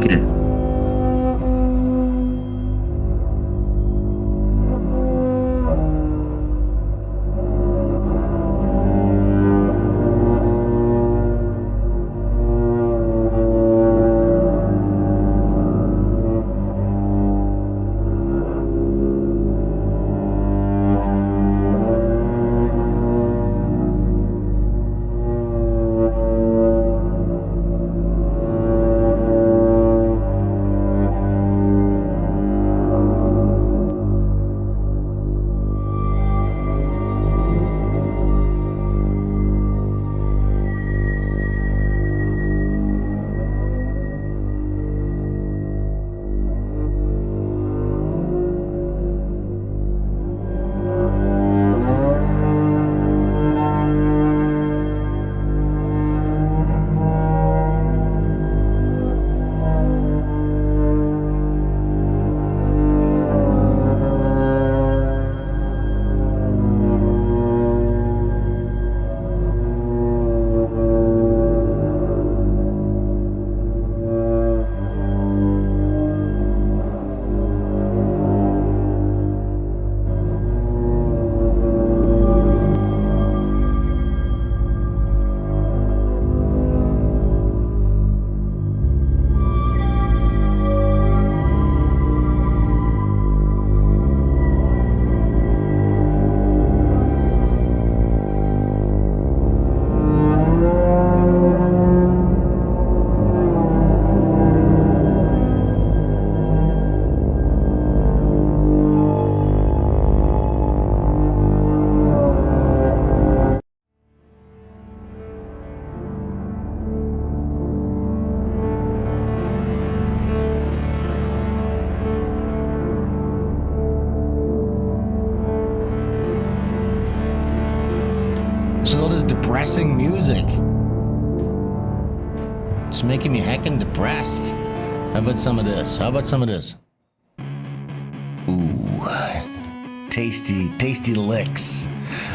Okay. So all this depressing music. It's making me heckin' depressed. How about some of this? How about some of this? Ooh. Tasty, tasty licks.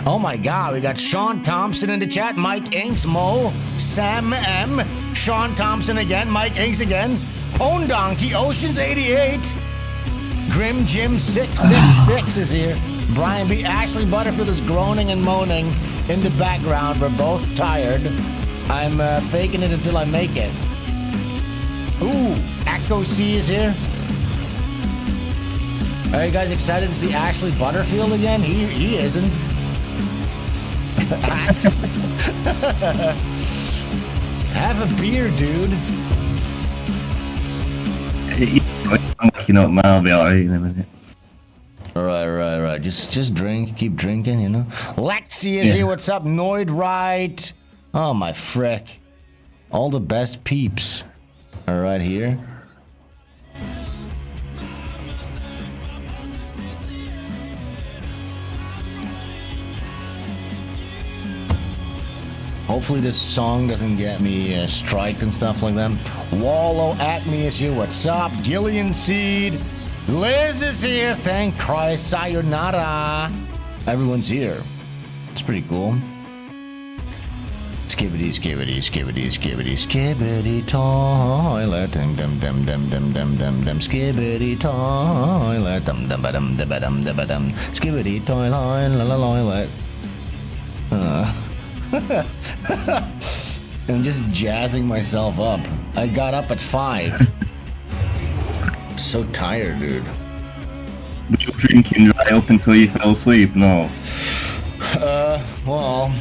Oh my god, we got Sean Thompson in the chat, Mike Inks, Mo, Sam M, Sean Thompson again, Mike Inks again, Pone Donkey, Oceans 88, Grim Jim 666 is here, Brian B, Ashley Butterfield is groaning and moaning in the background. We're both tired. I'm faking it until I make it. Ooh, Echo C is here. Are you guys excited to see Ashley Butterfield again? He isn't. Have a beer, dude. You know, man, I'll be alright in a minute. Right. Just drink, keep drinking, you know. Lexi is here. What's up, Noid? Right. Oh my frick! All the best peeps are right here. Hopefully this song doesn't get me a strike and stuff like that. Wallow at me is here. What's up? Gillian Seed. Liz is here. Thank Christ. Sayonara. Everyone's here. It's pretty cool. Skibbity, skibbity, skibbity, skibbity, skibbity toilet. Dum dum dum dum dum dum dum dum. Skibbity toilet. Dum dum ba dum da ba dum da ba dum. Skibbity toilet. La la toilet. I'm just jazzing myself up. I got up at 5. So tired, dude. Were you drinking right up until you fell asleep? No. Well,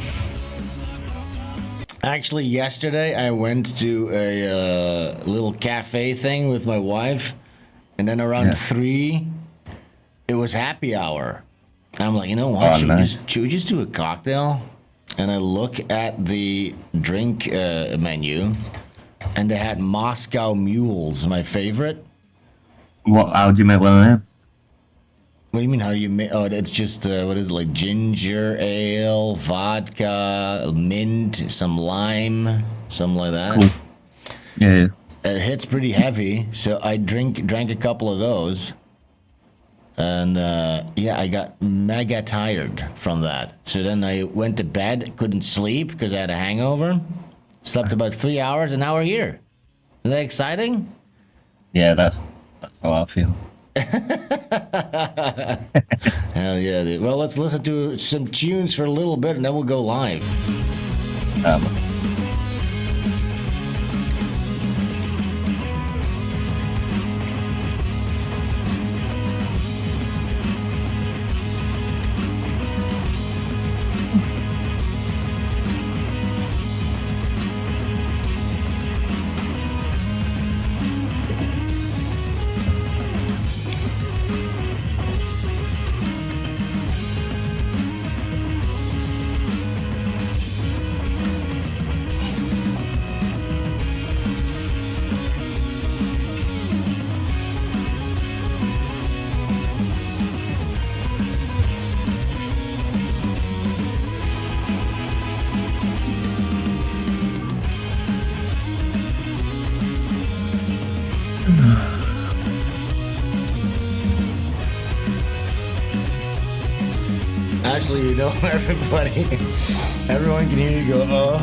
actually yesterday I went to a little cafe thing with my wife, and then around 3, it was happy hour. I'm like, you know what? Should we just do a cocktail? And I look at the drink menu, and they had Moscow Mules, my favorite. How do you make one of them? What do you mean? How do you make? Oh, it's just what is it, like ginger ale, vodka, mint, some lime, something like that. Cool. Yeah. It hits pretty heavy, so I drank a couple of those, and I got mega tired from that. So then I went to bed, couldn't sleep because I had a hangover. Slept about 3 hours, and now we're here. Isn't that exciting? Yeah, that's how I feel. Hell yeah, dude. Well, let's listen to some tunes for a little bit and then we'll go live. Um, Actually, you know, everyone can hear you go, oh.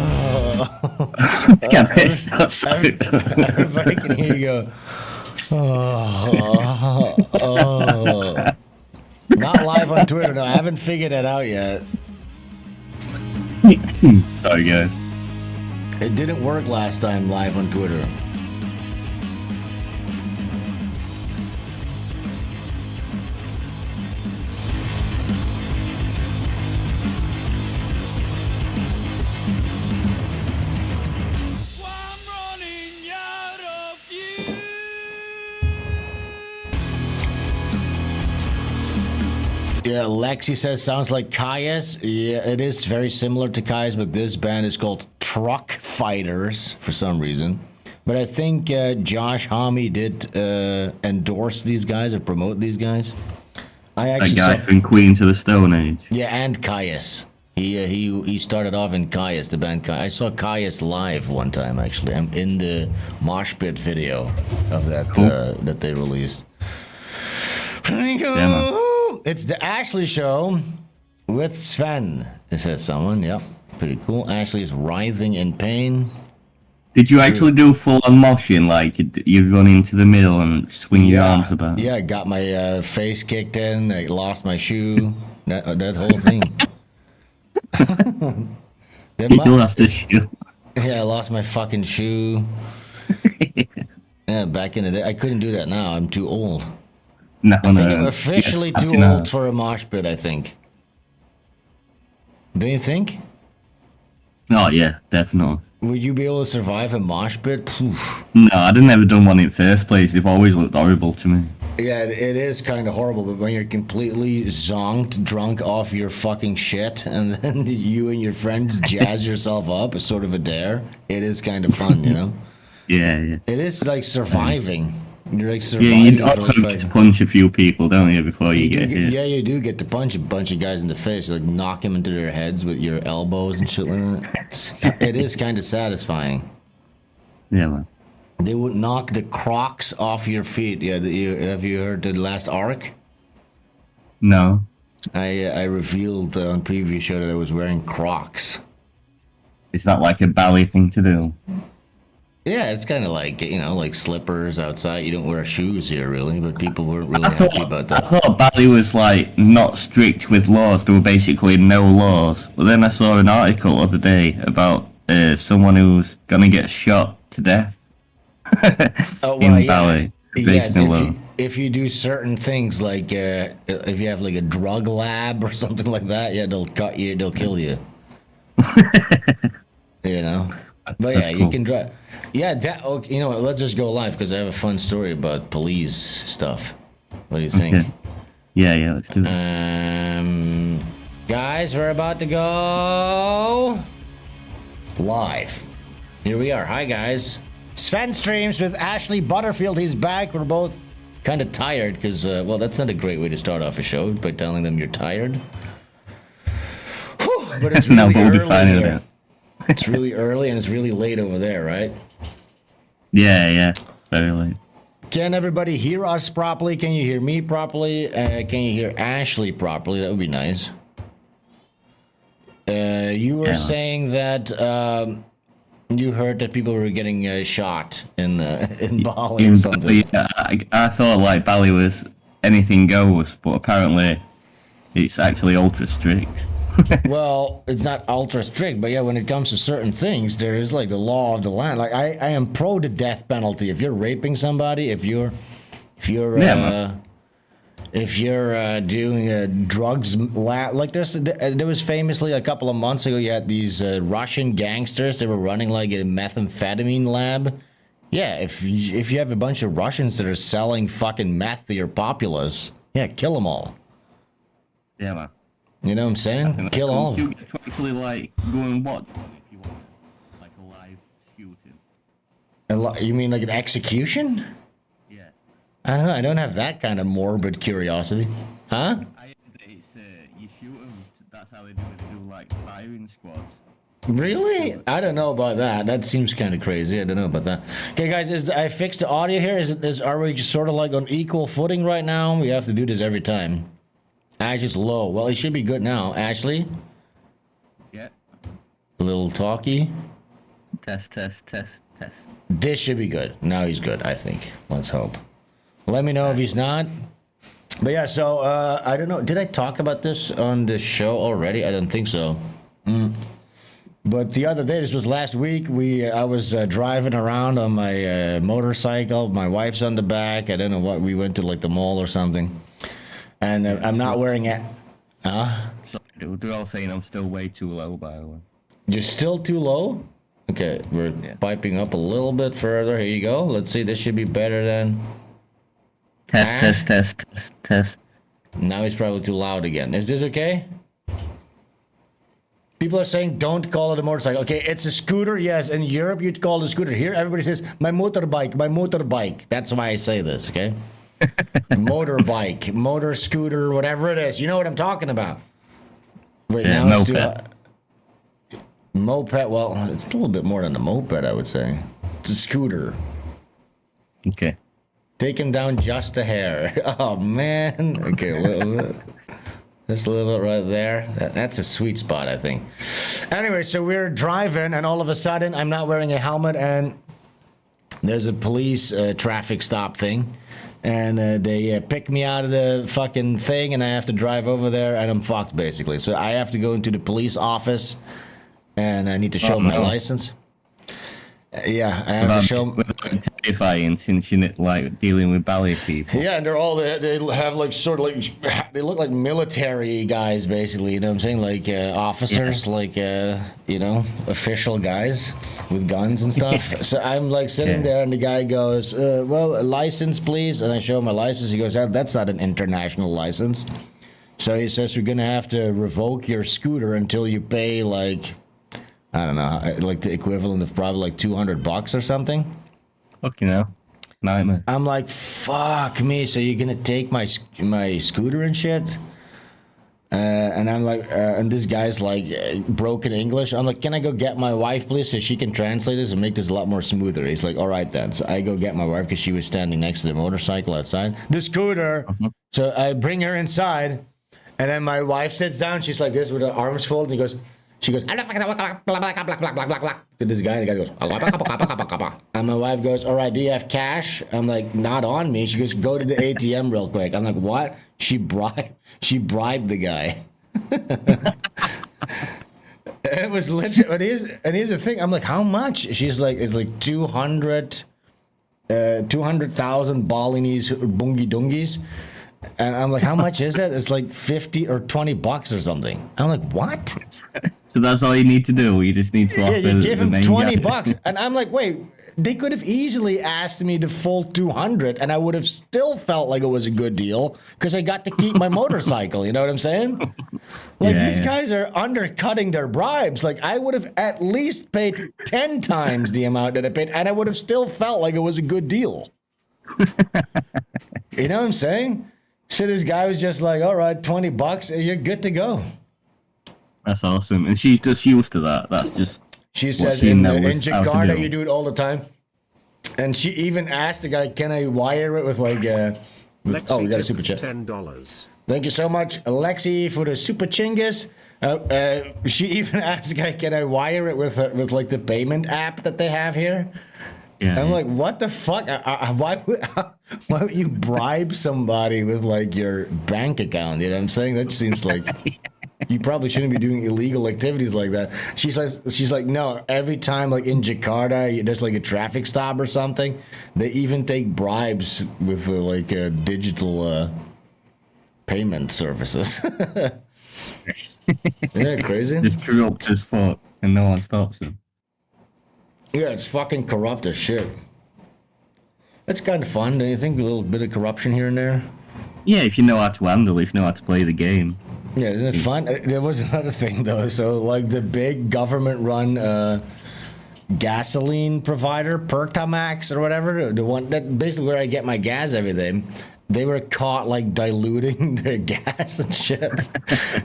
Everybody can hear you go, oh, oh. Not live on Twitter, no, I haven't figured that out yet. Sorry, guys. It didn't work last time live on Twitter. Yeah, Lexi says sounds like Caius. Yeah, it is very similar to Caius, but this band is called Truck Fighters for some reason. But I think Josh Homme did endorse these guys or promote these guys. I actually A guy from Queens of the Stone Age. Yeah, and Caius. He started off in Caius, the band Caius. I saw Caius live one time actually. I'm in the mosh pit video of that that they released. Yeah, It's the Ashley Show with Sven. It says someone. Yep, pretty cool. Ashley is writhing in pain. Did you actually do full-on moshing, like you run into the middle and swing your arms about? Yeah, I got my face kicked in. I lost my shoe. That whole thing. You lost the shoe. Yeah, I lost my fucking shoe. Yeah, back in the day. I couldn't do that now. I'm too old. No, I think I'm officially too old for a mosh pit, I think. Do you think? Oh, yeah, definitely. Would you be able to survive a mosh pit? Poof. No, I'd never done one in the first place. They've always looked horrible to me. Yeah, it is kind of horrible, but when you're completely zonked, drunk off your fucking shit, and then you and your friends jazz yourself up as sort of a dare, it is kind of fun, you know? Yeah, yeah. It is like surviving. You're like surviving. Yeah, you also get to punch a few people, don't you, before you get hit? Yeah, you do get to punch a bunch of guys in the face. You like knock them into their heads with your elbows and shit like that. It is kind of satisfying. Yeah, man. They would knock the Crocs off your feet. Yeah, have you heard the last arc? No. I revealed on previous show that I was wearing Crocs. Is that like a ballet thing to do? Yeah, it's kind of like, you know, like slippers outside. You don't wear shoes here, really, but people weren't really happy about that. I thought ballet was, like, not strict with laws. There were basically no laws. But then I saw an article the other day about someone who's gonna get shot to death in ballet. Yeah, if you do certain things, like if you have, like, a drug lab or something like that, yeah, they'll cut you, they'll kill you. You know? But yeah, cool. You can drive. Yeah, that. Okay, you know what? Let's just go live because I have a fun story about police stuff. What do you think? Okay. Yeah, let's do that. Guys, we're about to go live. Here we are. Hi, guys. Svenstreams with Ashley Butterfield. He's back. We're both kind of tired because, well, that's not a great way to start off a show by telling them you're tired. Whew, but it's really early here. It's really early and it's really late over there, right? Yeah, very late. Can everybody hear us properly? Can you hear me properly? Can you hear Ashley properly? That would be nice. You were saying that You heard that people were getting shot in Bali or something. Yeah, I thought like Bali was anything goes, but apparently it's actually ultra strict. Well, it's not ultra strict, but yeah, when it comes to certain things, there is like the law of the land. Like I am pro the death penalty. If you're raping somebody, if you're doing drugs lab, like there was famously a couple of months ago, you had these Russian gangsters. They were running like a methamphetamine lab. Yeah, if you have a bunch of Russians that are selling fucking meth to your populace, yeah, kill them all. Yeah, man. You know what I'm saying? Kill all of them. You get to actually like go and watch one if you want, like a live shooting. You mean like an execution? Yeah. I don't know. I don't have that kind of morbid curiosity. Huh? It's you shoot them. That's how they do it. They do like firing squads. Really? I don't know about that. That seems kind of crazy. I don't know about that. Okay, guys, I fixed the audio here. Are we just sort of like on equal footing right now? We have to do this every time. Ashley's low. Well, it should be good now. Ashley? Yeah. A little talky. Test. This should be good. Now he's good, I think. Let's hope. Let me know if he's not. But yeah, so, I don't know. Did I talk about this on the show already? I don't think so. But the other day, this was last week, I was driving around on my motorcycle. My wife's on the back. I don't know what. We went to like the mall or something. And I'm not wearing it. Sorry, dude. They're all saying I'm still way too low, by the way. You're still too low? Okay, we're piping up a little bit further. Here you go. Let's see. This should be better than. Test. Now he's probably too loud again. Is this okay? People are saying don't call it a motorcycle. Okay, it's a scooter. Yes, in Europe you'd call it a scooter. Here everybody says my motorbike. That's why I say this, okay? Motorbike, motor scooter, whatever it is. You know what I'm talking about. Wait, yeah, now moped. Moped, well, it's a little bit more than a moped, I would say. It's a scooter. Okay. Take him down just a hair. Oh, man. Okay, a little bit. Just a little bit right there. That's a sweet spot, I think. Anyway, so we're driving, and all of a sudden, I'm not wearing a helmet, and there's a police traffic stop thing. And they pick me out of the fucking thing, and I have to drive over there, and I'm fucked, basically. So I have to go into the police office, and I need to show my license. Yeah, I have to show. Terrifying, since you're like dealing with Bali people. Yeah, and they have like sort of like, they look like military guys, basically. You know what I'm saying? Like officers, like official guys with guns and stuff. So I'm like sitting there, and the guy goes, "Well, a license, please." And I show him my license. He goes, "That's not an international license." So he says, "We're gonna have to revoke your scooter until you pay like." I don't know, like the equivalent of probably like $200 or something. Fucking hell. Nightmare. I'm like, fuck me. So you're gonna take my scooter and shit? And I'm like, and this guy's like broken English. I'm like, can I go get my wife, please, so she can translate this and make this a lot more smoother? He's like, all right then. So I go get my wife because she was standing next to the motorcycle outside, the scooter. So I bring her inside, and then my wife sits down. She's like this with her arms folded. And she goes, to this guy, and the guy goes, and my wife goes, all right, do you have cash? I'm like, not on me. She goes, go to the ATM real quick. I'm like, what? She bribed the guy. It was literally, and here's the thing. I'm like, how much? She's like, it's like 200,000 Balinese bungi dungis. And I'm like, how much is that? It's like 50 or 20 bucks or something. I'm like, what? So that's all you need to do. You just need to offer you give him 20 guy. bucks. And I'm like, wait, they could have easily asked me the full 200 and I would have still felt like it was a good deal because I got to keep my motorcycle. You know what I'm saying? Like these guys are undercutting their bribes. Like I would have at least paid 10 times the amount that I paid and I would have still felt like it was a good deal. You know what I'm saying? So this guy was just like, all right, 20 bucks, you're good to go. That's awesome. And she's just used to that. That's just. She says in Jakarta, you do it all the time. And she even asked the guy, can I wire it with like, we got a super chat. $10. Thank you so much, Alexi, for the super chingus. She even asked, "Guy, can I wire it with like the payment app that they have here?" Yeah. I'm like, what the fuck? Why would you bribe somebody with like your bank account? You know what I'm saying? That seems like you probably shouldn't be doing illegal activities like that. She's like, no. Every time, like in Jakarta, there's like a traffic stop or something. They even take bribes with like digital payment services. Yeah, crazy. Just corrupt as fuck, and no one stops them. Yeah, it's fucking corrupt as shit. It's kind of fun, don't you think? A little bit of corruption here and there. Yeah, if you know how to handle it, if you know how to play the game. Yeah, isn't it fun? There was another thing though. So, like the big government-run gasoline provider, Pertamax or whatever, the one that basically where I get my gas every day. They were caught like diluting the gas and shit.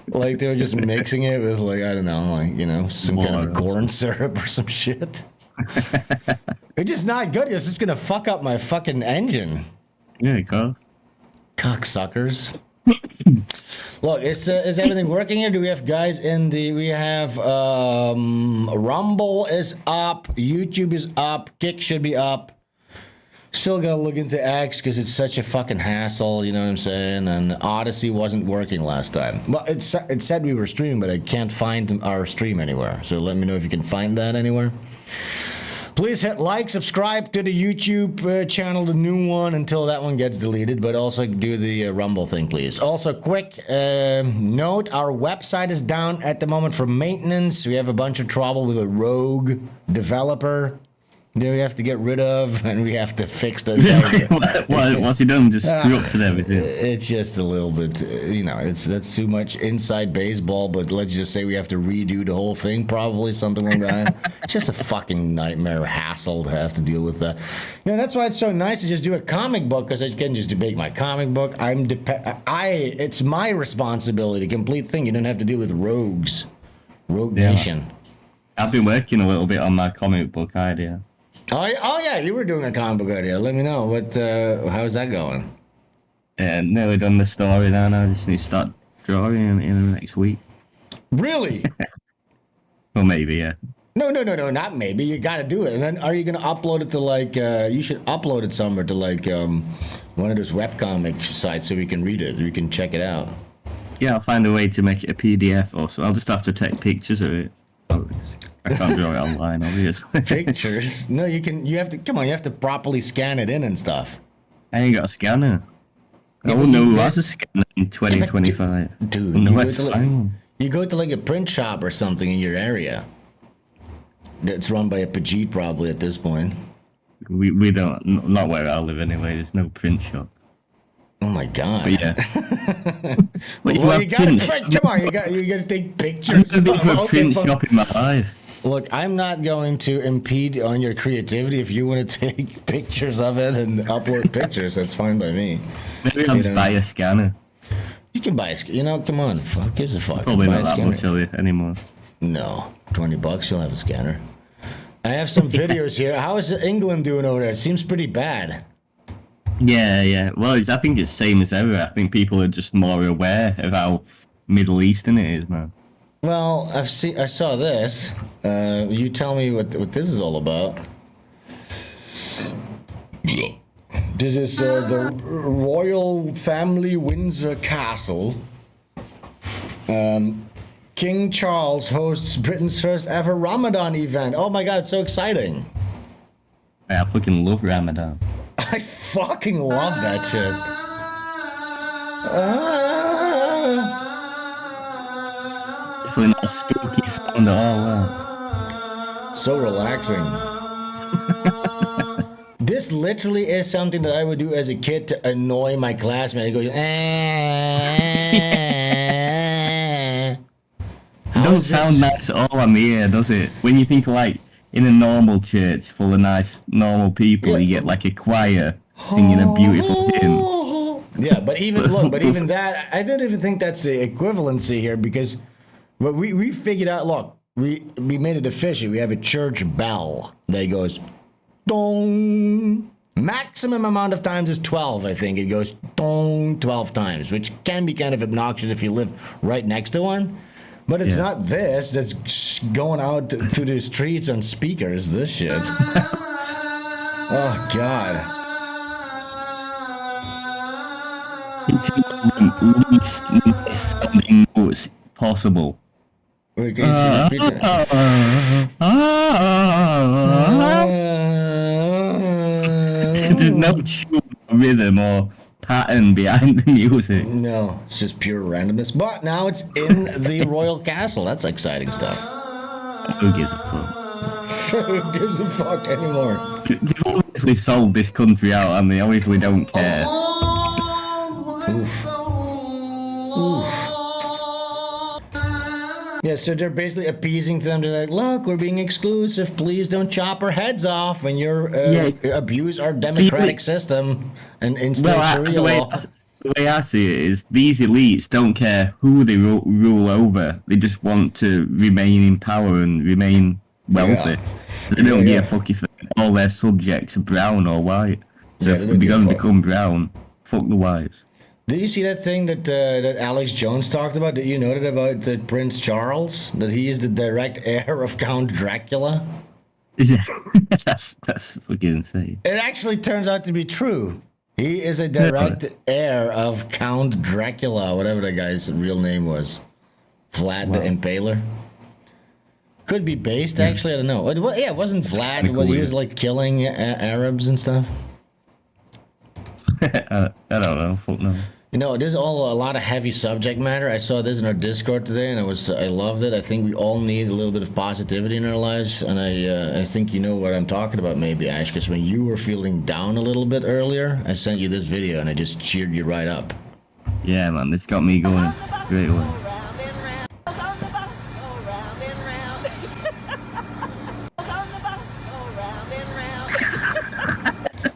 Like they were just mixing it with like, I don't know, like, you know, some kind of corn syrup or some shit. It's just not good. It's just gonna fuck up my fucking engine. Yeah, of course. Cocksuckers. Look, is everything working here? Do we have guys in the? We have Rumble is up, YouTube is up, Kick should be up. Still gotta look into X because it's such a fucking hassle, you know what I'm saying? And Odyssey wasn't working last time. Well, it said we were streaming, but I can't find our stream anywhere. So let me know if you can find that anywhere. Please hit like, subscribe to the YouTube channel, the new one, until that one gets deleted. But also do the Rumble thing, please. Also, quick note, our website is down at the moment for maintenance. We have a bunch of trouble with a rogue developer that we have to get rid of, and we have to fix the. What's he done? Just corrupted everything. It's just a little bit, you know, that's too much inside baseball. But let's just say we have to redo the whole thing, probably something like that. It's just a fucking nightmare hassle to have to deal with that. You know, that's why it's so nice to just do a comic book, because I can just make my comic book. It's my responsibility, complete thing. You don't have to deal with rogues, Rogue Nation. I've been working a little bit on my comic book idea. Oh yeah, you were doing a comic book idea. Let me know how's that going? Yeah, nearly done the story now. I just need to start drawing in the next week. Really? Well, maybe, yeah. No, not maybe. You got to do it. And then are you going to upload it to like? You should upload it somewhere to like one of those webcomic sites so we can read it. We can check it out. Yeah, I'll find a way to make it a PDF. Also, I'll just have to take pictures of it. I can't draw it online, obviously. Pictures? No, you can. You have to. Come on, you have to properly scan it in and stuff. I ain't got a scanner. Yeah, I wouldn't know who has a scanner in 2025. Dude, you go to like a print shop or something in your area. That's run by a Jeet probably at this point. We don't. Not where I live anyway. There's no print shop. Oh my god! But yeah. Well, you gotta print. Come on, you gotta take pictures. I've been to a print shop in my life. Look, I'm not going to impede on your creativity. If you want to take pictures of it and upload pictures, that's fine by me. Maybe I'll just buy a scanner. You can buy a scanner. You know, come on. Fuck, gives a fuck. Probably not that much anymore. No, $20, you'll have a scanner. I have some videos here. How is England doing over there? It seems pretty bad. Yeah. Well, I think it's same as ever. I think people are just more aware of how Middle Eastern it is now. Well, I saw this. You tell me what this is all about. This is the royal family Windsor Castle. King Charles hosts Britain's first ever Ramadan event. Oh my god, it's so exciting. I fucking love Ramadan. I fucking love that shit. Definitely not a spooky sound at all. Wow. So relaxing. This literally is something that I would do as a kid to annoy my classmate. I go, Don't sound nice at all on the ear, does it? When you think like in a normal church full of nice, normal people, you get like a choir singing a beautiful hymn. Yeah, but even that, I don't even think that's the equivalency here, because what we figured out, look, we made it official. We have a church bell that goes dong. Maximum amount of times is 12, I think. It goes dong 12 times, which can be kind of obnoxious if you live right next to one. But it's not this that's going out to the streets on speakers. This shit. Oh God. Least sounding notes possible. Wait, can you see the There's no tune, rhythm, or pattern behind the music. No, it's just pure randomness. But now it's in the royal castle. That's exciting stuff. Who gives a fuck? Who gives a fuck anymore? They've obviously sold this country out, and they obviously don't care. Oof. Oof. Yeah, so they're basically appeasing them. They're like, look, we're being exclusive. Please don't chop our heads off when you abuse our democratic system and instill Sharia law. The way I see it is, these elites don't care who they rule over. They just want to remain in power and remain wealthy. Yeah. They don't give a fuck if all their subjects are brown or white. So if they're going to become brown, fuck the whites. Did you see that thing that that Alex Jones talked about? Did you noted about Prince Charles? That he is the direct heir of Count Dracula? Is it? that's fucking insane. It actually turns out to be true. He is a direct heir of Count Dracula, whatever the guy's real name was. Vlad the Impaler. Could be based, actually, I don't know. It wasn't Vlad, he was like killing Arabs and stuff. I don't know, fuck no. You know, there's all a lot of heavy subject matter. I saw this in our Discord today, and I loved it. I think we all need a little bit of positivity in our lives, and I think you know what I'm talking about, maybe, Ash, because when you were feeling down a little bit earlier, I sent you this video, and I just cheered you right up. Yeah, man, this got me going straight away.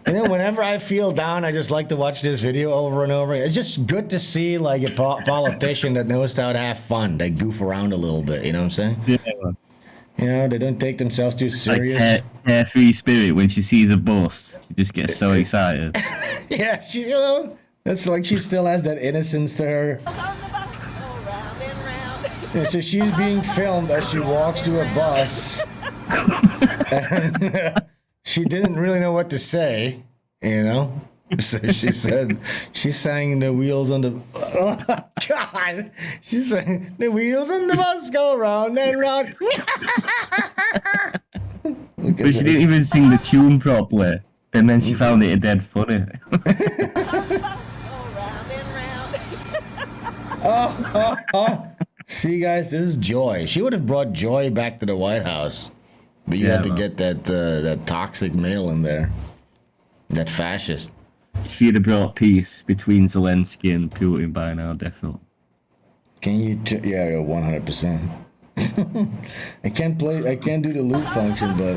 You know, whenever I feel down, I just like to watch this video over and over. It's just good to see, like, a politician that knows how to have fun. They goof around a little bit, you know what I'm saying? Yeah, man. You know, they don't take themselves too serious. Like carefree spirit, when she sees a bus, she just gets so excited. Yeah, you know, it's like she still has that innocence to her. Yeah, so she's being filmed as she walks to a bus. And she didn't really know what to say, you know? So she sang the wheels on the... Oh, God! She sang, the wheels on the bus go round and round. But she didn't even sing the tune properly. And then she found it dead funny. See, guys, this is Joy. She would have brought Joy back to the White House. But you had to get that toxic male in there. That fascist. She'd have brought peace between Zelensky and Putin by now, definitely. Can you... yeah, 100%. I can't do the loop function, but...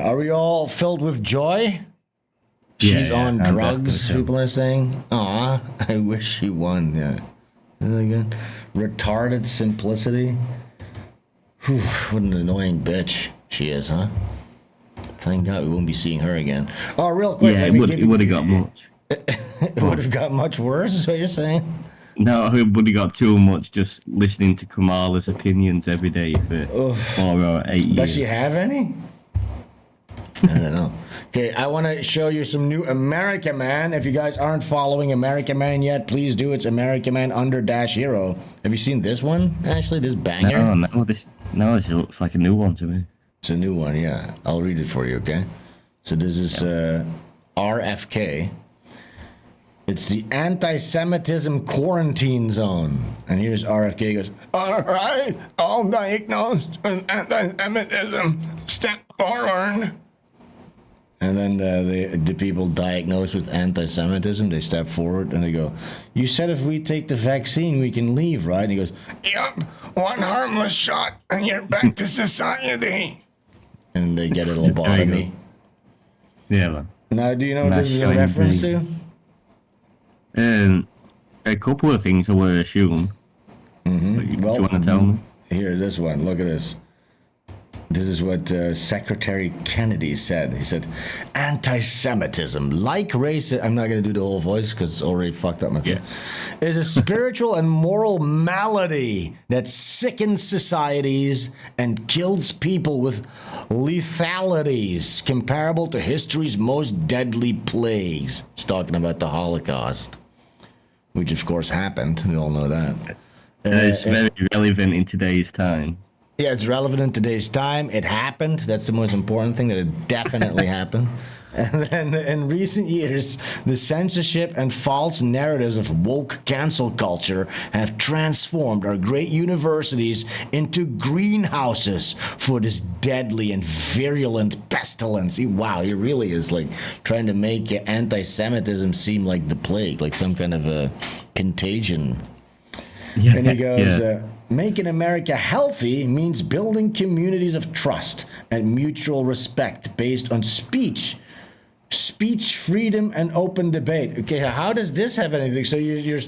are we all filled with joy? She's on drugs, people are saying. Aw, I wish she won, yeah. Isn't that good? Retarded simplicity. Whew, what an annoying bitch she is, huh? Thank God we won't be seeing her again. Oh, real quick. Yeah, it would have got much. It would have got much worse, is what you're saying? No, it would have got too much just listening to Kamala's opinions every day for 4 or 8 years. Does she have any? I don't know. Okay, I want to show you some new AmericaMan. If you guys aren't following AmericaMan yet, please do. It's AmericaMan _hero. Have you seen this one, Ashley? This banger? No, this looks like a new one to me. It's a new one, yeah. I'll read it for you, okay? So this is RFK. It's the anti-Semitism quarantine zone. And here's RFK. He goes, all right, all diagnosed with anti-Semitism, step forward. And then the people diagnosed with anti-Semitism, they step forward and they go, you said if we take the vaccine, we can leave, right? And he goes, yep, one harmless shot and you're back to society. And they get a lobotomy. Yeah, man. Now, do you know what this is a reference to? A couple of things I would assume. Mm-hmm. Do you want to tell me? Here, this one. Look at this. This is what Secretary Kennedy said. He said, anti-Semitism, like racism, I'm not going to do the whole voice because it's already fucked up my thing, is a spiritual and moral malady that sickens societies and kills people with lethalities comparable to history's most deadly plagues. He's talking about the Holocaust, which of course happened. We all know that. It's very relevant in today's time. Yeah, it's relevant in today's time. It happened. That's the most important thing, that it definitely happened. And then in recent years, the censorship and false narratives of woke cancel culture have transformed our great universities into greenhouses for this deadly and virulent pestilence. Wow, he really is like trying to make anti-Semitism seem like the plague, like some kind of a contagion. Yeah, and he goes, making America healthy means building communities of trust and mutual respect based on speech freedom and open debate. Okay, how does this have anything? So you're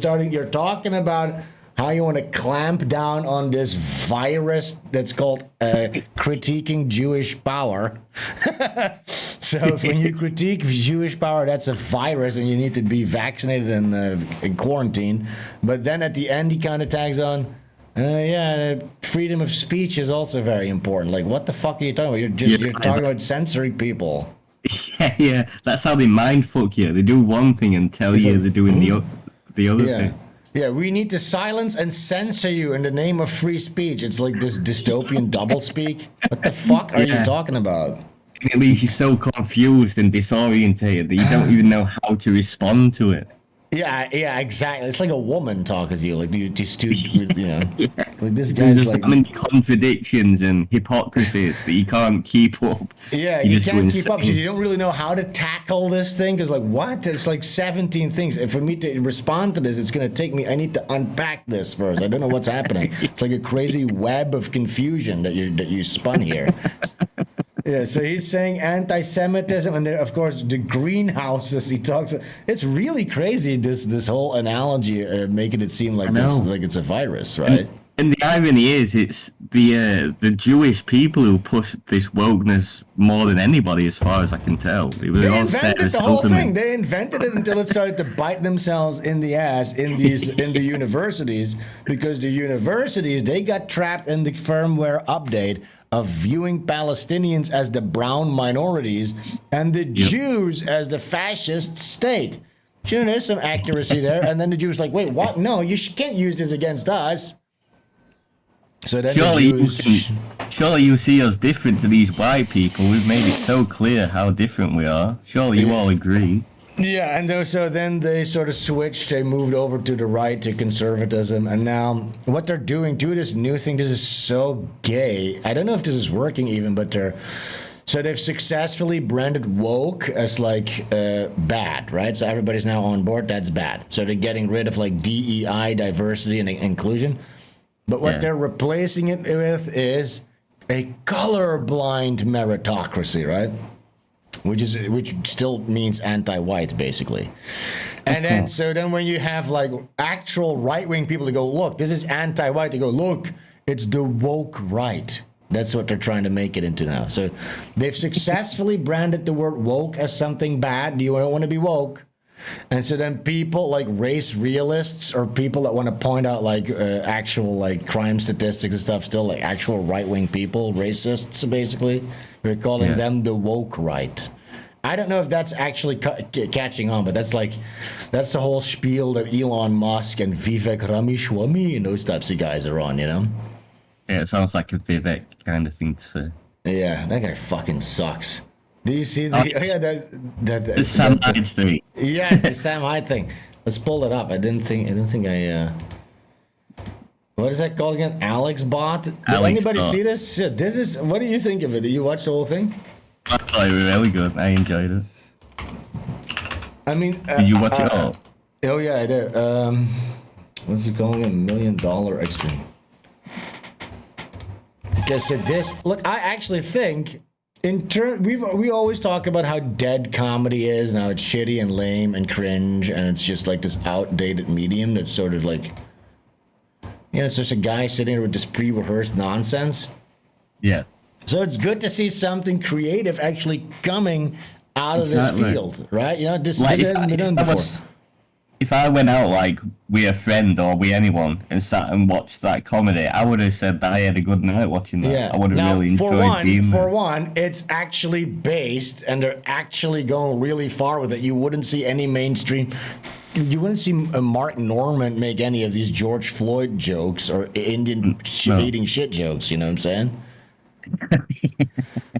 talking about how you want to clamp down on this virus that's called critiquing Jewish power. So when you critique Jewish power, that's a virus and you need to be vaccinated and quarantined. But then at the end, he kind of tags on, freedom of speech is also very important. Like, what the fuck are you talking about? You're talking about censoring people. Yeah, that's how they mindfuck you. They do one thing and tell you they're doing the other thing. Yeah, we need to silence and censor you in the name of free speech. It's like this dystopian doublespeak. What the fuck are you talking about? It leaves you so confused and disorientated that you don't even know how to respond to it. Yeah, exactly. It's like a woman talking to you, like you just like this guy's There's like so many contradictions and hypocrisies that you can't keep up. Yeah, you can't keep up. So you don't really know how to tackle this thing because, like, what? It's like 17 things. And for me to respond to this, it's gonna take me. I need to unpack this first. I don't know what's happening. It's like a crazy web of confusion that you spun here. Yeah, so he's saying anti-Semitism, and then, of course, the greenhouses he talks. It's really crazy, this whole analogy, making it seem like it's a virus, right? And the irony is, it's the Jewish people who push this wokeness more than anybody, as far as I can tell. They invented the whole thing. They invented it until it started to bite themselves in the ass in the universities, because the universities, they got trapped in the firmware update of viewing Palestinians as the brown minorities and the Jews as the fascist state. Sure, there's some accuracy there. And then the Jews like, wait, what? No, you can't use this against us. So then surely you see us different to these white people. We've made it so clear how different we are. Surely you all agree. Yeah, and so then they sort of switched. They moved over to the right, to conservatism, and now what they're doing, this new thing. This is so gay. I don't know if this is working even, but they've successfully branded woke as like bad, right? So everybody's now on board. That's bad. So they're getting rid of like DEI, diversity and inclusion. But what they're replacing it with is a colorblind meritocracy, right? Which still means anti-white, basically. And then when you have like actual right-wing people that go, look, this is anti-white, they go, look, it's the woke right. That's what they're trying to make it into now. So they've successfully branded the word woke as something bad. You don't want to be woke. And so then people like race realists or people that want to point out like actual like crime statistics and stuff, still like actual right-wing people, racists basically, we're calling them the woke right. I don't know if that's actually catching on, but that's the whole spiel that Elon Musk and Vivek Ramaswamy and those types of guys are on, you know? Yeah, it sounds like a Vivek kind of thing to say. Yeah, that guy fucking sucks. Do you see the the Sam Hyde thing? Yeah, the Sam Hyde thing. Let's pull it up. I didn't think I. What is that called again? ALEX BOT. Did anybody see this? Shit, this is. What do you think of it? Did you watch the whole thing? I thought it was really good. I enjoyed it. I mean, did you watch it all? Oh yeah, I did. What's it called? $1 million extreme. Okay, so this. Look, I actually think. We always talk about how dead comedy is and how it's shitty and lame and cringe and it's just like this outdated medium that's sort of like, it's just a guy sitting there with this pre-rehearsed nonsense. Yeah. So it's good to see something creative actually coming out of this field, right? You know, this hasn't been done before. If I went out like with a friend or with anyone and sat and watched that comedy, I would have said that I had a good night watching that. Yeah. I would have really enjoyed being there. For one, it's actually based, and they're actually going really far with it. You wouldn't see any mainstream. You wouldn't see Mark Norman make any of these George Floyd jokes or Indian eating shit jokes. You know what I'm saying?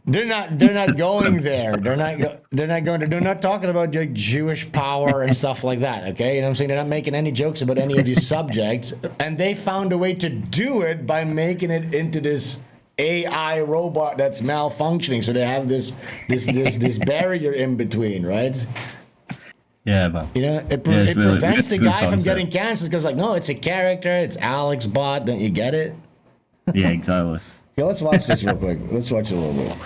They're not going there. They're not talking about like Jewish power and stuff like that. Okay, you know what I'm saying? They're not making any jokes about any of these subjects, and they found a way to do it by making it into this AI robot that's malfunctioning. So they have this barrier in between, right? Yeah, but you know, it prevents the guy from getting canceled because, like, no, it's a character. It's Alex Bot. Don't you get it? Yeah, exactly. Yeah, let's watch this real quick. Let's watch it a little bit.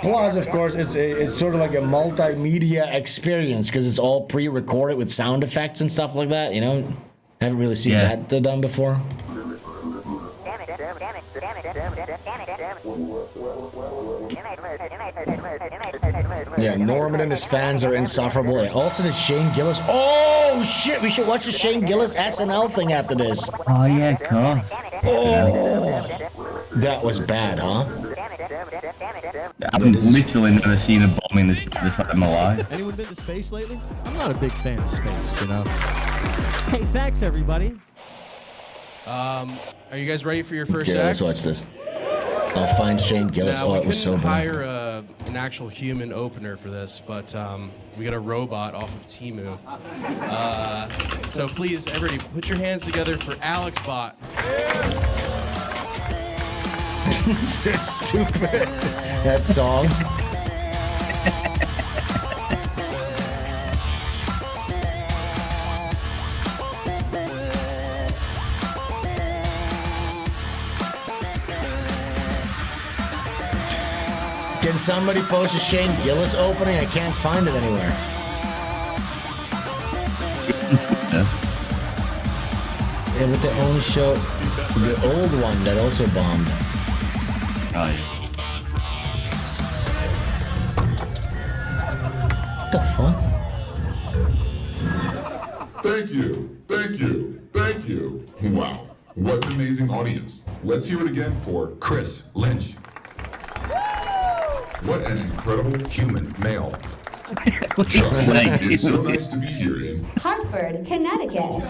Plus, of course, it's sort of like a multimedia experience because it's all pre-recorded with sound effects and stuff like that. You know, haven't really seen that done before. Yeah, Norman and his fans are insufferable. Yeah, also, the Shane Gillis. Oh shit! We should watch the Shane Gillis SNL thing after this. Oh yeah, of course. Oh, that was bad, huh? I've literally never seen a bomb in this time in my life. Anyone been to space lately? I'm not a big fan of space, you know. Hey, thanks everybody. Are you guys ready for your first act? Let's watch this. I'll find Shane Gillis. Now, it was so bad. We couldn't hire an actual human opener for this, but we got a robot off of Temu. So please, everybody, put your hands together for Alex Bot. So stupid. That song. Can somebody post a Shane Gillis opening? I can't find it anywhere. Yeah, but they only show the old one that also bombed. Oh, yeah. What the fuck? Thank you. Wow, what an amazing audience. Let's hear it again for Chris Lynch. What an incredible human male. It's so nice to be here in Hartford, Connecticut.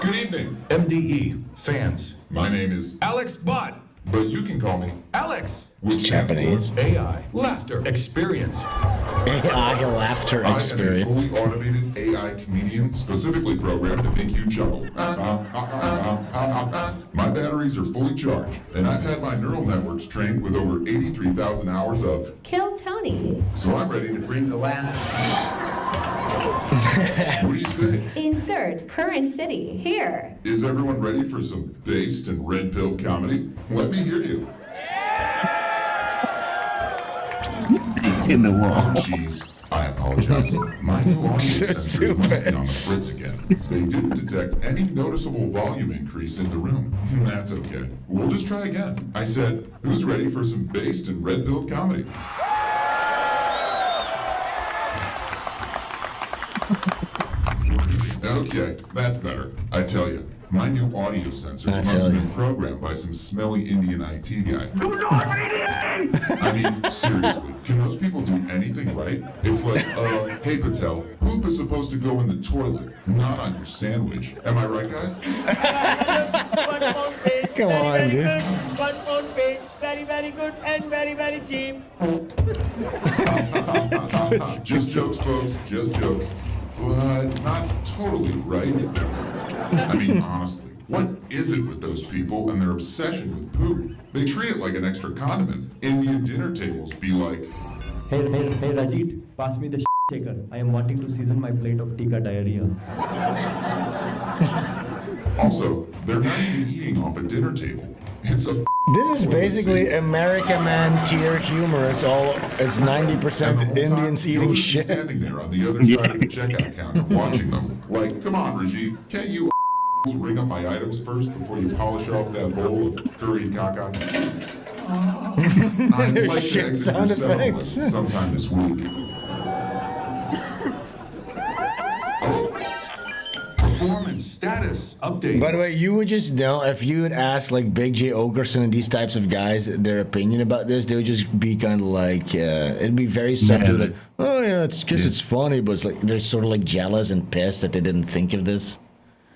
Good evening, MDE fans. My name is Alex Bot, but you can call me Alex. It's Japanese. AI Laughter Experience. AI Laughter Experience. I am a fully automated AI comedian specifically programmed to make you chuckle. My batteries are fully charged, and I've had my neural networks trained with over 83,000 hours of Kill Tony. So I'm ready to bring the laugh. What do you say? Insert current city here. Is everyone ready for some based and red-pilled comedy? Let me hear you. It's in the wall. Oh, jeez. I apologize. My new audio sensor must be on the fritz again. They didn't detect any noticeable volume increase in the room. That's okay. We'll just try again. I said, who's ready for some based and red-pilled comedy? Okay, that's better. I tell you, my new audio sensors must have been programmed by some smelly Indian IT guy. I mean, seriously, can those people do anything right? It's like, hey Patel, poop is supposed to go in the toilet, not on your sandwich. Am I right, guys? Come on, dude. Very, very good and very, very cheap. Just jokes, folks, just jokes. But not totally right. I mean, honestly, what is it with those people and their obsession with poop? They treat it like an extra condiment. Indian dinner tables be like, Hey, Jeet, pass me the shaker. I am wanting to season my plate of tikka diarrhea. Also, they're not even eating off a dinner table. It's a This is basically AmericaMan tier humor. It's 90% Indians eating shit. Standing there on the other side of the checkout counter watching them. Like, come on, Rajiv, can't you ring up my items first before you polish off that bowl of curried caca? I'd like to Shit exit sound your settlement effects. sometime this week. Oh. Performance status update. By the way, you would just know if you would ask like Big J Okerson and these types of guys their opinion about this, they would just be kind of like, it'd be very subtle, like, oh yeah, it's because it's funny, but it's like they're sort of like jealous and pissed that they didn't think of this.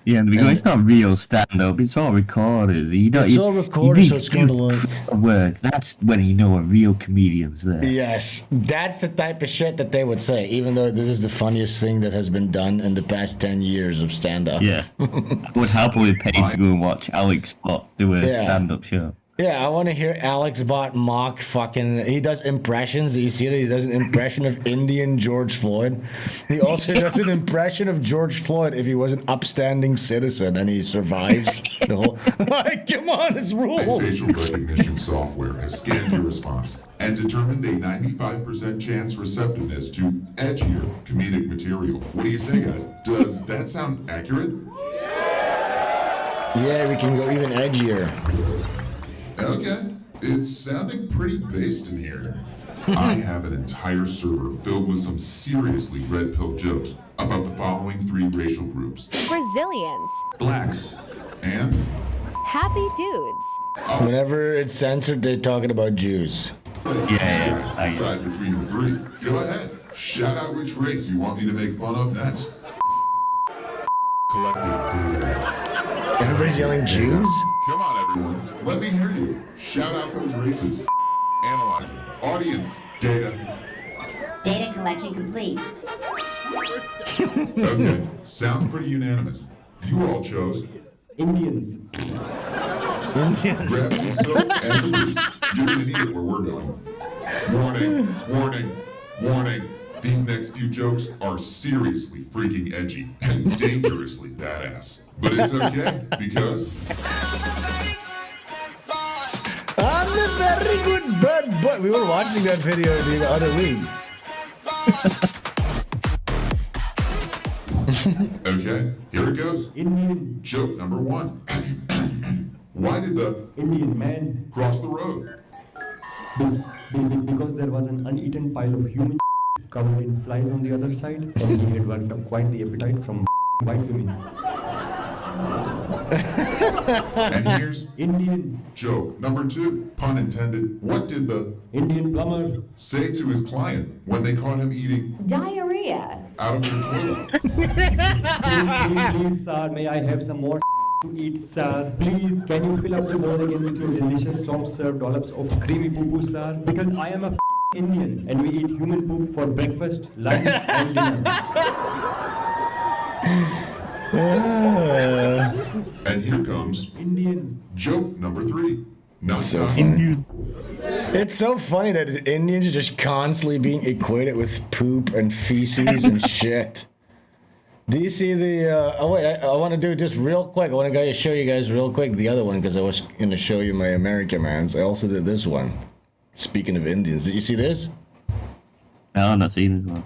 Yeah, because it's not real stand-up. It's all recorded. It's all recorded, so it's going to look work. That's when you know a real comedian's there. Yes, that's the type of shit that they would say, even though this is the funniest thing that has been done in the past 10 years of stand-up. Yeah, I would happily pay to go and watch Alex Bot do a Yeah. stand-up show. Yeah, I want to hear Alex Bot mock fucking. He does impressions. Do you see that? He does an impression of Indian George Floyd. He also does an impression of George Floyd if he was an upstanding citizen and he survives the whole. Like, come on, it's A rules. facial recognition software has scanned your response and determined a 95% chance receptiveness to edgier comedic material. What do you say, guys? Does that sound accurate? Yeah, we can go even edgier. Okay, it's sounding pretty based in here. I have an entire server filled with some seriously red pill jokes about the following 3 racial groups: Brazilians. blacks and Happy dudes. Whenever it's censored, they're talking about Jews. Yeah, guys decide between the 3. Go ahead, shout out which race you want me to make fun of next. Collective data. Everybody's yelling Jews? Come on, everyone. Let me hear you. Shout out those races. Analyzing. Audience. Data. Data collection complete. Okay. Sounds pretty unanimous. You all chose Indians. Indians. grab some soap and the grease. You're gonna need it where we're going. Warning. Warning. Warning. These next few jokes are seriously freaking edgy and dangerously badass. But it's okay, because I'm a very good bad boy. We were watching that video the other week. okay, here it goes. Indian. Joke number 1. Why did the Indian man. cross the road? Because there was an uneaten pile of human covered in flies on the other side, and he had worked up quite the appetite from white women. And here's Indian. joke number 2. Pun intended. What did the Indian plumber. say to his client when they caught him eating Diarrhea. out of their toilet? Please, sir, may I have some more to eat, sir? Please, can you fill up the bowl again with your delicious soft serve dollops of creamy poo-poo, sir? Because I am a Indian and we eat human poop for breakfast, lunch, and dinner. And here comes Indian. joke number 3. Not So funny. It's so funny that Indians are just constantly being equated with poop and feces and shit. Do you see the? Oh wait, I want to do this real quick. I want to show you guys real quick the other one because I was going to show you my AmericaMans. I also did this one. Speaking of Indians, did you see this? No, I'm not seeing this one.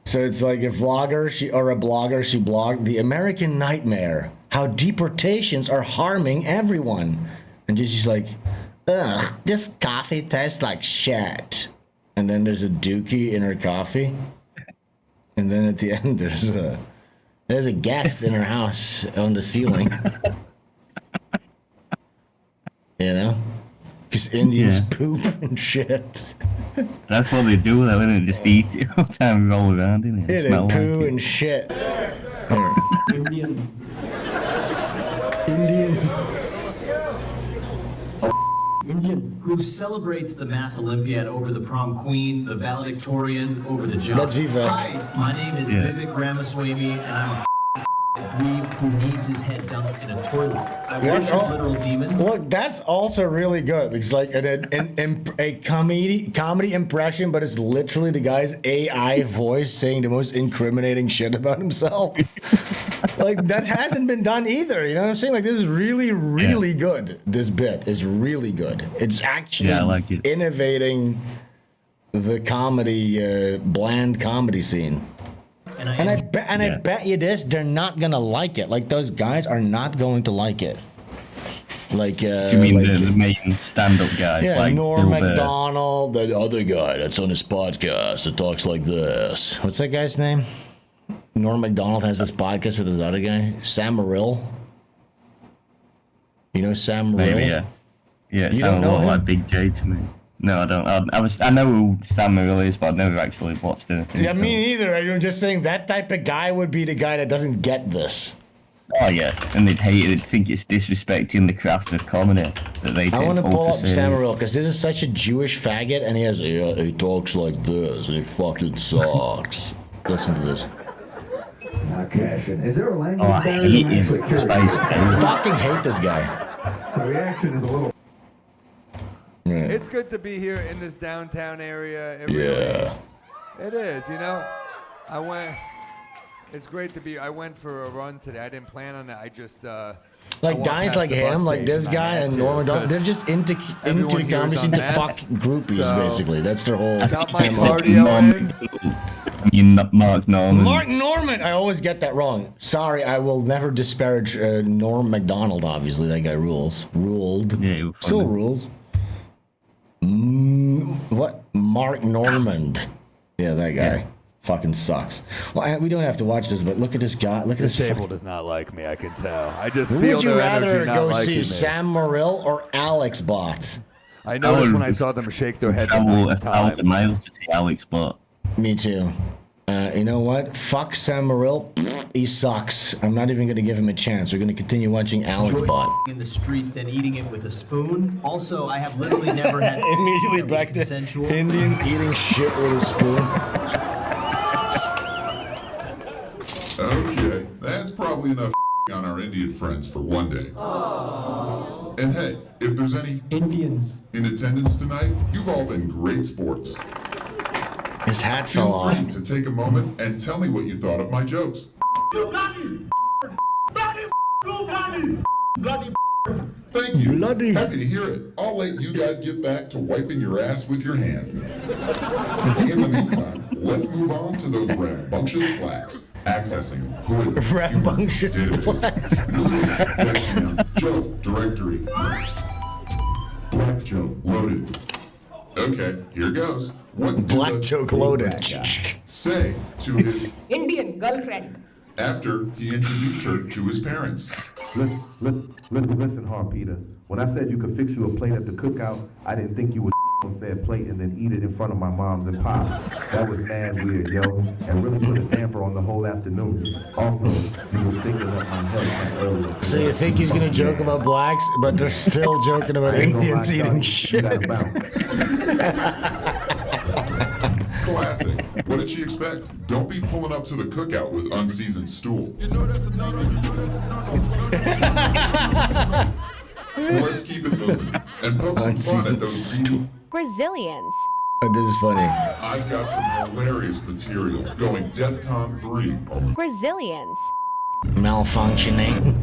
So it's like a vlogger, she blogged the American nightmare, how deportations are harming everyone. And she's like, ugh, this coffee tastes like shit. And then there's a dookie in her coffee. And then at the end there's a guest in her house on the ceiling. You know? Because Indians poop and shit. That's what they do, though, isn't it? Just eat it all the time, roll around in it. Yeah, they Smell poo like it. and shit. Here. Indian. Indian. Who celebrates the math Olympiad over the prom queen, the valedictorian over the jump. That's Vivek. Hi, my name is Vivek Ramaswamy, and I'm a dweeb who needs his head dunked in a toilet. I worship literal demons. Look, that's also really good. It's like a comedy impression, but it's literally the guy's AI voice saying the most incriminating shit about himself. Like, that hasn't been done either. You know what I'm saying? Like, this is really, really good. This bit is really good. It's actually I like it. innovating the comedy, bland comedy scene. and I bet you this, they're not gonna like it. Like those guys are not going to like it. Like, Do you mean the main stand-up guys? yeah, like Norm Bill Burr? Macdonald, the other guy that's on his podcast that talks like this. What's that guy's name? Norm Macdonald has this podcast with this other guy, Sam Morrill. You know Sam Morrill? Maybe, yeah. Yeah, it You sounds don't a know lot him? like Big J to me. No, I don't. I know who Sam Morrill is, but I've never actually watched anything. Yeah, me neither. I'm just saying that type of guy would be the guy that doesn't get this. Oh yeah, and they'd hate it. They'd think it's disrespecting the craft of comedy that they. I want to pull up ultra-serious. Sam Morrill because this is such a Jewish faggot, and he talks like this, and he fucking sucks. Listen to this. Is there a language Oh, I barrier? hate I'm you. actually curious. I fucking hate this guy. The reaction is a little. Right. It's good to be here in this downtown area. Yeah. It is, you know. It's great to be. I went for a run today. I didn't plan on it. I just. Like guys like him, like this guy and Norman, they're just into everyone here comedy is scene on to meth, fuck groupies, so- basically. That's their whole. Got my MO. cardio in. You Mark Norman. Mark Norman! I always get that wrong. Sorry, I will never disparage Norm Macdonald, obviously. That guy rules. Ruled. Yeah, he was Still funny. rules. What? Mark Normand. Yeah, that guy. Yeah. Fucking sucks. Well, we don't have to watch this, but look at this guy. Look at this. Table does not like me. I can tell. I just Who feel would you their rather energy not go liking see, me. Sam Morrill or Alex Bot? I noticed when I would saw them shake their heads. Travel the first time. 1,000 miles to see Alex Bot. Me too. You know what? Fuck Sam Morrill. He sucks. I'm not even going to give him a chance. We're going to continue watching Alex enjoy Bot. in the street than eating it with a spoon. Also, I have literally never had Immediately that was back to consensual. Indians eating shit with a spoon. Okay, that's probably enough on our Indian friends for one day. And hey, if there's any Indians. in attendance tonight, you've all been great sports. His hat fell Feel off. free to take a moment and tell me what you thought of my jokes. Thank you. Bloody. Happy to hear it. I'll let you guys get back to wiping your ass with your hand. In the meantime, let's move on to those rambunctious flags. Accessing hood. Rambunctious flags. Joke directory. Black joke loaded. Okay, here goes. What did Black the joke loaded. say to his Indian girlfriend. after he introduced her to his parents? Listen, Harpeter. When I said you could fix you a plate at the cookout, I didn't think you would on said plate and then eat it in front of my moms and pops. That was mad weird, yo, and really put a damper on the whole afternoon. Also, you was thinking up my health earlier. So you think he's gonna joke about blacks, but they're still joking about I ain't gonna Indians lie, eating Johnny, shit. You gotta bounce. Classic. What did she expect? Don't be pulling up to the cookout with unseasoned stool. Let's keep it moving and poke some fun at those greedy. Brazilians. This is funny. I've got some hilarious material going DEFCON 3 on Brazilians. Malfunctioning.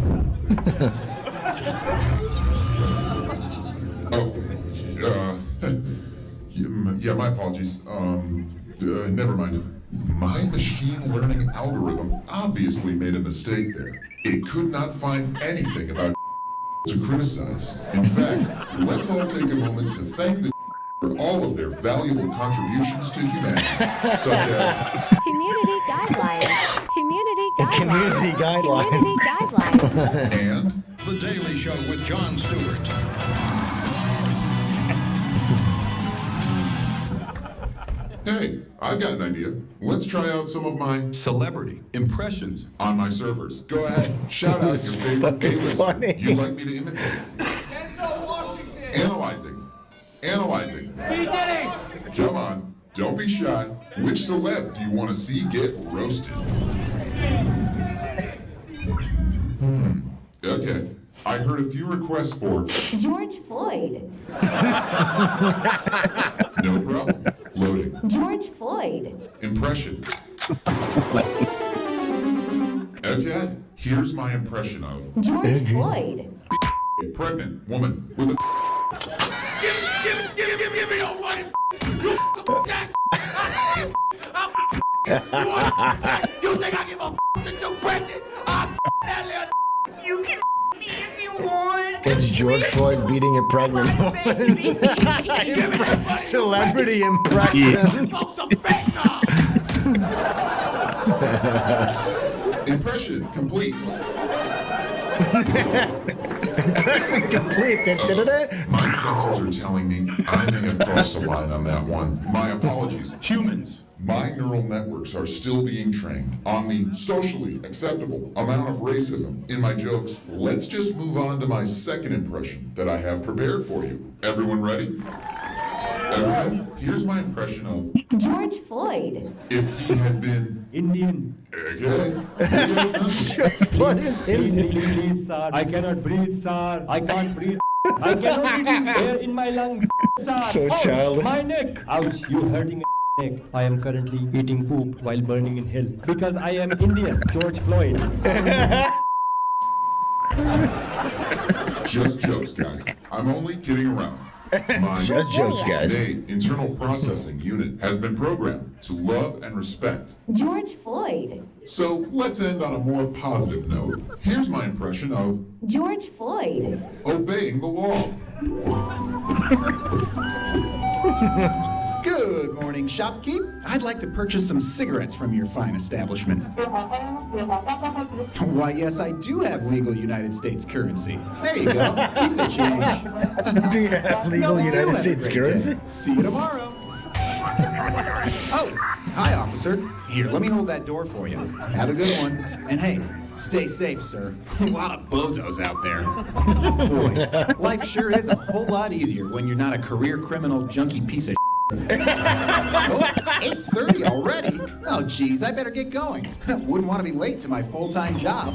yeah, my apologies. Never mind. My machine learning algorithm obviously made a mistake there. It could not find anything about to criticize. In fact, let's all take a moment to thank the for all of their valuable contributions to humanity, such as Community guidelines. Community guidelines. Community guidelines. Community guidelines. and The Daily Show with Jon Stewart. hey, I've got an idea. Let's try out some of my celebrity impressions on my servers. Go ahead, shout out your favorite A-lister you'd like me to imitate. Analyzing. Come on, don't be shy. Which celeb do you want to see get roasted? Okay, I heard a few requests for George Floyd. no problem. Loading. George Floyd. Impression. Okay, here's my impression of George Floyd. a pregnant woman with a give me your wife. You think I give a to do pregnant? I'm that little. You can me if you want. It's George Floyd beating a pregnant woman. Celebrity impression. Impression complete. Impression complete. My sensors are telling me I may have crossed the line on that one. My apologies. Humans. My neural networks are still being trained on the socially acceptable amount of racism in my jokes. Let's just move on to my second impression that I have prepared for you. Everyone ready? Everyone, here's my impression of George Floyd. if he had been Indian. okay. What is Indian? Please, sir. I cannot breathe, sir. I can't breathe. I cannot breathe air in my lungs, sir. So Ouch, childish. my neck. Ouch, you hurting my neck. I am currently eating poop while burning in hell. Because I am Indian. George Floyd. Just jokes, guys. I'm only kidding around. My Just jokes, guys. MDE internal processing unit has been programmed to love and respect. George Floyd. So let's end on a more positive note. Here's my impression of George Floyd. obeying the law. Good morning, shopkeep. I'd like to purchase some cigarettes from your fine establishment. Why, yes, I do have legal United States currency. There you go. Keep the change. Do you have legal No, you United have a States great currency? day. See you tomorrow. Oh, hi, officer. Here, let me hold that door for you. Have a good one. And hey, stay safe, sir. A lot of bozos out there. Boy, life sure is a whole lot easier when you're not a career criminal junkie piece of Oh, 8:30 already? Oh, geez, I better get going. Wouldn't want to be late to my full-time job.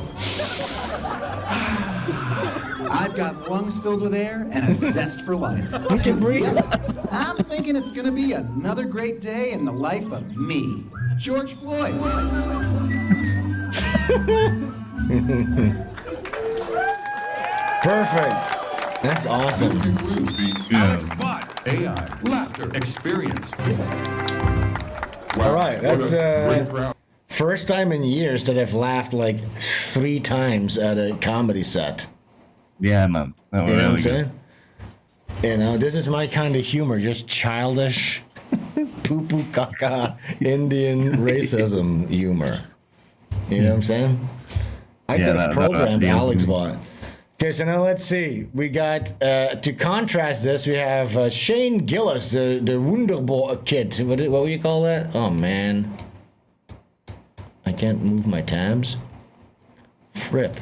I've got lungs filled with air and a zest for life. You can breathe. Yep, I'm thinking it's going to be another great day in the life of me, George Floyd. Perfect. That's This awesome. concludes the ALEX BOT AI Laughter Experience. All right, what that's a great crowd. first time in years that I've laughed like 3 times at a comedy set. Yeah, man. That was You know what I'm really good. saying? You know, this is my kind of humor, just childish, poo-poo caca, Indian racism humor. You know what I'm saying? I Yeah, could have programmed yeah. ALEX BOT. Okay, so now let's see. We got, to contrast this, we have Shane Gillis, the Wunderboy kid. What will you call that? Oh, man. I can't move my tabs. Frick.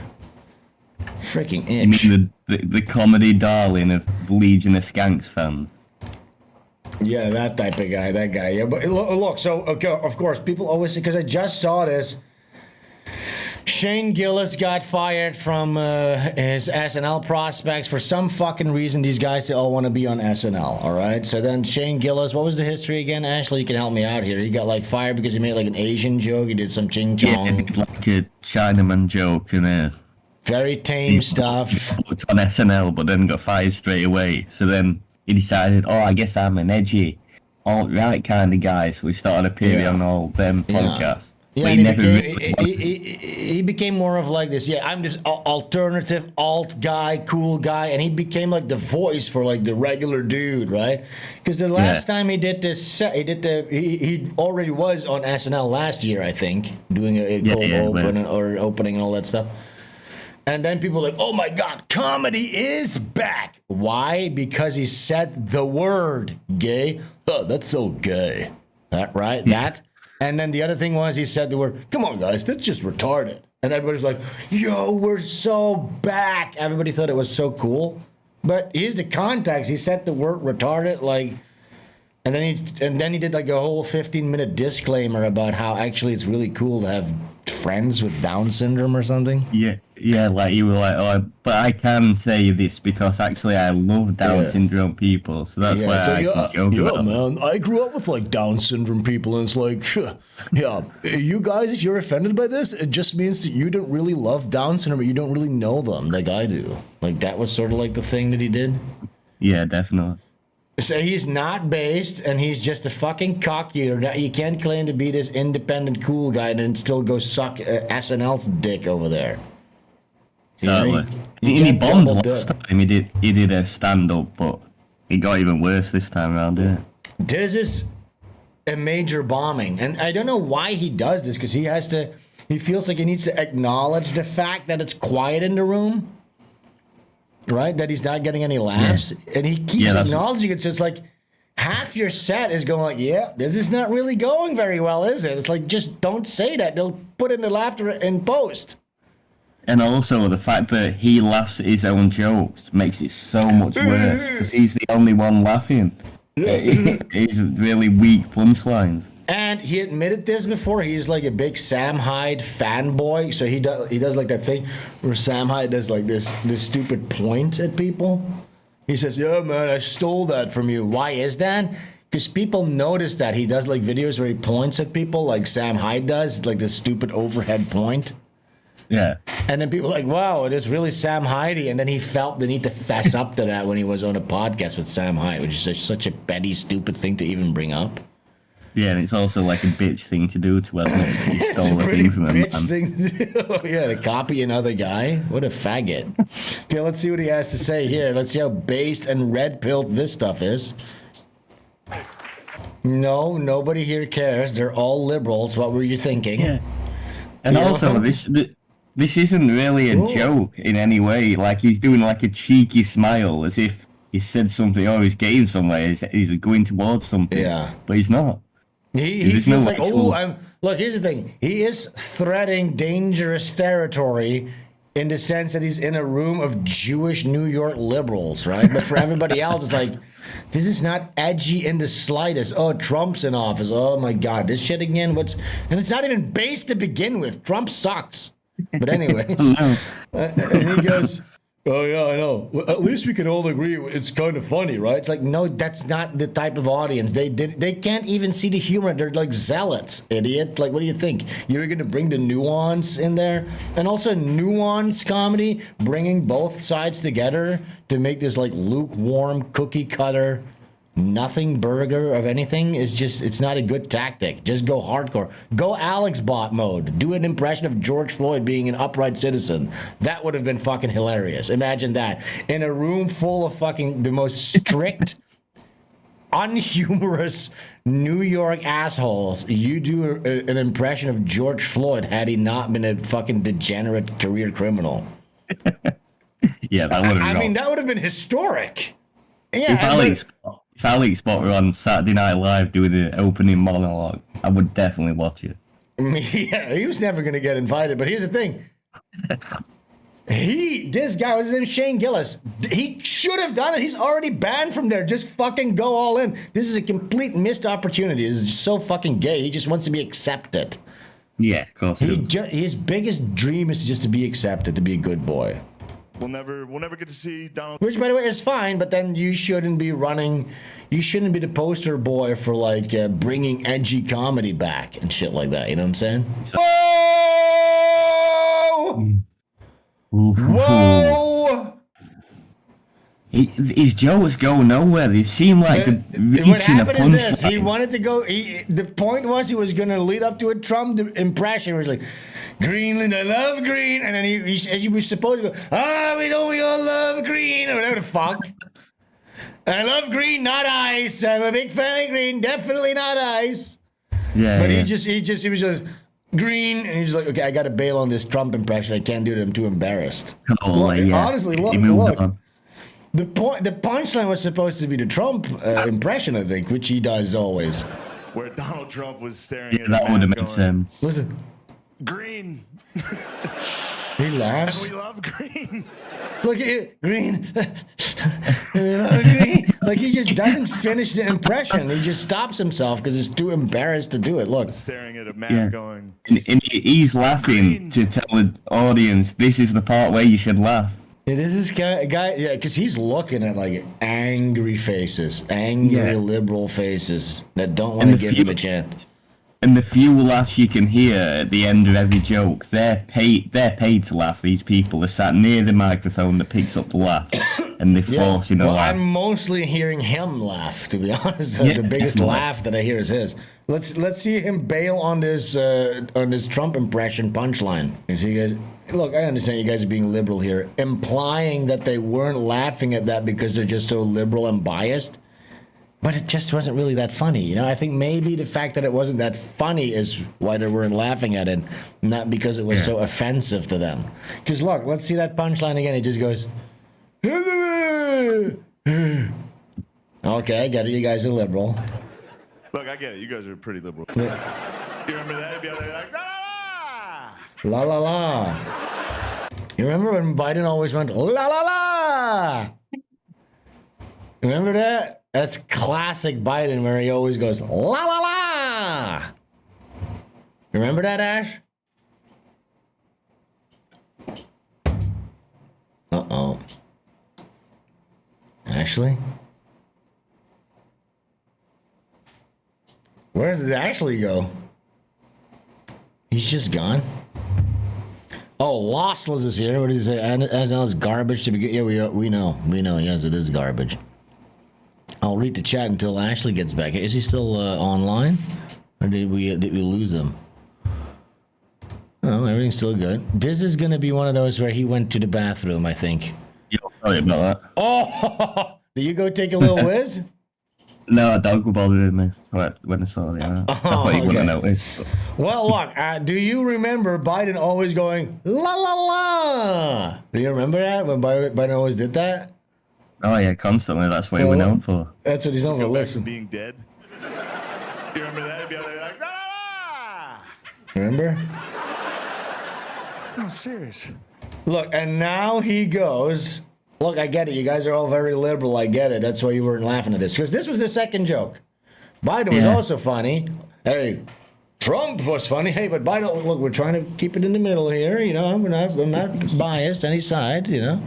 Freaking You itch. mean the comedy darling of Legion of Skanks fans? Yeah, that type of guy, that guy. Yeah, but look, so, okay, of course, people always say, because I just saw this, Shane Gillis got fired from his SNL prospects for some fucking reason. These guys, they all want to be on SNL, all right? So then Shane Gillis, what was the history again? Ashley, you can help me out here. He got, like, fired because he made, like, an Asian joke. He did some ching-chong. Yeah, it's like a Chinaman joke and Very tame stuff. It's on SNL, but then got fired straight away. So then he decided, oh, I guess I'm an edgy, alt-right kind of guy. So he started appearing on all them podcasts. Yeah, But and he never he became more of like this. Yeah, I'm just alternative alt guy, cool guy, and he became like the voice for like the regular dude, right? Because the last time he did this, he already was on SNL last year, I think, doing a cold opening and all that stuff. And then people were like, oh my God, comedy is back. Why? Because he said the word gay. Oh, that's so gay. That right? That. And then the other thing was he said the word, come on, guys, that's just retarded. And everybody's like, yo, we're so back. Everybody thought it was so cool. But here's the context. He said the word retarded, like, and then he did like a whole 15-minute disclaimer about how actually it's really cool to have friends with Down syndrome or something. Yeah, like you were like, oh, but I can say this because actually I love Down syndrome people, so that's why I can joke about man, I grew up with like Down syndrome people, and it's like, yeah, you guys, if you're offended by this, it just means that you don't really love Down syndrome, you don't really know them like I do. Like that was sort of like the thing that he did. Yeah, definitely. So he's not based, and he's just a fucking cock eater. You can't claim to be this independent cool guy and then still go suck SNL's dick over there. Sadly. He bombed last time. He did a stand-up, but it got even worse this time around, didn't it? This is a major bombing, and I don't know why he does this, because he feels like he needs to acknowledge the fact that it's quiet in the room, right? That he's not getting any laughs, and he keeps acknowledging it. So it's like half your set is going like, yeah, this is not really going very well, is it? It's like, just don't say that. They'll put in the laughter in post. And also the fact that he laughs at his own jokes makes it so much worse, because he's the only one laughing. He's really weak punchlines. And he admitted this before. He's like a big Sam Hyde fanboy. So he does like that thing where Sam Hyde does like this stupid point at people. He says, "Yeah, man, I stole that from you." Why is that? Because people notice that he does like videos where he points at people like Sam Hyde does, like this stupid overhead point. Yeah. And then people are like, wow, it is really Sam Hyde. And then he felt the need to fess up to that when he was on a podcast with Sam Hyde, which is such a petty, stupid thing to even bring up. Yeah, and it's also like a bitch thing to do to admit that you stole a thing from a man. Thing to do. Yeah, to copy another guy. What a faggot. Okay, let's see what he has to say here. Let's see how based and red-pilled this stuff is. No, nobody here cares. They're all liberals. What were you thinking? Yeah. And also, this isn't really a joke in any way. Like, he's doing like a cheeky smile as if he said something, or he's getting somewhere, he's going towards something. Yeah. But he's not. He feels like, look, here's the thing. He is threading dangerous territory in the sense that he's in a room of Jewish New York liberals, right? But for everybody else, it's like, this is not edgy in the slightest. Oh, Trump's in office. Oh, my God. This shit again? And it's not even based to begin with. Trump sucks. But anyway, and he goes, "Oh yeah, I know. Well, at least we can all agree it's kind of funny, right?" It's like, no, that's not the type of audience. They can't even see the humor. They're like zealots, idiot. Like, what do you think? You're going to bring the nuance in there, and also nuance comedy, bringing both sides together to make this like lukewarm, cookie cutter, nothing burger of anything is just, it's not a good tactic. Just go hardcore. Go ALEX BOT mode. Do an impression of George Floyd being an upright citizen. That would have been fucking hilarious. Imagine that. In a room full of fucking the most strict, unhumorous New York assholes, you do an impression of George Floyd had he not been a fucking degenerate career criminal. Yeah, that would have I mean, that would have been historic. Yeah, if ALEX BOT were on Saturday Night Live doing the opening monologue, I would definitely watch it. Yeah, he was never going to get invited. But here's the thing. This guy, what's his name? Shane Gillis. He should have done it. He's already banned from there. Just fucking go all in. This is a complete missed opportunity. This is so fucking gay. He just wants to be accepted. Yeah, of course. His biggest dream is just to be accepted, to be a good boy. We'll never get to see Donald. Which, by the way, is fine, but then you shouldn't be running. You shouldn't be the poster boy for like bringing edgy comedy back and shit like that. You know what I'm saying? Whoa! Whoa! His jokes go nowhere. They seem like they're reaching a punchline. He wanted to go. The point was he was going to lead up to a Trump impression. Where he's like, "Greenland, I love green," and then he was supposed to go, we all love green," or whatever the fuck. I love green, not ice. I'm a big fan of green, definitely not ice. Yeah. But yeah. he was just green, and he's like, okay, I got to bail on this Trump impression. I can't do it. I'm too embarrassed. Oh, yeah. Honestly, look. The punchline was supposed to be the Trump impression, I think, which he does always. Where Donald Trump was staring at that would have made sense. Listen. Green. He laughs. And we love green. Look at it, green. We love green. Like, he just doesn't finish the impression. He just stops himself because he's too embarrassed to do it. Look. Staring at a man going. And he's laughing to tell the audience, this is the part where you should laugh. Yeah, this is guy, yeah, because he's looking at like angry faces, angry liberal faces that don't want to give him a chance. And the few laughs you can hear at the end of every joke, they're paid to laugh. These people are sat near the microphone that picks up the laugh. and they force, you know, Well, like, I'm mostly hearing him laugh, to be honest. Yeah, The biggest definitely. laugh that I hear is his. Let's see him bail on this Trump impression punchline. You see, guys. Look, I understand you guys are being liberal here, implying that they weren't laughing at that because they're just so liberal and biased. But it just wasn't really that funny, you know. I think maybe the fact that it wasn't that funny is why they weren't laughing at it, not because it was so offensive to them. Because look, let's see that punchline again. It just goes. Okay, I get it. You guys are liberal. Look, I get it. You guys are pretty liberal. You remember that? You'd be like, La la la. You remember when Biden always went la la la? Remember that? That's classic Biden, where he always goes la la la. Remember that, Ash? Uh-oh. Ashley? Where did Ashley go? He's just gone. Oh, Lossless is here. What did he say? As well as garbage to begin. Yeah, we know. Yes, it is garbage. I'll read the chat until Ashley gets back. Is he still online, or did we lose him? Oh, everything's still good. This is gonna be one of those where he went to the bathroom, I think. Yeah, sorry about that. Oh, did you go take a little whiz? No, a dog bothered me when I saw it. I thought you wouldn't have noticed. But. Well, look, do you remember Biden always going la la la? Do you remember that when Biden always did that? Oh yeah, constantly. That's what we're known for. That's what he's known for. Listen. being dead. You remember that? You'd be like, Remember? no, serious. Look, and now he goes. Look, I get it. You guys are all very liberal. I get it. That's why you weren't laughing at this. Because this was the second joke. Biden was also funny. Hey, Trump was funny. Hey, but Biden, look, we're trying to keep it in the middle here. You know, I'm not biased any side, you know.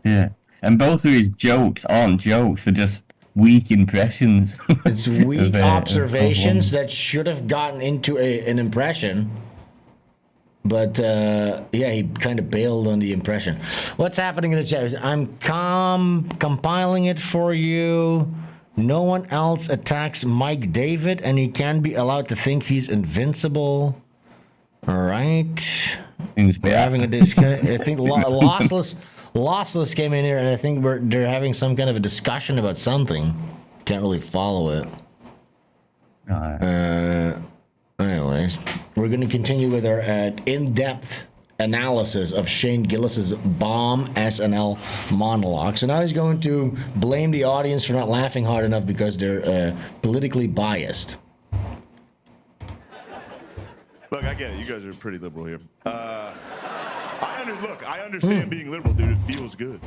Yeah. And both of his jokes aren't jokes. They're just weak impressions. It's weak observations that should have gotten into an impression. But, yeah, he kind of bailed on the impression. What's happening in the chat? I'm compiling it for you. No one else attacks Mike David, and he can be allowed to think he's invincible. All right. We're having a discussion. I think Lossless came in here, and I think they're having some kind of a discussion about something. Can't really follow it. Anyways, we're going to continue with our in-depth analysis of Shane Gillis's bomb SNL monologue. So now he's going to blame the audience for not laughing hard enough because they're politically biased. Look, I get it. You guys are pretty liberal here. I understand being liberal, dude. It feels good.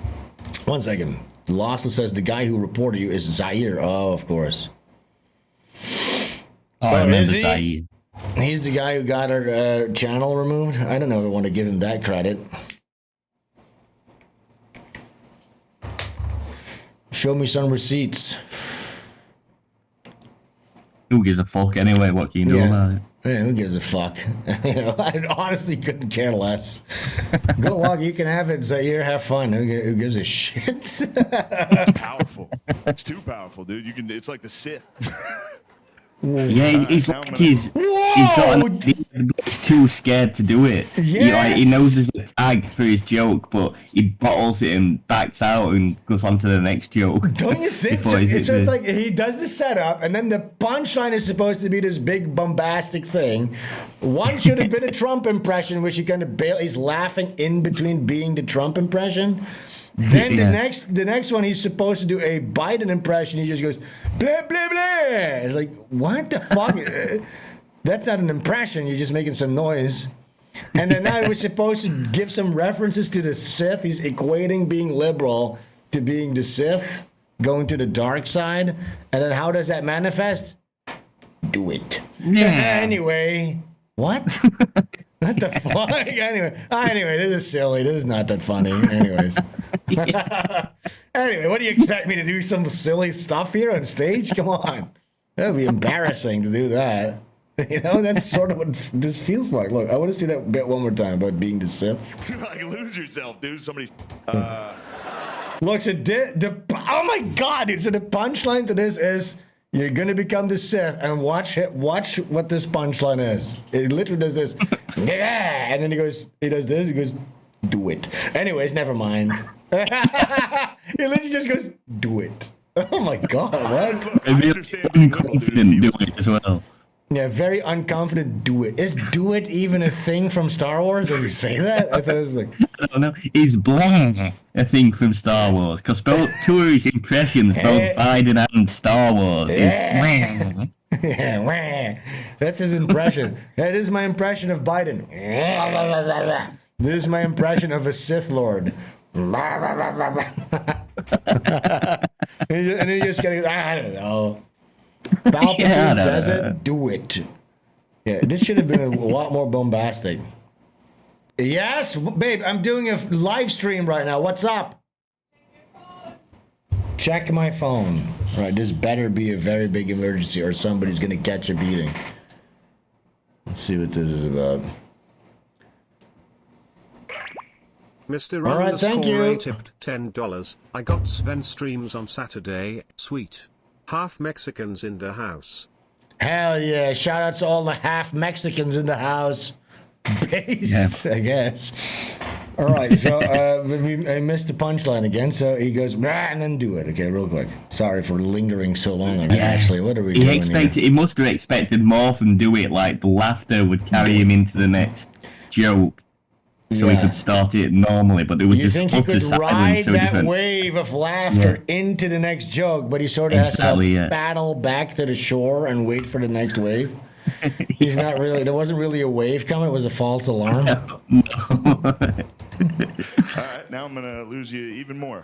1 second. Lawson says the guy who reported you is Zaire. Oh, of course. I remember Zaire. He's the guy who got our channel removed. I don't know if I want to give him that credit. Show me some receipts. Who gives a fuck anyway? What can you do about it? Yeah, who gives a fuck? I honestly couldn't care less. Go log, you can have it, Zaire. Have fun. Who gives a shit? It's powerful. It's too powerful, dude. It's like the Sith. Yeah, he's like he's too scared to do it. Yes. He knows there's a tag for his joke, but he bottles it and backs out and goes on to the next joke. Don't you think so? It's just like he does the setup, and then the punchline is supposed to be this big bombastic thing. One should have been a Trump impression, which he kind of he's laughing in between being the Trump impression. Then the next one, he's supposed to do a Biden impression. He just goes blah blah blah. It's like, what the fuck? That's not an impression. You're just making some noise. And then now he was supposed to give some references to the Sith. He's equating being liberal to being the Sith, going to the dark side. And then how does that manifest? Do it. Yeah. Anyway, what? What the fuck? Anyway, this is silly. This is not that funny. Anyways. Anyway, what do you expect me to do? Some silly stuff here on stage? Come on. That would be embarrassing to do that. You know, that's sort of what this feels like. Look, I want to see that bit one more time about being the Sith. Like, lose yourself, dude. Somebody's... Look, so oh my god, dude. So the punchline to this is you're gonna become the Sith, and watch what this punchline is. It literally does this. Yeah, and then he does this, he goes, do it. Anyways, never mind. He literally just goes, do it. Oh my god, what? I really confident do it as well. Yeah, very unconfident, do it. Is do it even a thing from Star Wars? Does he say that? I thought it was like... I don't know. Is blah a thing from Star Wars? Because two of his impressions, both Biden and Star Wars, is wah. Yeah, wah. That's his impression. That is my impression of Biden. This is my impression of a Sith Lord. And he just goes, I don't know. Palpatine says it, do it. Yeah, this should have been a lot more bombastic. Yes, babe, I'm doing a live stream right now. What's up? Check my phone. Right, this better be a very big emergency or somebody's gonna catch a beating. Let's see what this is about. Mr. All right, thank you. Tipped $10. I got Svenstreams on Saturday. Sweet. Half Mexicans in the house. Hell yeah. Shout out to all the half Mexicans in the house. Based, I guess. All right, so I missed the punchline again. So he goes, and then do it. Okay, real quick. Sorry for lingering so long on it. Ashley, what are we doing here? He must have expected more from do it, like the laughter would carry him into the next joke. So he could start it normally, but it would just think he could ride that wave of laughter into the next joke, but he sort of has to battle back to the shore and wait for the next wave? He's not really, there wasn't really a wave coming, it was a false alarm. All right, now I'm gonna lose you even more.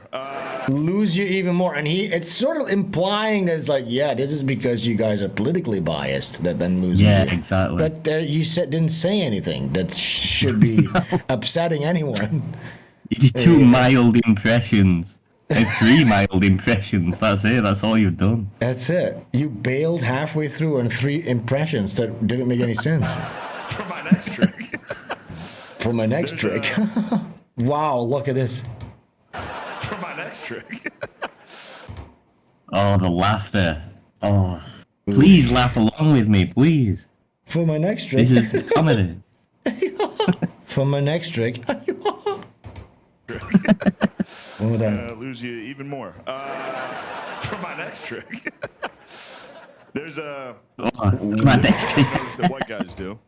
Lose you even more, and it's sort of implying that it's like, yeah, this is because you guys are politically biased that then losing you. Yeah, exactly. But you didn't say anything that should be upsetting anyone. You did 2 mild impressions. And 3 mild impressions. That's it. That's all you've done. That's it. You bailed halfway through on 3 impressions that didn't make any sense. For my next trick. For my next trick. Wow, look at this. For my next trick. Oh, the laughter. Oh, please laugh along with me, please. For my next trick. This is comedy. For my next trick. I'm gonna lose you even more. For my next trick. There's my next trick that white guys do.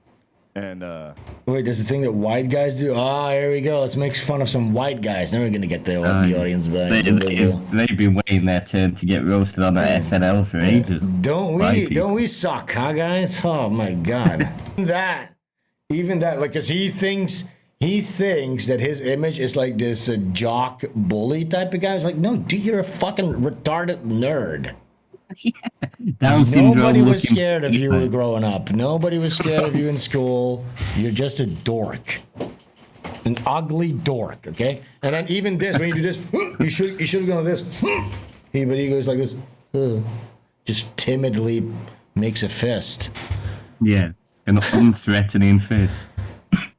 And wait, there's a thing that white guys do? Ah, here we go. Let's make fun of some white guys. Now we're gonna get the audience back. They've been waiting their turn to get roasted on the SNL for ages. Don't we suck, huh, guys? Oh my god. Even that, like, cause he thinks that his image is like this jock bully type of guy. It's like, no, dude, you're a fucking retarded nerd. Nobody was scared of you growing up. Nobody was scared of you in school. You're just a dork. An ugly dork, okay? And then even this, when you do this, you should have gone like this. But he goes like this. Just timidly makes a fist. Yeah, an unthreatening fist.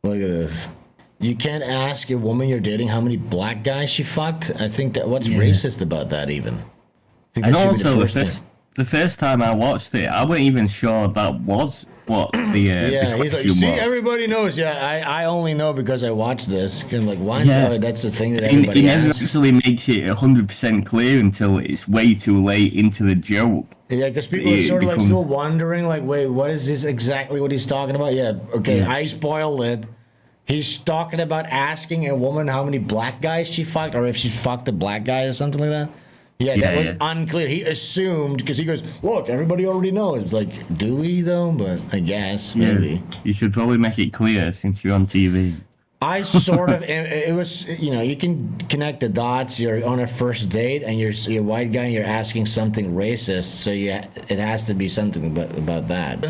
Look at this. You can't ask a woman you're dating how many black guys she fucked. I think that what's racist about that even? And also, the first time I watched it, I wasn't even sure that was what the he's like, see, everybody knows. Yeah, I only know because I watched this. I'm like, why? Yeah. That's the thing that everybody He never actually makes it 100% clear until it's way too late into the joke. Yeah, because people are sort of like still wondering, like, wait, what is this exactly what he's talking about? Yeah, okay, I spoiled it. He's talking about asking a woman how many black guys she fucked, or if she fucked a black guy or something like that. Yeah, that was unclear. He assumed, because he goes, look, everybody already knows. It's like, do we though? But I guess, maybe. You should probably make it clear since you're on TV. I sort of, it was, you can connect the dots. You're on a first date and you're a white guy and you're asking something racist. So it has to be something about that.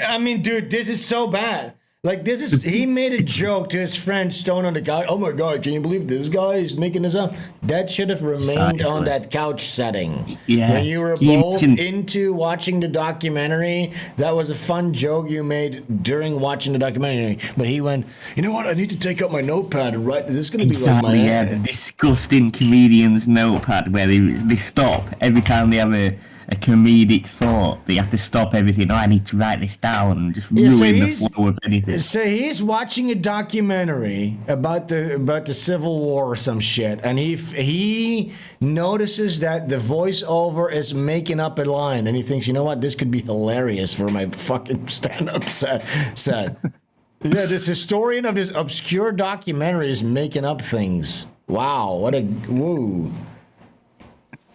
I mean, dude, this is so bad. Like this is he made a joke to his friend Stone on the couch. Oh my god, can you believe this guy is making this up? That should have remained on that couch setting. Yeah. When you were both into watching the documentary, that was a fun joke you made during watching the documentary. But he went, you know what? I need to take out my notepad and write. This is going to be like my the disgusting comedian's notepad where they stop every time they have a comedic thought. They have to stop everything. Oh, I need to write this down and just ruin the flow of anything. So he's watching a documentary about the Civil War or some shit, and he notices that the voiceover is making up a line, and he thinks, you know what, this could be hilarious for my fucking stand-up set. Yeah, this historian of this obscure documentary is making up things. Wow, what a woo.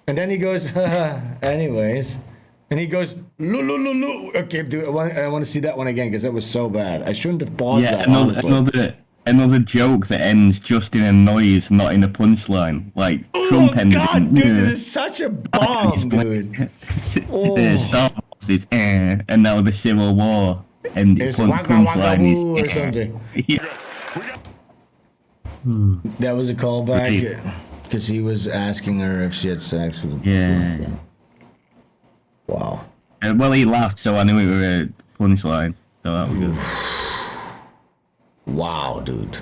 And then he goes, anyways. And he goes, lo. Okay, dude, I want to see that one again because that was so bad. I shouldn't have paused that, honestly. Another joke that ends just in a noise, not in a punchline. Like, Trump ended in... Dude, this is such a bomb, dude. Star Wars is, and now the Civil War. And it's punchline is... or something. Yeah. That was a callback. Because he was asking her if she had sex with him. Yeah. Wow. Well, he laughed, so I knew it was a punchline. So that was good. Wow, dude.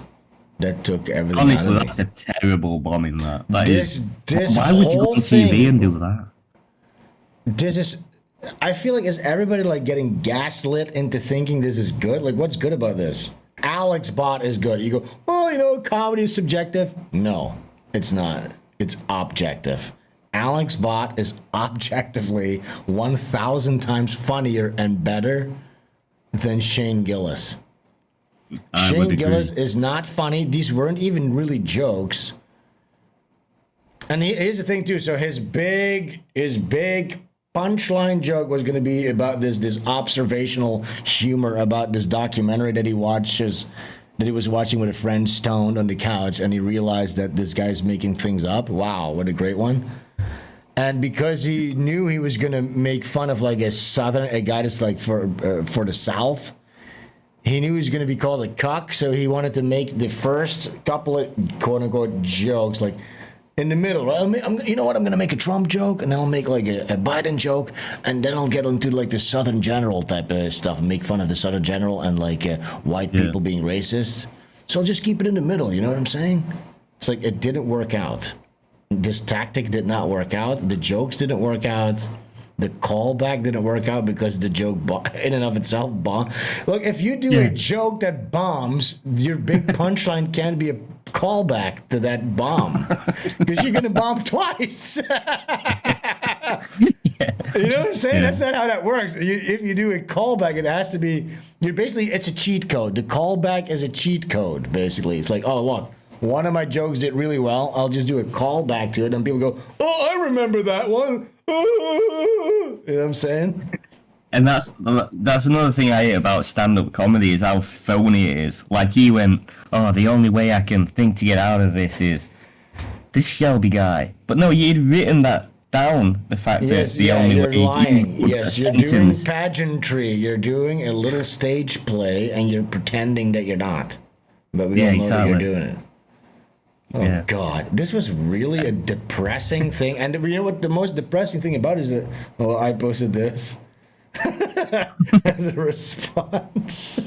That took everything. Honestly, that's a terrible bombing. That. This why would you go on TV and do that? This is. I feel like is everybody like getting gaslit into thinking this is good? Like, what's good about this? Alex Bot is good. You go, oh, you know, comedy is subjective. No. It's not. It's objective. Alex Bot is objectively 1,000 times funnier and better than Shane Gillis. Shane Gillis is not funny. These weren't even really jokes. And here's the thing too. So his big punchline joke was going to be about this observational humor about this documentary that he watches. That he was watching with a friend stoned on the couch, and he realized that this guy's making things up. Wow, what a great one. And because he knew he was gonna make fun of like a guy that's like for the South, he knew he was gonna be called a cuck, so he wanted to make the first couple of quote unquote jokes like in the middle. You know what? I'm gonna make a Trump joke, and then I'll make like a Biden joke, and then I'll get into like the Southern General type of stuff, and make fun of the Southern General and like white people being racist. So I'll just keep it in the middle. You know what I'm saying? It's like it didn't work out. This tactic did not work out. The jokes didn't work out. The callback didn't work out because the joke in and of itself bombed. Look, if you do a joke that bombs, your big punchline can be a callback to that bomb because you're going to bomb twice. You know what I'm saying? That's not how that works. If you do a callback, it has to be, it's a cheat code. The callback is a cheat code, basically. It's like, oh, look. One of my jokes did really well. I'll just do a callback to it, and people go, "Oh, I remember that one." You know what I'm saying? And that's another thing I hate about stand-up comedy is how phony it is. Like he went, "Oh, the only way I can think to get out of this is this Shelby guy." But no, you'd written that down. The fact that the only you're way lying. Yes, you're doing pageantry. You're doing a little stage play, and you're pretending that you're not. But we all know that you're doing it. Oh, God. This was really a depressing thing. And you know what the most depressing thing about it is that, I posted this as a response.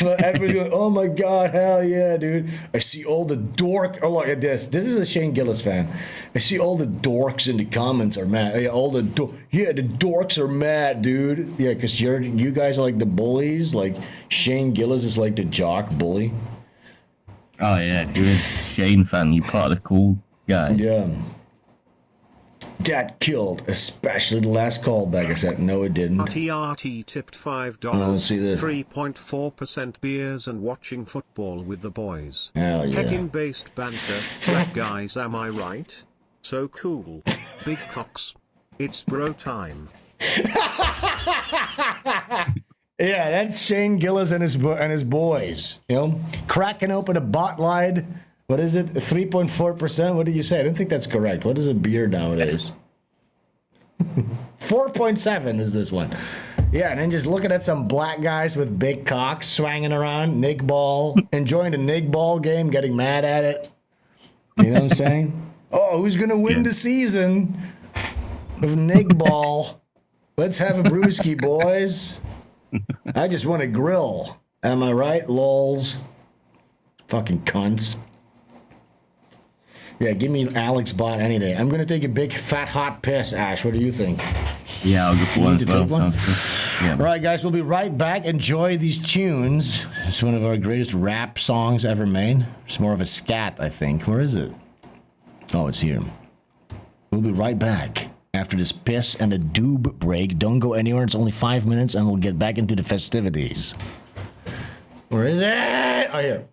But everyone, oh my God, hell yeah, dude. I see all the look at this. This is a Shane Gillis fan. I see all the dorks in the comments are mad. Yeah, the dorks are mad, dude. Yeah, because you guys are like the bullies. Like Shane Gillis is like the jock bully. Oh yeah, you're a Shane fan. You're part of the cool guy. Yeah. That killed, especially the last callback. I said, no, it didn't. RT tipped $5. Let's see this. 3.4% beers and watching football with the boys. Hell yeah. Pegging-based banter. Black guys, am I right? So cool. Big cocks. It's bro time. Yeah, that's Shane Gillis and his boys. You know, cracking open a bot lied. What is it? 3.4%? What did you say? I don't think that's correct. What is a beer nowadays? 4.7 is this one. Yeah, and then just looking at some black guys with big cocks swanging around, nig ball, enjoying the nig ball game, getting mad at it. You know what I'm saying? Oh, who's gonna win the season of nig ball? Let's have a brewski, boys. I just want to grill. Am I right, lols? Fucking cunts. Yeah, give me Alex Bot any day. I'm gonna take a big fat hot piss, Ash. What do you think? Yeah, I'll go for one as well. Sounds good. Yeah. All right, guys, we'll be right back. Enjoy these tunes. It's one of our greatest rap songs ever made. It's more of a scat, I think. Where is it? Oh, it's here. We'll be right back after this piss and a doob break. Don't go anywhere. It's only 5 minutes, and we'll get back into the festivities. Where is it? Oh, here.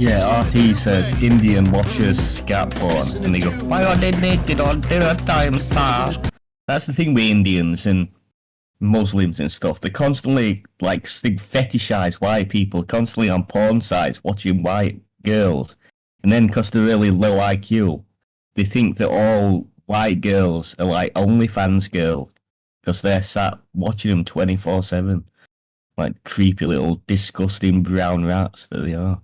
Yeah, RT says Indian watchers scat porn, and they go, "Why are they naked on dinner time, sir?" That's the thing with Indians and Muslims and stuff. They constantly like fetishize white people, constantly on porn sites watching white girls, and then because they're really low IQ, they think that all white girls are like OnlyFans girls because they're sat watching them 24/7, like creepy little disgusting brown rats that they are.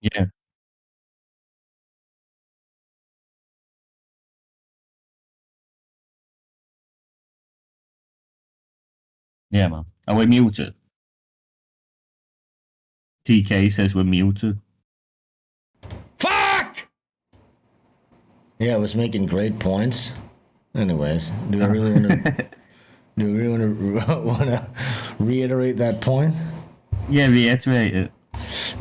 Yeah. Yeah, man. Are we muted? TK says we're muted. Fuck! Yeah, I was making great points. Anyways, do I really want to? Do we really want to reiterate that point? Yeah, reiterate it.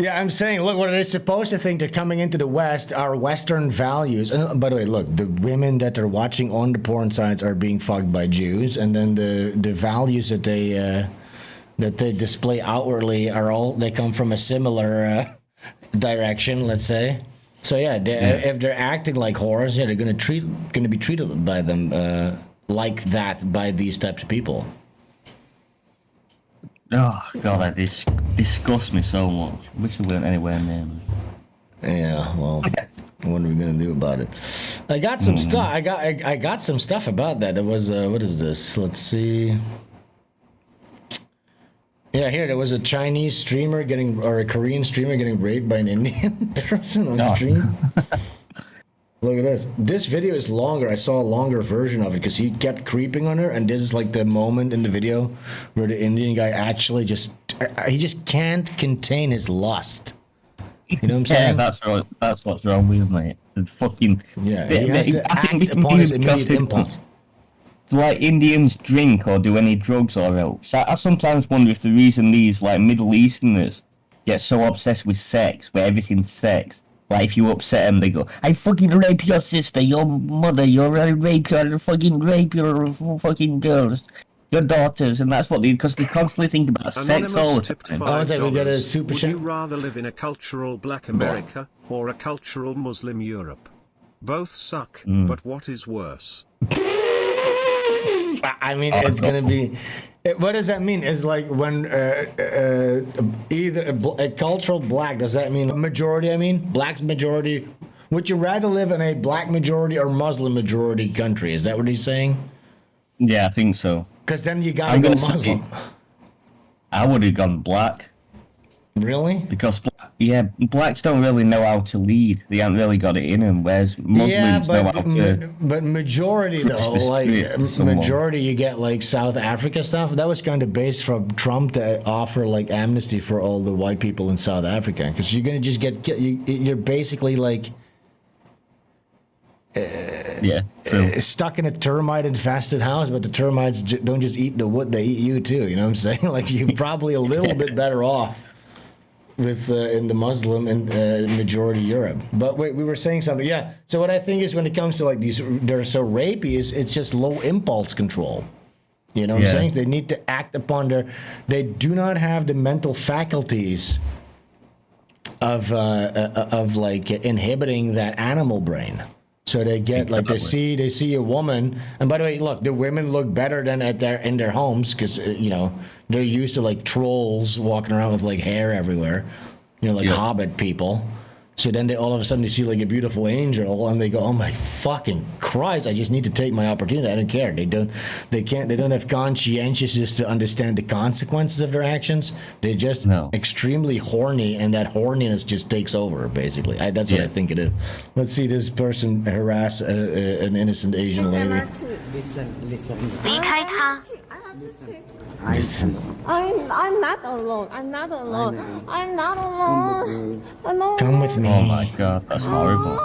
Yeah, I'm saying, look, what are they supposed to think? They're coming into the West, our Western values. And by the way, look, the women that are watching on the porn sites are being fucked by Jews, and then the values that they display outwardly they come from a similar direction, let's say. So yeah, if they're acting like whores, yeah, they're gonna be treated by them like that by these types of people. Oh god, that disgusts me so much. Wish they weren't anywhere near me. Yeah, well, what are we gonna do about it? I got some stuff. I got some stuff about that. There was what is this? Let's see. Yeah, here there was a Chinese streamer or a Korean streamer getting raped by an Indian person on stream. Look at this. This video is longer. I saw a longer version of it because he kept creeping on her, and this is like the moment in the video where the Indian guy actually just can't contain his lust. You know what I'm saying? Yeah, that's what's wrong with me. It's fucking he has to act upon his immediate impulse. Like Indians drink or do any drugs or else. I sometimes wonder if the reason these like Middle Easterners get so obsessed with sex, where everything's sex. Like if you upset them, they go, "I fucking rape your sister, your mother, your fucking rape your fucking girls, your daughters," and that's what because they constantly think about sex all the time. I was like, we got a super Would you rather live in a cultural black America or a cultural Muslim Europe? Both suck, but what is worse? I mean, it's gonna be. What does that mean? Is like when either a cultural black. Does that mean majority? I mean, black majority. Would you rather live in a black majority or Muslim majority country? Is that what he's saying? Yeah, I think so. Because then you gotta go Muslim. I would have gone black. Really? Because blacks don't really know how to lead. They haven't really got it in them. Whereas Muslims know how to. But majority though, like majority, you get like South Africa stuff. That was kind of based from Trump to offer like amnesty for all the white people in South Africa, because you're gonna just get you're basically like. Stuck in a termite infested house, but the termites don't just eat the wood, they eat you too. You know what I'm saying? Like you're probably a little bit better off with in the Muslim and majority Europe. But wait, we were saying something. Yeah. So what I think is when it comes to like these, they're so rapey, it's just low impulse control. You know what I'm saying? They need to act upon they do not have the mental faculties of like inhibiting that animal brain. So they get they see a woman, and by the way, look, the women look better than in their homes because they're used to like trolls walking around with like hair everywhere, like Hobbit people. So then they all of a sudden they see like a beautiful angel, and they go, "Oh my fucking Christ! I just need to take my opportunity. I don't care." They don't have conscientiousnness to understand the consequences of their actions. They're just extremely horny, and that horniness just takes over. Basically, that's what I think it is. Let's see this person harass an innocent Asian lady. Listen. I'm not alone. I'm not alone. I'm not alone. Alone. Come with me. Oh my god, that's horrible.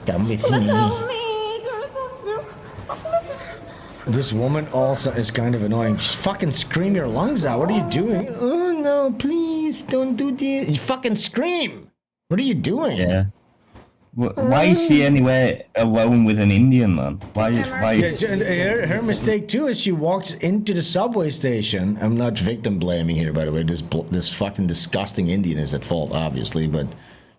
Come with me. This woman also is kind of annoying. Just fucking scream your lungs out. What are you doing? Oh no, please don't do this. You fucking scream. What are you doing? Yeah. Why is she anywhere alone with an Indian man? Why is her mistake too is she walks into the subway station. I'm not victim blaming here, by the way. This fucking disgusting Indian is at fault, obviously, but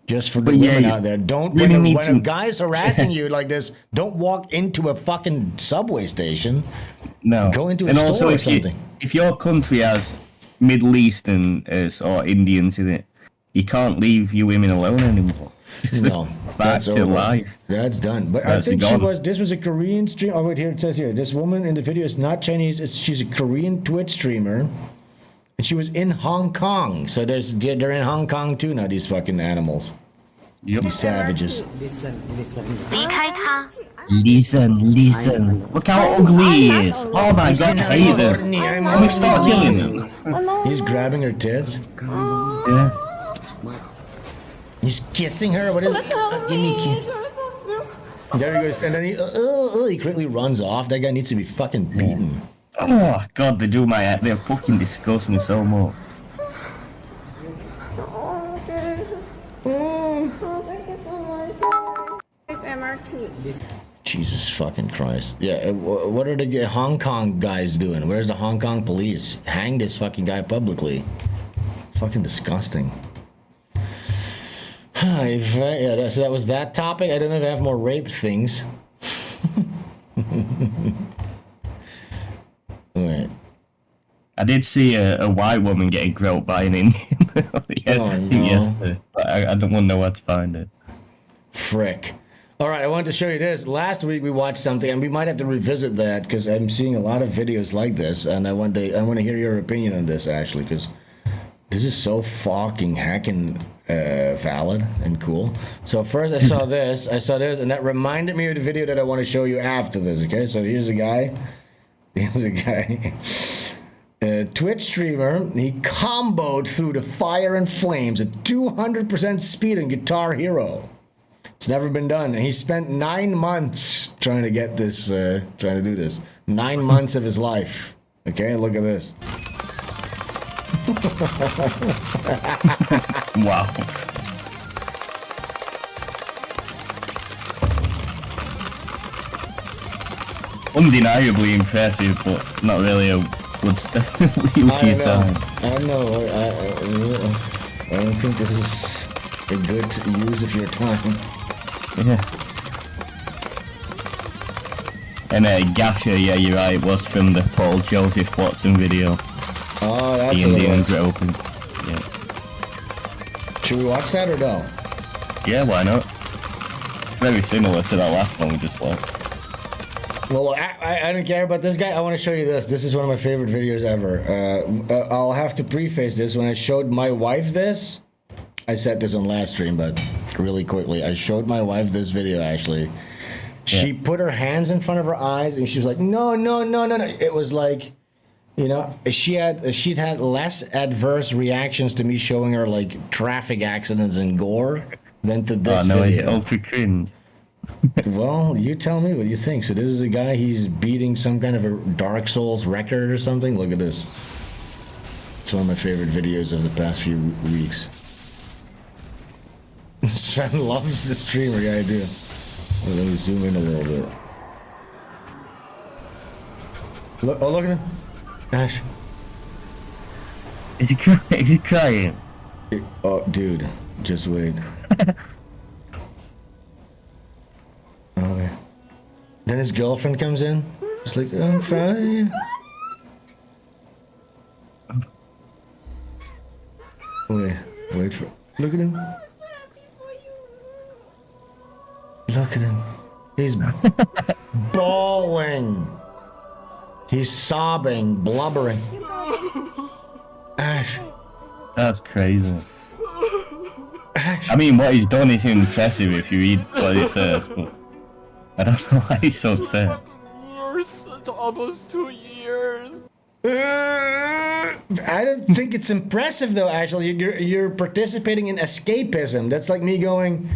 just for the women out there, don't when a guy's harassing you like this, don't walk into a fucking subway station. No. Go into a store or something. If your country has Middle Easterners or Indians in it, you can't leave you women alone anymore. No, that's over. Life. That's done. But I think this was a Korean stream. Oh wait, here it says here. This woman in the video is not Chinese. She's a Korean Twitch streamer, and she was in Hong Kong. So they're in Hong Kong too now. These fucking animals. Yep. These savages. Listen. Look how ugly he is. Oh my god, I hate him. Let me start killing him. He's grabbing her tits. Yeah. He's kissing her. What is it? Give me a kiss. There he goes, and then he quickly runs off. That guy needs to be fucking beaten. Oh god, they fucking disgust me so much. Oh, thank you so much. MRT. Jesus fucking Christ. Yeah, what are the Hong Kong guys doing? Where's the Hong Kong police? Hang this fucking guy publicly. Fucking disgusting. Yeah, so that was that topic. I don't know if I have more rape things. Wait. I did see a white woman getting groped by an Indian. Yesterday, but I don't want to know where to find it. Frick. All right, I wanted to show you this. Last week we watched something, and we might have to revisit that because I'm seeing a lot of videos like this, and I want to hear your opinion on this actually, because this is so fucking hacking valid and cool. So first I saw this, and that reminded me of the video that I want to show you after this. Okay, so here's a guy. A Twitch streamer, he comboed through the fire and flames at 200% speed in Guitar Hero. It's never been done. And he spent 9 months trying to get this, trying to do this. 9 months of his life. Okay, look at this. Wow. Undeniably impressive, but not really a good use your time. I know. I don't think this is a good use of your time. Yeah. And Gasher, yeah, you're right, it was from the Paul Joseph Watson video. Oh, that's the Indian groping. Yeah. Should we watch that or no? Yeah, why not? It's very similar to that last one we just watched. Well, I don't care about this guy. I want to show you this. This is one of my favorite videos ever. I'll have to preface this. When I showed my wife this, I said this on last stream, but really quickly, I showed my wife this video actually. She put her hands in front of her eyes and she was like, no. It was like, you know, she'd had less adverse reactions to me showing her like traffic accidents and gore than to this video. It's ultra cringe. Well, you tell me what you think. So this is a guy, he's beating some kind of a Dark Souls record or something. Look at this. It's one of my favorite videos of the past few weeks. Sven loves the streamer, yeah I do. Well, let me zoom in a little bit. Look, oh look at him. Ash. Is he crying? Is he crying? Oh, dude, just wait. Okay. Then his girlfriend comes in. It's like, oh, I'm fine. Wait for. Look at him. Look at him. He's bawling. He's sobbing, blubbering. Ash. That's crazy. Ash. I mean, what he's done is impressive if you read what he says, but I don't know why he's so upset. Almost 2 years. I don't think it's impressive though. Actually, you're participating in escapism. That's like me going.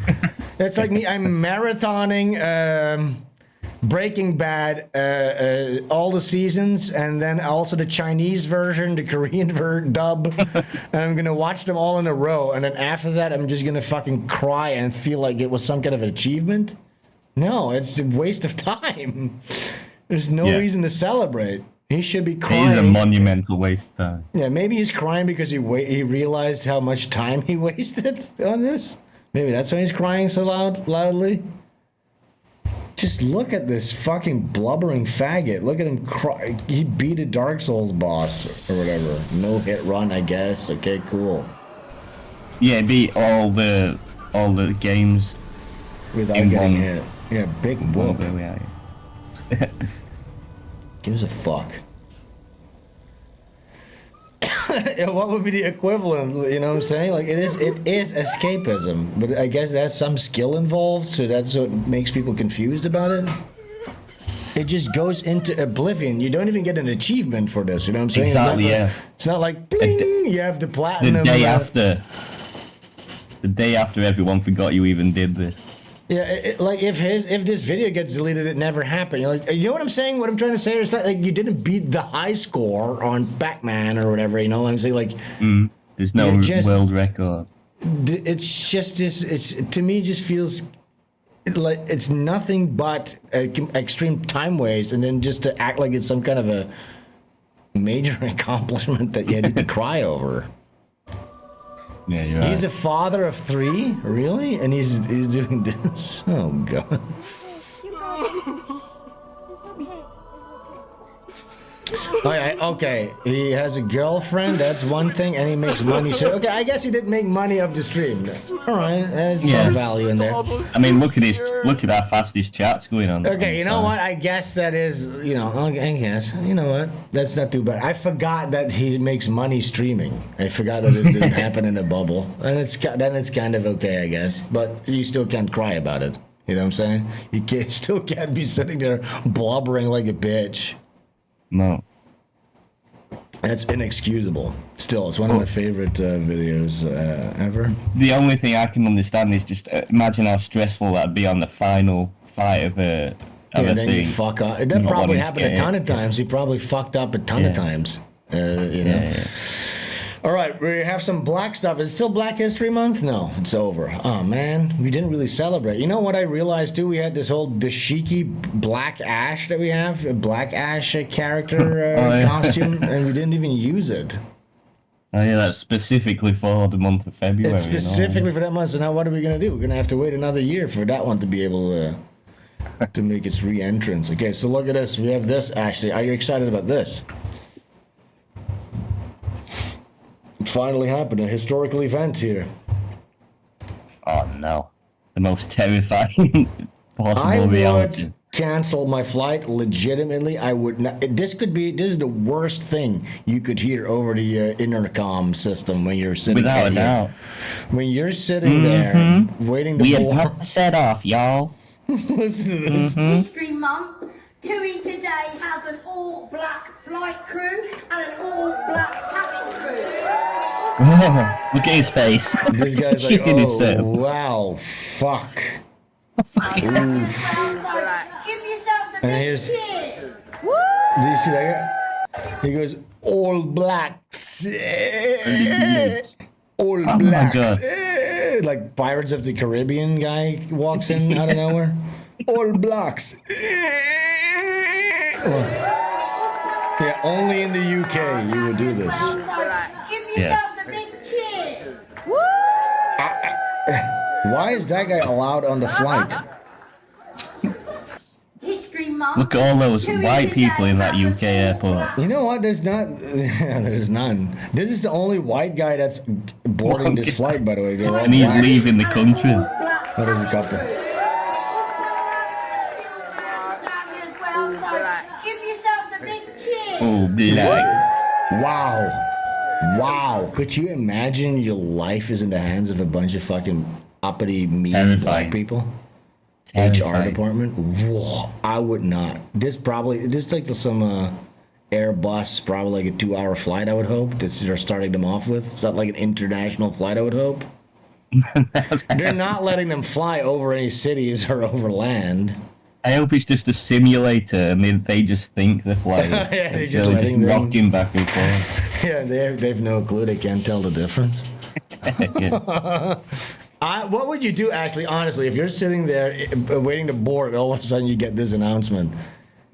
That's like me. I'm marathoning Breaking Bad, all the seasons, and then also the Chinese version, the Korean dub, and I'm gonna watch them all in a row. And then after that, I'm just gonna fucking cry and feel like it was some kind of achievement. No, it's a waste of time. There's no reason to celebrate. He should be crying. It is a monumental waste of time. Yeah, maybe he's crying because he realized how much time he wasted on this. Maybe that's why he's crying so loudly. Just look at this fucking blubbering faggot. Look at him cry. He beat a Dark Souls boss or whatever. No hit run, I guess. Okay, cool. Yeah, he beat all the games without getting hit. Yeah, big whoop. Gives a fuck. What would be the equivalent? You know what I'm saying? Like it is escapism, but I guess there's some skill involved, so that's what makes people confused about it. It just goes into oblivion. You don't even get an achievement for this. You know what I'm saying? Exactly. Yeah. It's not like bling, you have the platinum. The day after everyone forgot you even did this. Yeah, like if this video gets deleted, it never happened. You know what I'm saying? What I'm trying to say is that like you didn't beat the high score on Pac-Man or whatever. You know what I'm saying? Like there's no world record. it's just this. It's to me, it just feels like it's nothing but extreme time waste, and then just to act like it's some kind of a major accomplishment that you had to cry over. Yeah, you're right. He's a father of 3, really, and he's doing this. Oh God. Okay, he has a girlfriend, that's one thing, and he makes money. So, okay, I guess he did make money off the stream. All right, that's some value in there. I mean, look at how fast his chat's going on. Okay, you know what? I guess that is, I guess. You know what? That's not too bad. I forgot that he makes money streaming. I forgot that it didn't happen in a bubble. And it's kind of okay, I guess. But you still can't cry about it. You know what I'm saying? You still can't be sitting there blubbering like a bitch. No. That's inexcusable. Still, it's one of my favorite videos ever. The only thing I can understand is just imagine how stressful that'd be on the final fight of a then thing. you fuck up. That probably happened a ton of times. He probably fucked up a ton of times. Yeah. All right, we have some black stuff. Is it still Black History Month? No, it's over. Oh, man, we didn't really celebrate. You know what I realized, too? We had this whole dashiki Black Ash that we have, a Black Ash character costume, and we didn't even use it. Oh, yeah, that's specifically for the month of February. It's specifically for that month, so now what are we going to do? We're going to have to wait another year for that one to be able to make its re-entrance. Okay, so look at this. We have this, Ashley. Are you excited about this? It finally happened, a historical event here. Oh no, the most terrifying possible reality. I would cancel my flight legitimately. I would not. This is the worst thing you could hear over the intercom system when you're sitting without a doubt. When you're sitting there waiting to board. We have not set off, y'all. Listen to this. History Month. Touring today has an all-black flight crew and an all-black cabin crew. Look at his face. This guy's like, wow, fuck. Give yourself a big cheer. Do you see that guy? He goes, all blacks. All blacks. Like Pirates of the Caribbean guy walks in out of nowhere. All blacks. Yeah, only in the UK you would do this. Why is that guy allowed on the flight? Look at all those white people in that UK airport. You know what? There's none. This is the only white guy that's boarding this flight, by the way. And he's leaving the country. Oh, there's a couple. Oh, black. Wow. Could you imagine your life is in the hands of a bunch of fucking uppity, mean black people? HR department? Whoa, I would not. This is like some Airbus, probably like a 2-hour flight, I would hope, that they're starting them off with. It's not like an international flight, I would hope. They're not letting them fly over any cities or over land. I hope it's just a simulator and they just think they're flying. Yeah, they're just rocking back and forth. Yeah, they've no clue. They can't tell the difference. What would you do, actually, honestly, if you're sitting there waiting to board and all of a sudden you get this announcement?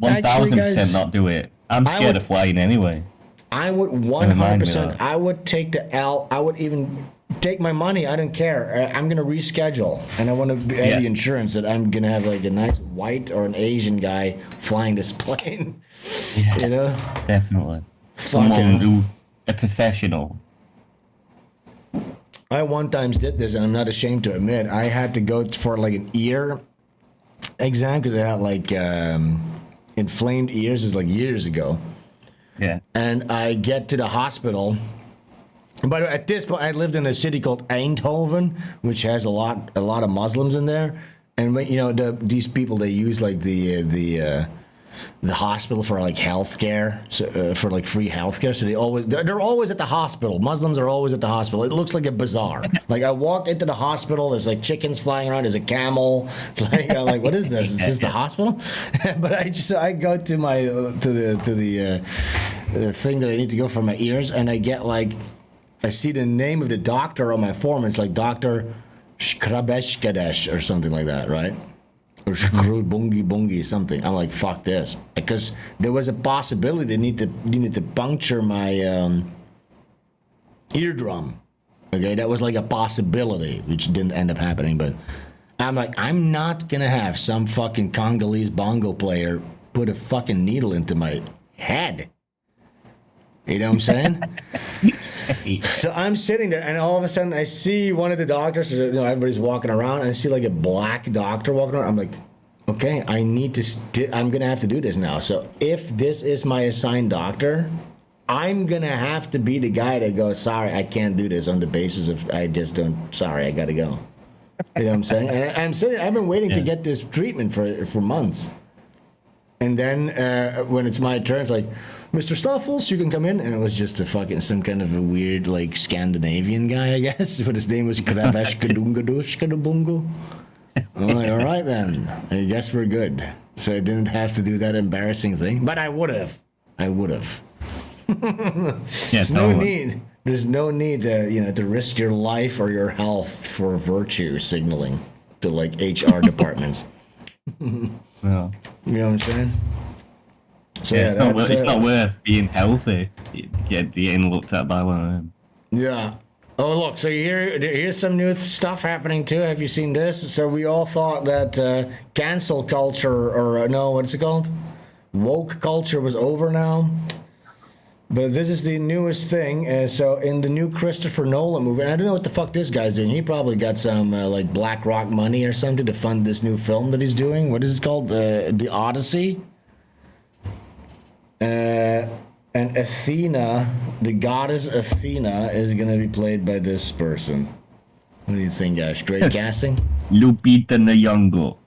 1000% not do it. I'm scared of flying anyway. I would 100%. I would take the L. I would even take my money. I don't care. I'm going to reschedule. And I want to have the insurance that I'm going to have like a nice white or an Asian guy flying this plane. Yeah, you know? Definitely. Someone a professional. I one time did this, and I'm not ashamed to admit, I had to go for like an ear exam because I had like inflamed ears. It's like years ago. Yeah. And I get to the hospital. But at this point, I lived in a city called Eindhoven, which has a lot of Muslims in there. And you know, these people, they use like the hospital for like healthcare, for like free healthcare. So they're always at the hospital. Muslims are always at the hospital. It looks like a bazaar. Like I walk into the hospital, there's like chickens flying around. There's a camel. Like I'm like, what is this? Is this the hospital? But I go to my the thing that I need to go for my ears, and I get like I see the name of the doctor on my form. It's like Dr. Shkrabeshkadesh or something like that, right? Or Shkrubungi Bungi something. I'm like, fuck this. Because there was a possibility they need to puncture my eardrum. Okay, that was like a possibility, which didn't end up happening. But I'm like, I'm not gonna have some fucking Congolese bongo player put a fucking needle into my head. You know what I'm saying? So I'm sitting there, and all of a sudden I see one of the doctors. You know, everybody's walking around, and I see like a black doctor walking around. I'm like, okay, I need to. I'm gonna have to do this now. So if this is my assigned doctor, I'm gonna have to be the guy that goes, sorry, I can't do this on the basis of I just don't. Sorry, I gotta go. You know what I'm saying? And I'm sitting. I've been waiting to get this treatment for months. And then when it's my turn, it's like, Mr. Stoffels, you can come in. And it was just some kind of a weird, like, Scandinavian guy, I guess. But his name was Kravash Kadungadush Kadubungu. I'm like, all right then. I guess we're good. So I didn't have to do that embarrassing thing. But I would have. There's no need. There's no need to risk your life or your health for virtue signaling to, like, HR departments. Well, you know what I'm saying? So yeah, it's not worth being healthy. Getting looked at by one of them. Yeah. Oh, look. So here's some new stuff happening too. Have you seen this? So we all thought that cancel culture, or no, what's it called? Woke culture was over now. But this is the newest thing. So in the new Christopher Nolan movie, and I don't know what the fuck this guy's doing. He probably got some like BlackRock money or something to fund this new film that he's doing. What is it called? The Odyssey. And Athena, the goddess Athena, is gonna be played by this person. What do you think, Ash? Great casting. Lupita Nyong'o.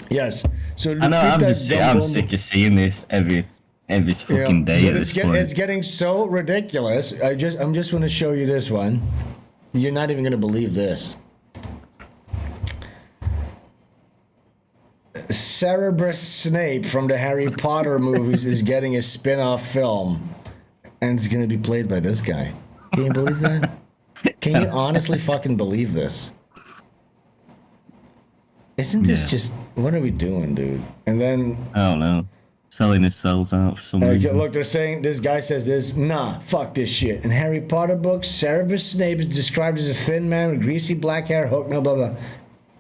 Yes. So I know. I'm sick of seeing this every fucking day at this point. It's getting so ridiculous. I'm just going to show you this one. You're not even going to believe this. Cerebrus Snape from the Harry Potter movies is getting a spin-off film, and it's going to be played by this guy. Can you believe that? Can you honestly fucking believe this? Isn't this just... What are we doing, dude? And then... I don't know. Selling his cells out for some reason. Look, they're saying, this guy says this, nah, fuck this shit. In Harry Potter books, Cerebrus Snape is described as a thin man with greasy black hair, hook, no, blah, blah.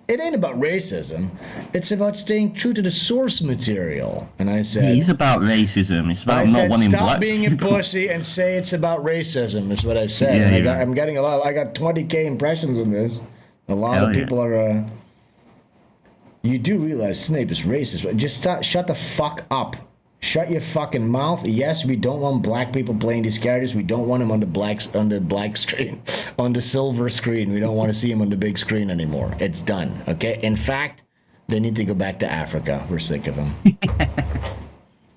It ain't about racism. It's about staying true to the source material. And I said... He's about racism. It's about not wanting black stop being people. a pussy and say it's about racism, is what I said. Yeah, I'm getting a lot. I got 20K impressions on this. A lot of people are... You do realize Snape is racist. Just shut the fuck up. Shut your fucking mouth. Yes, we don't want black people playing these characters. We don't want them on the black screen, on the silver screen. We don't want to see them on the big screen anymore. It's done. Okay. In fact, they need to go back to Africa. We're sick of them.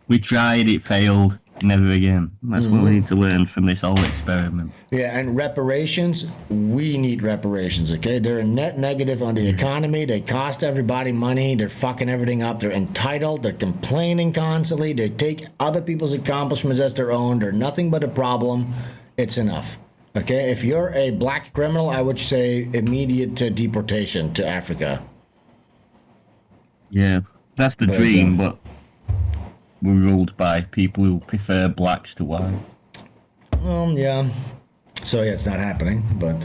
We tried. It failed. Never again. That's what we need to learn from this whole experiment. Yeah, and reparations, we need reparations, okay? They're a net negative on the economy. They cost everybody money. They're fucking everything up. They're entitled. They're complaining constantly. They take other people's accomplishments as their own. They're nothing but a problem. It's enough, okay? If you're a black criminal, I would say immediate deportation to Africa. Yeah, that's the dream, but... We're ruled by people who prefer blacks to whites. Yeah. So yeah, it's not happening, but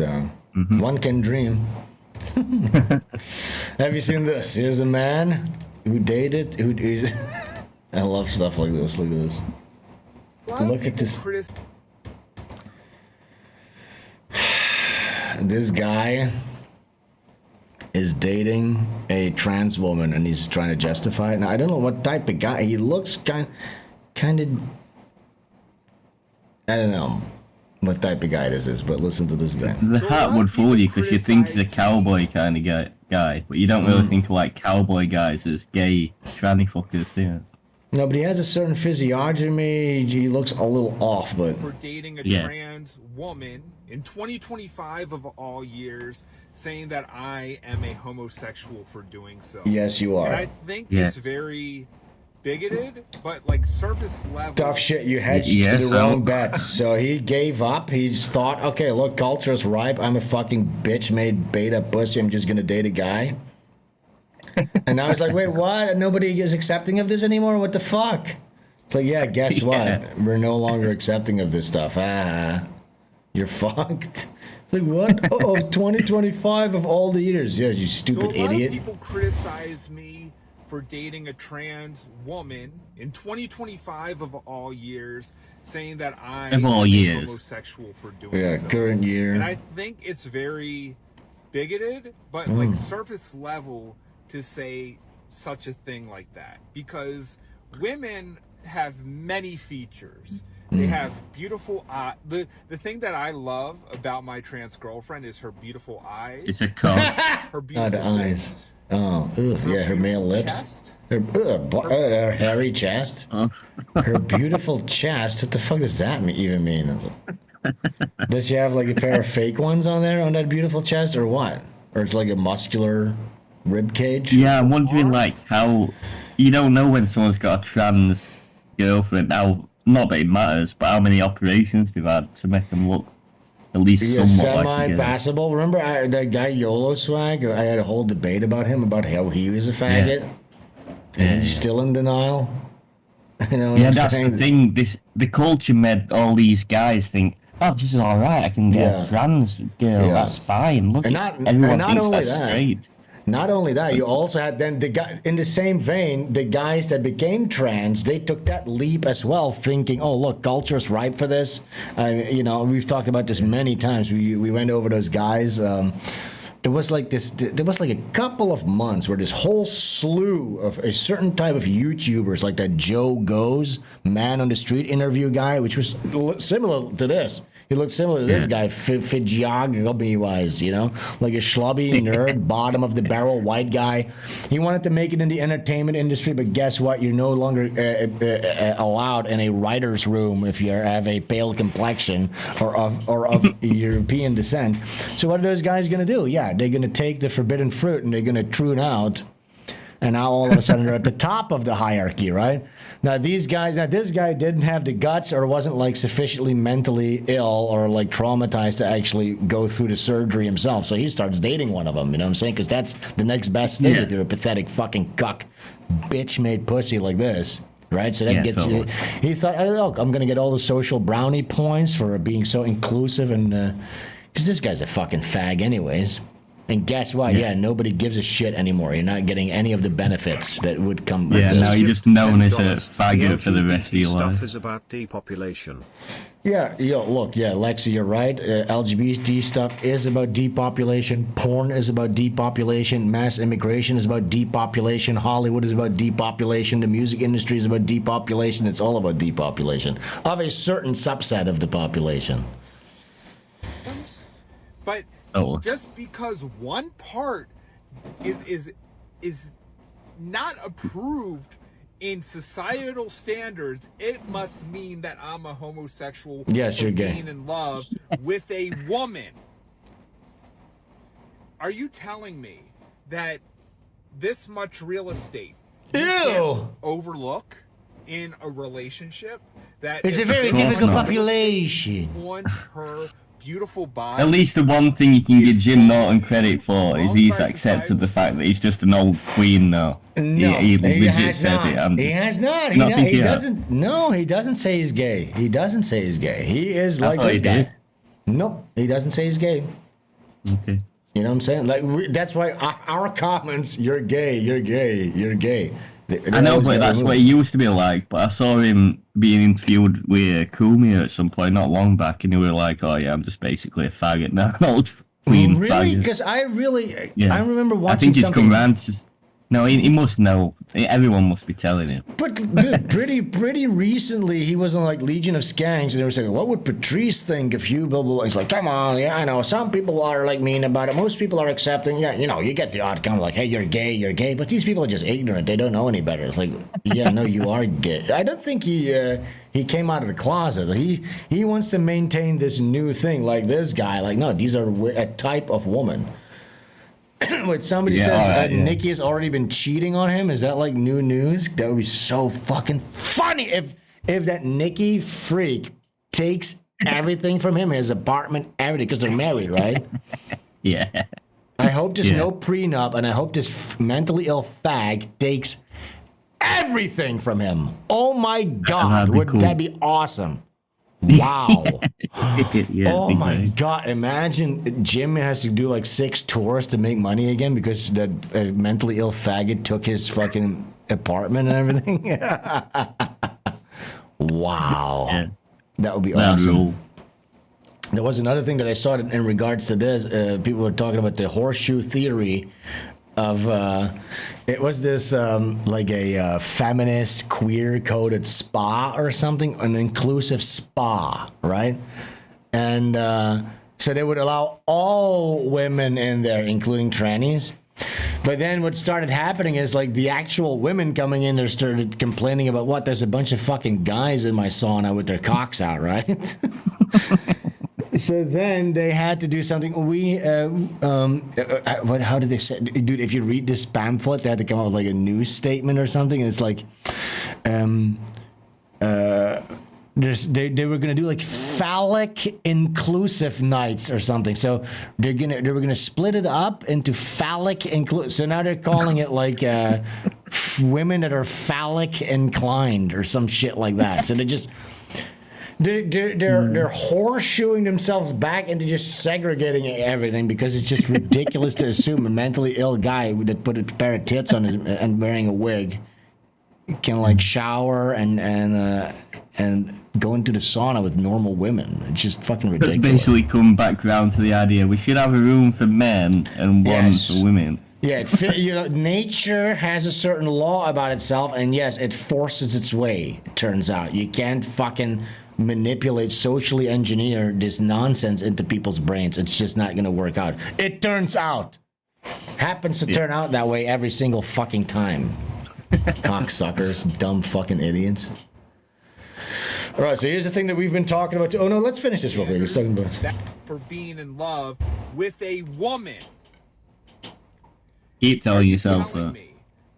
one can dream. Have you seen this? Here's a man who dated. I love stuff like this. Look at this. Look at this. This guy is dating a trans woman, and he's trying to justify it. Now, I don't know what type of guy. He looks kind of... I don't know what type of guy this is, but listen to this guy. The hat would fool you because you think he's a cowboy kind of guy, but you don't really think of like cowboy guys as gay tranny fuckers, do you? No, but he has a certain physiognomy. He looks a little off, but... For dating a trans woman in 2025 of all years, saying that I am a homosexual for doing so. Yes, you are. And I think it's very bigoted, but like surface level. Tough shit. You hedged the wrong bets. So he gave up. He's thought, okay, look, culture is ripe. I'm a fucking bitch-made beta pussy. I'm just gonna date a guy. And I was like, wait, what? Nobody is accepting of this anymore? What the fuck? It's like, yeah, guess what? We're no longer accepting of this stuff. You're fucked. It's like, what? Oh, 2025 of all the years. Yeah, you stupid so a lot idiot. Of people criticize me for dating a trans woman in 2025 of all years, saying that I'm homosexual for doing so. Current year. And I think it's very bigoted, but like surface level to say such a thing like that, because women have many features. They have beautiful eyes. The thing that I love about my trans girlfriend is her beautiful eyes. It's a cock. Her beautiful eyes. Oh, yeah, her male lips. Her hairy chest. Her beautiful chest. What the fuck does that even mean? Does she have like a pair of fake ones on there on that beautiful chest, or what? Or it's like a muscular rib cage? Yeah, I'm wondering like how you don't know when someone's got a trans girlfriend. Now, not that it matters, but how many operations they've had to make them look at least somewhat like semi-passable. Remember that guy YOLO Swag? I had a whole debate about him, about how he was a faggot. And he's still in denial. You know what I'm that's saying? the thing. The culture made all these guys think, oh, this is all right. I can get a trans girl. That's fine. Look, everyone thinks that's straight. Not only that, you also had then the guy in the same vein, the guys that became trans, they took that leap as well, thinking, "Oh, look, culture's ripe for this." You know, we've talked about this many times. We went over those guys. There was like a couple of months where this whole slew of a certain type of YouTubers, like that Joe Goes man on the street interview guy, which was similar to this. He looked similar to this guy, physiognomy-wise, you know? Like a schlubby nerd, bottom of the barrel, white guy. He wanted to make it in the entertainment industry, but guess what? You're no longer allowed in a writer's room if you have a pale complexion or of European descent. So what are those guys going to do? Yeah, they're going to take the forbidden fruit and they're going to prune out. And now all of a sudden they're at the top of the hierarchy, right? Now this guy didn't have the guts or wasn't like sufficiently mentally ill or like traumatized to actually go through the surgery himself. So he starts dating one of them, you know what I'm saying? Because that's the next best thing if you're a pathetic fucking cuck, bitch-made pussy like this, right? So that gets you. He thought, oh, look, I'm gonna get all the social brownie points for being so inclusive and because this guy's a fucking fag anyways. And guess what? Yeah, nobody gives a shit anymore. You're not getting any of the benefits that would come with this. now you're just known as a faggot for the rest of your life. Stuff is about depopulation. Yeah, Lexi, you're right. LGBT stuff is about depopulation. Porn is about depopulation. Mass immigration is about depopulation. Hollywood is about depopulation. The music industry is about depopulation. It's all about depopulation of a certain subset of the population. But just because one part is not approved in societal standards, it must mean that I'm a homosexual. Yes, you're gay. Being in love with a woman. Are you telling me that this much real estate you can't overlook in a relationship? That it's a very difficult population. On her beautiful body. At least the one thing you can give Jim Norton credit for is he's accepted the fact that he's just an old queen now. No, he legit says it. He has not. He doesn't. No, he doesn't say he's gay. He doesn't say he's gay. He is like this guy. Nope, he doesn't say he's gay. Okay. You know what I'm saying? Like that's why our comments, you're gay, you're gay, you're gay. I know, but that's what he used to be like. But I saw him being interviewed with Kumi at some point not long back, and he was like, "Oh yeah, I'm just basically a faggot now." Old queen really? faggot. Because I remember watching. I think he's something... come around to. No, he must know. Everyone must be telling him. But dude, pretty recently, he was on like Legion of Skanks, and they were saying, "What would Patrice think if you blah blah blah?" He's like, "Come on, yeah, I know. Some people are like mean about it. Most people are accepting. Yeah, you know, you get the odd comment like, hey, you're gay. But these people are just ignorant. They don't know any better. It's like, yeah, no, you are gay. I don't think he came out of the closet. He wants to maintain this new thing. Like this guy, like, no, these are a type of woman." Wait, somebody says Nikki has already been cheating on him. Is that like new news? That would be so fucking funny if that Nikki freak takes everything from him, his apartment, everything, because they're married, right? Yeah. I hope there's no prenup, and I hope this mentally ill fag takes everything from him. Oh my God, would that be awesome? Wow. Oh my God, imagine Jim has to do like 6 tours to make money again because that mentally ill faggot took his fucking apartment and everything. Wow. Yeah. That would be awesome. There was another thing that I saw in regards to this. People were talking about the horseshoe theory of it was this like a feminist queer coded spa or something, an inclusive spa, right? And so they would allow all women in there, including trannies. But then what started happening is like the actual women coming in there started complaining about what? There's a bunch of fucking guys in my sauna with their cocks out, right? So then they had to do something. How did they say? Dude, if you read this pamphlet, they had to come up with like a news statement or something. And it's like, they were gonna do like phallic inclusive nights or something. So they were gonna split it up into phallic inclusive. So now they're calling it like women that are phallic inclined or some shit like that. So they're horseshoeing themselves back into just segregating everything because it's just ridiculous to assume a mentally ill guy that put a pair of tits on his and wearing a wig can like shower and go into the sauna with normal women. It's just fucking ridiculous. Let's basically come back round to the idea we should have a room for men and one for women. Yeah, nature has a certain law about itself, and yes, it forces its way. It turns out you can't fucking manipulate, socially engineer this nonsense into people's brains. It's just not gonna work out. It turns out. Happens to turn out that way every single fucking time. Cocksuckers, dumb fucking idiots. All right, so here's the thing that we've been talking about. Oh no, let's finish this real quick. He's talking about for being in love with a woman. Keep telling yourself that.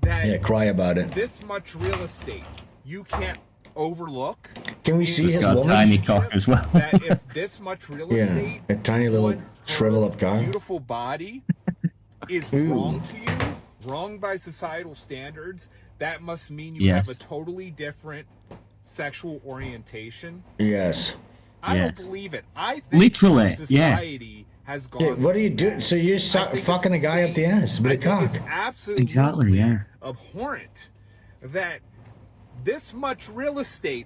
Yeah, cry about it. This much real estate you can't overlook. Can we see his got woman? A tiny cock as well. That if this much real estate, a tiny little shrivel up cock, beautiful body, is wrong to you, wrong by societal standards, that must mean you have a totally different sexual orientation. Yes. I don't believe it. I think literally, society has gone. Yeah, what are you doing? So you're fucking a guy up the ass with a cock. It's absolutely abhorrent that this much real estate.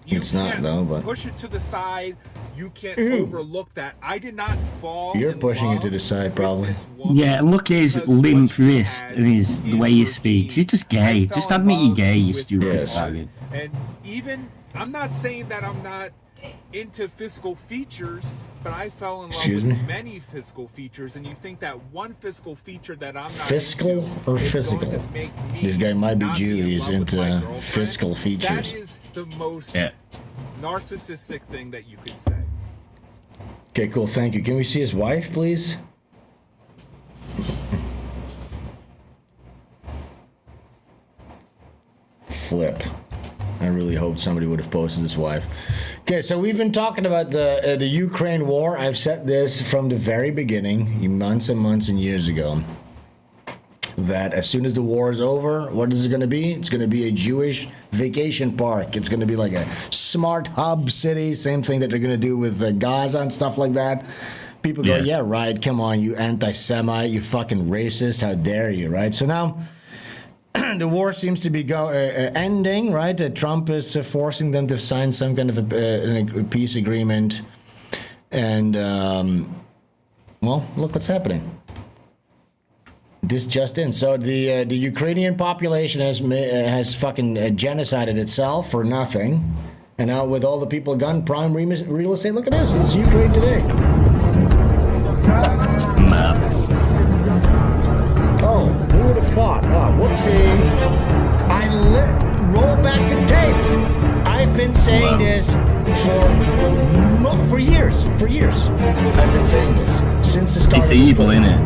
It's not though, but push it to the side. You can't overlook that. I did not fall. You're pushing it to the side, probably. Yeah, look at his limp wrist and the way he speaks. He's just gay. Just admit you're gay, you stupid faggot. And even, I'm not saying that I'm not into physical features, but I fell in love with many physical features, and you think that one physical feature that I'm not fiscal into or physical? This guy might be Jew. He's into fiscal features. That is the most narcissistic thing that you could say. Okay, cool. Thank you. Can we see his wife, please? Flip. I really hoped somebody would have posted his wife. Okay, so we've been talking about the Ukraine war. I've said this from the very beginning, months and months and years ago, that as soon as the war is over, what is it going to be? It's going to be a Jewish vacation park. It's going to be like a smart hub city, same thing that they're going to do with Gaza and stuff like that. People go, yeah, right, come on, you anti-Semite, you fucking racist, how dare you, right? So now the war seems to be ending, right? Trump is forcing them to sign some kind of a peace agreement. And, well, look what's happening. This just in. So the Ukrainian population has fucking genocided itself for nothing. And now with all the people gone prime real estate, look at this. It's Ukraine today. Oh, who would have thought? Oh, whoopsie. Roll back the tape. I've been saying this for years. For years. I've been saying this since the start. It's evil, isn't it?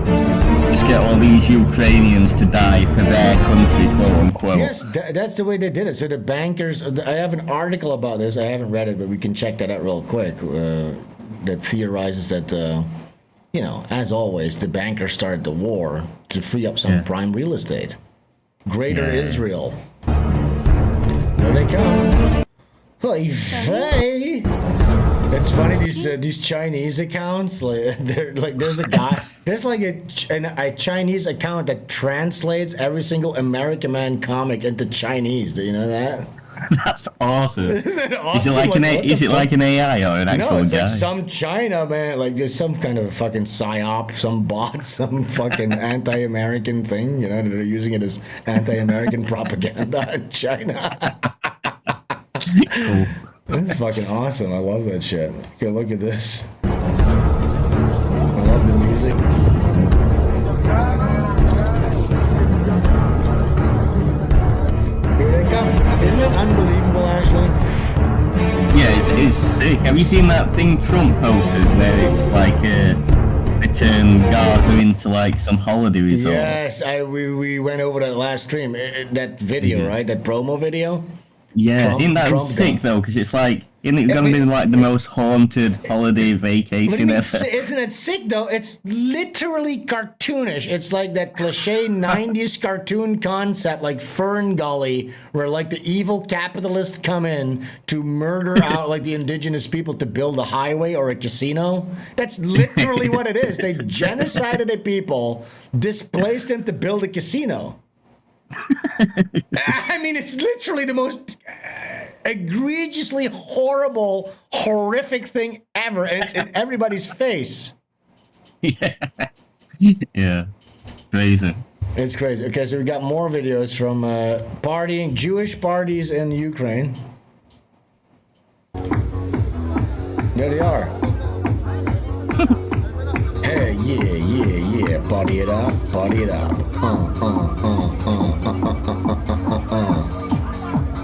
just get all these Ukrainians to die for their country, quote unquote. Yes, that's the way they did it. So the bankers, I have an article about this. I haven't read it, but we can check that out real quick. That theorizes that, you know, as always, the bankers started the war to free up some prime real estate. Greater Israel. There they come. Oy vey. It's funny, these Chinese accounts, like they're like there's like a Chinese account that translates every single AmericaMan comic into Chinese. Do you know that? That's awesome. Isn't that awesome? Is it like an AI or an actual No, it's guy? like some China man, like there's some kind of fucking psyop, some bot, some fucking anti-American thing. You know, they're using it as anti-American propaganda in China. Cool. That's fucking awesome. I love that shit. Okay, look at this. I love the music. Here they come. Isn't it unbelievable, Ashley? Yeah, it's sick. Have you seen that thing Trump posted where it's like they turn Gaza into like some holiday resort? Yes, we went over that last stream. That video, right? That promo video? Yeah, isn't that sick though? Because it's like, isn't it going to be like the most haunted holiday vacation ever? Isn't it sick though? It's literally cartoonish. It's like that cliche 90s cartoon concept like Fern Gully, where like the evil capitalists come in to murder out like the indigenous people to build a highway or a casino. That's literally what it is. They genocided the people, displaced them to build a casino. I mean, it's literally the most egregiously horrible, horrific thing ever, and it's in everybody's face. Yeah, crazy. It's crazy. Okay, so we got more videos from partying, Jewish parties in Ukraine. There they are. Hey, yeah, party it up, party it up.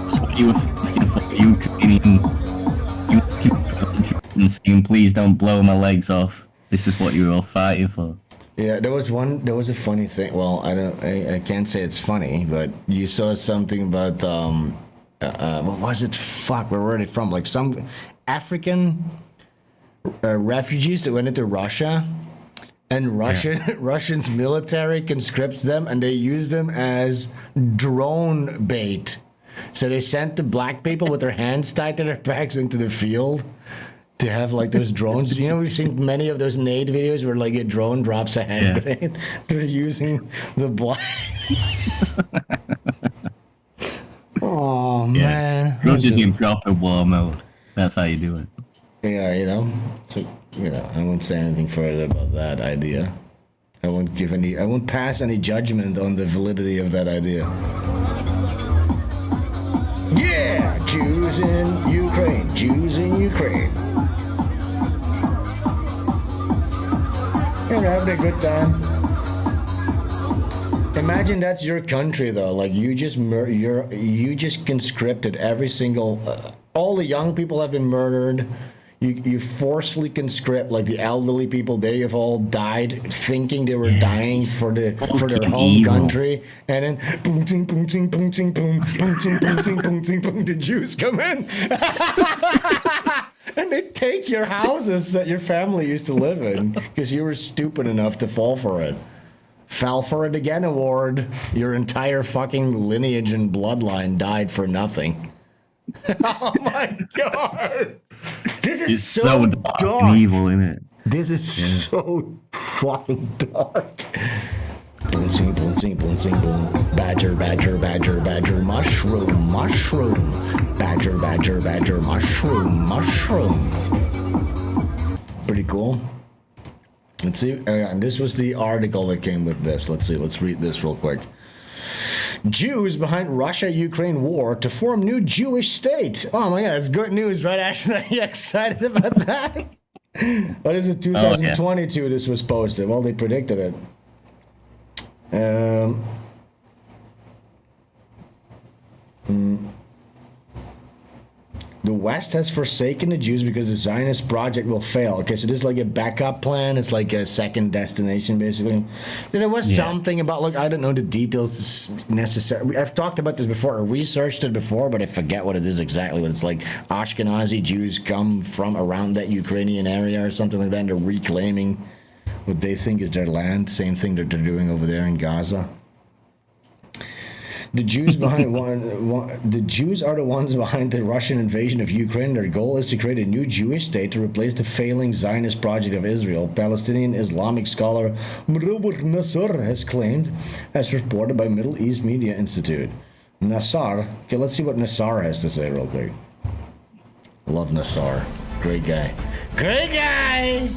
That's what you were fighting for, Ukrainians. You saying, please don't blow my legs off. This is what you were all fighting for. Yeah, there was a funny thing. Well, I can't say it's funny, but you saw something about what was it? Fuck, where were they from? Like some African refugees that went into Russia. And Russians military conscripts them, and they use them as drone bait. So they sent the black people with their hands tied to their backs into the field to have like those drones. You know, we've seen many of those nade videos where like a drone drops a hand grenade. They're using the black. Oh man, Russia's in proper war mode. That's how you do it. Yeah, you know. So, you know, I won't say anything further about that idea. I won't pass any judgment on the validity of that idea. Yeah, Jews in Ukraine, Jews in Ukraine. You're having a good time. Imagine that's your country though. Like you just conscripted every single, all the young people have been murdered. You forcefully conscript like the elderly people. They have all died thinking they were dying for their home country, and then boom, ting, boom, ting, boom, ting, boom, boom, ting, boom, ting, boom, ting, boom. The Jews come in, and they take your houses that your family used to live in because you were stupid enough to fall for it. Fell for it again award. Your entire fucking lineage and bloodline died for nothing. Oh my god. This is so dark and evil, isn't it? This is so fucking dark. Boom, sing, boom, sing, boom, sing, boom. Badger, badger, badger, badger, mushroom, mushroom. Badger, badger, badger, mushroom, mushroom. Pretty cool. Let's see. And this was the article that came with this. Let's see. Let's read this real quick. Jews behind Russia-Ukraine war to form new Jewish state. Oh my god, that's good news, right, Ashton? Are you excited about that? What is it, 2022 this was posted? Well, they predicted it. The West has forsaken the Jews because the Zionist project will fail. Okay, so this is like a backup plan. It's like a second destination, basically. There was something about, look, I don't know the details necessarily. I've talked about this before. I researched it before, but I forget what it is exactly. But it's like Ashkenazi Jews come from around that Ukrainian area or something like that, and they're reclaiming what they think is their land. Same thing that they're doing over there in Gaza. The Jews behind the Jews are the ones behind the Russian invasion of Ukraine. Their goal is to create a new Jewish state to replace the failing Zionist project of Israel. Palestinian Islamic scholar Robert Nassar has claimed, as reported by Middle East Media Institute. Nassar, okay, let's see what Nassar has to say real quick. Love Nassar, great guy. Great guy.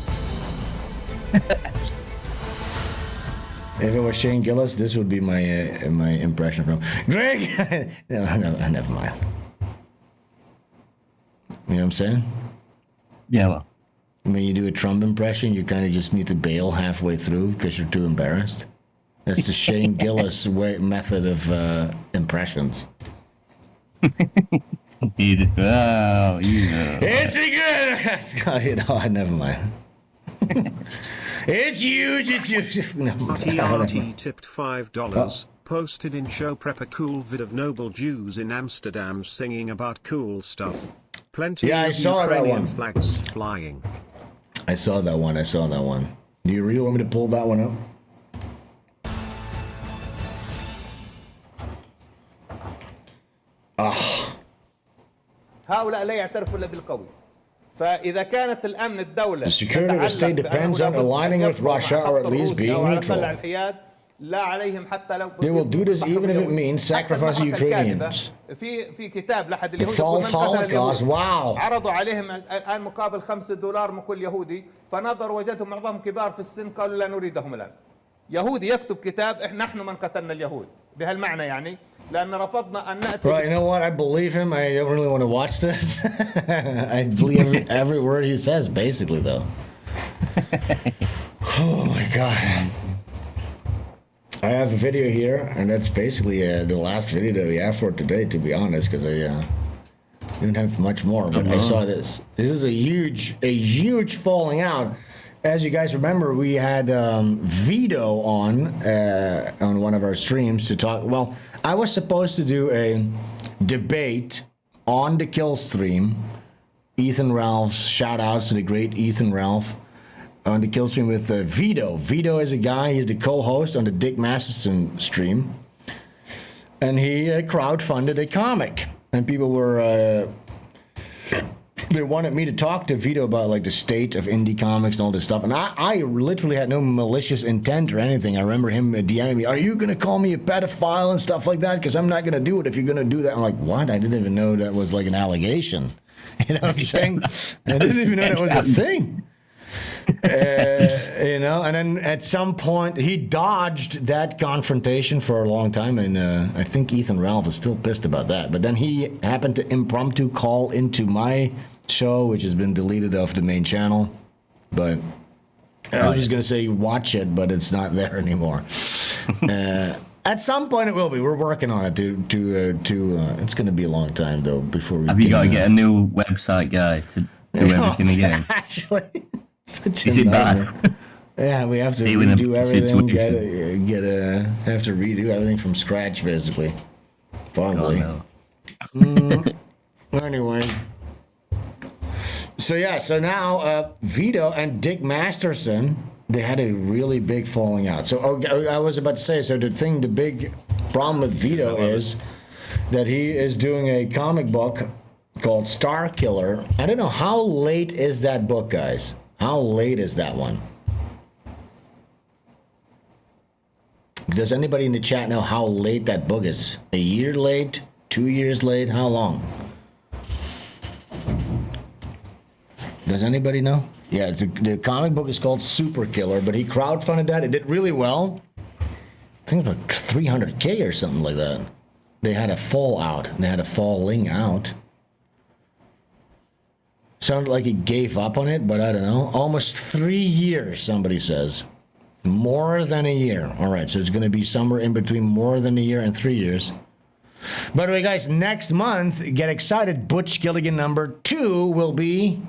If it was Shane Gillis, this would be my my impression from Greg. No, never mind. You know what I'm saying? Yeah, well. When you do a Trump impression, you kind of just need to bail halfway through because you're too embarrassed. That's the Shane Gillis method of impressions. You just go, oh, you know. Is he good? Oh, never mind. It's huge. It's huge. No. RT tipped $5. Posted in show prep a cool vid of noble Jews in Amsterdam singing about cool stuff. Plenty I of saw that Ukrainian one. flags flying. I saw that one. Do you really want me to pull that one up? هؤلاء لا يعترفوا الا بالقوي. فإذا كانت الأمن الدولة The security of the state depends on aligning with Russia or at least being neutral. لا عليهم حتى لو They will do this even if it means sacrificing Ukrainians. في كتاب لأحد The اليهود false Holocaust. Wow. عرضوا عليهم الآن مقابل $5 من كل يهودي، فنظروا وجدهم معظمهم كبار في السن، قالوا لا نريدهم الآن. يهودي يكتب كتاب نحن من قتلنا اليهود بهالمعنى يعني، لأن رفضنا أن نأتي. Right, you know what? I believe him. I don't really want to watch this. I believe every word he says, basically, though. Oh my god. I have a video here, and that's basically the last video that we have for today, to be honest, because I didn't have much more, but I saw this. This is a huge falling out. As you guys remember, we had Vito on one of our streams to talk. Well, I was supposed to do a debate on the Kill stream. Ethan Ralph's shout outs to the great Ethan Ralph on the Kill stream with Vito. Vito is a guy, he's the co-host on the Dick Masterson stream. And he crowdfunded a comic. And people were... they wanted me to talk to Vito about like the state of indie comics and all this stuff. And I literally had no malicious intent or anything. I remember him DMing me, are you going to call me a pedophile and stuff like that? Because I'm not going to do it if you're going to do that. I'm like, what? I didn't even know that was like an allegation. You know what I'm saying? I didn't even know that was a thing. You know, and then at some point he dodged that confrontation for a long time, and I think Ethan Ralph is still pissed about that. But then he happened to impromptu call into my show, which has been deleted off the main channel. But I was gonna say watch it, but it's not there anymore. At some point it will be. We're working on it. It's gonna be a long time though before we. Have you got to get a new website guy to do everything again? Actually. Is it bad? Yeah, we have to redo everything. Have to redo everything from scratch, basically. Probably. Anyway. So yeah, so now Vito and Dick Masterson, they had a really big falling out. So I was about to say, so the big problem with Vito is that he is doing a comic book called Star Killer. I don't know, how late is that book, guys? How late is that one? Does anybody in the chat know how late that book is? A year late? 2 years late? How long? Does anybody know? Yeah, the comic book is called Super Killer, but he crowdfunded that. It did really well. I think it was about 300K or something like that. They had a fallout. They had a falling out. Sounded like he gave up on it, but I don't know. Almost 3 years, somebody says. More than a year. All right, so it's going to be somewhere in between more than a year and 3 years. By the way, guys, next month, get excited. Butch Killigan #2 will be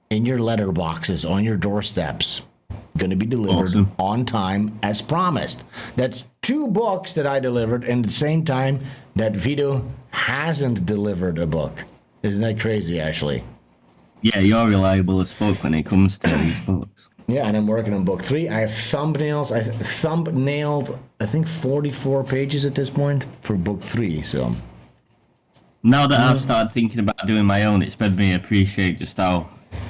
in your letterboxes, on your doorsteps. Going to be delivered on time as promised. That's 2 books that I delivered and at the same time that Vito hasn't delivered a book. Isn't that crazy, Ashley? Yeah, you're reliable as fuck when it comes to these books. Yeah, and I'm working on book 3. I have thumbnails. I thumbnailed, I think, 44 pages at this point for book 3. So now that I've started thinking about doing my own, it's made me appreciate just how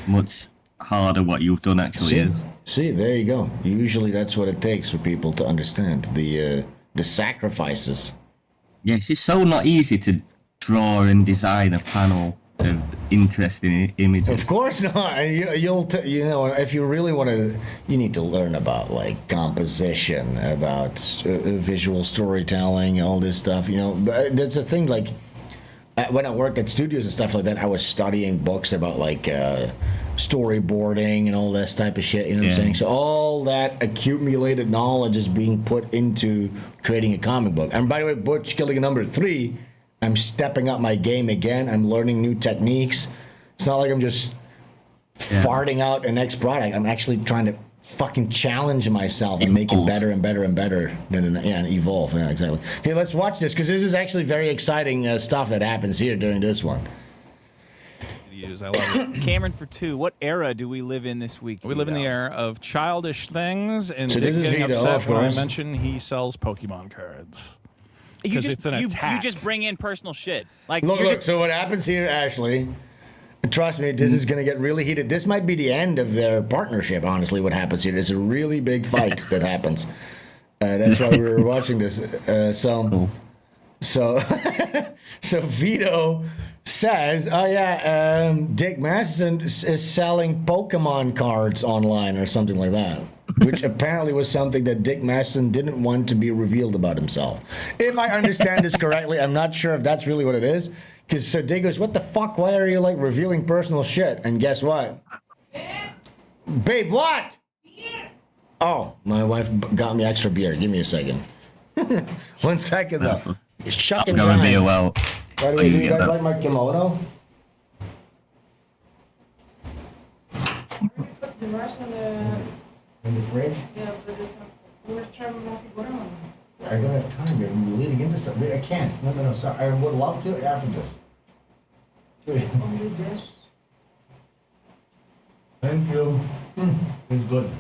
much harder what you've done actually is. See, there you go. Usually that's what it takes for people to understand the sacrifices. Yes, it's so not easy to draw and design a panel of interesting images. Of course not. You know, if you really want to, you need to learn about like composition, about visual storytelling, all this stuff. You know, but that's the thing. Like when I worked at studios and stuff like that, I was studying books about like storyboarding and all this type of shit. You know what I'm saying? So all that accumulated knowledge is being put into creating a comic book. And by the way, Butch Killigan #3. I'm stepping up my game again. I'm learning new techniques. It's not like I'm just farting out an next product. I'm actually trying to fucking challenge myself and make it better and better and better. And evolve. Yeah, exactly. Okay, let's watch this because this is actually very exciting stuff that happens here during this one. I love it. Cameron for 2. What era do we live in this week? We live in the era of childish things, and So Dick this is getting Vito, upset of when I course. mention he sells Pokemon cards. You Because just, it's an attack. you just bring in personal shit. Like Look, so what happens here, Ashley, trust me, this is going to get really heated. This might be the end of their partnership, honestly, what happens here. There's a really big fight that happens. That's why we were watching this. So Vito says, oh yeah, Dick Masterson is selling Pokemon cards online or something like that. Which apparently was something that Dick Masterson didn't want to be revealed about himself. If I understand this correctly, I'm not sure if that's really what it is. Because so Dick goes, what the fuck? Why are you like revealing personal shit? And guess what? Babe, what? Beer. Oh, my wife got me extra beer. Give me a second. 1 second though. Shuck and Gonna be drive. well. By the way, do you guys like my kimono? In the fridge? Yeah, but it's not. Where's Trevor Mossy Gorman? I don't have time, babe. We're leading into something. I can't. No, sorry. I would love to after this. It's only this. Thank you. It's good.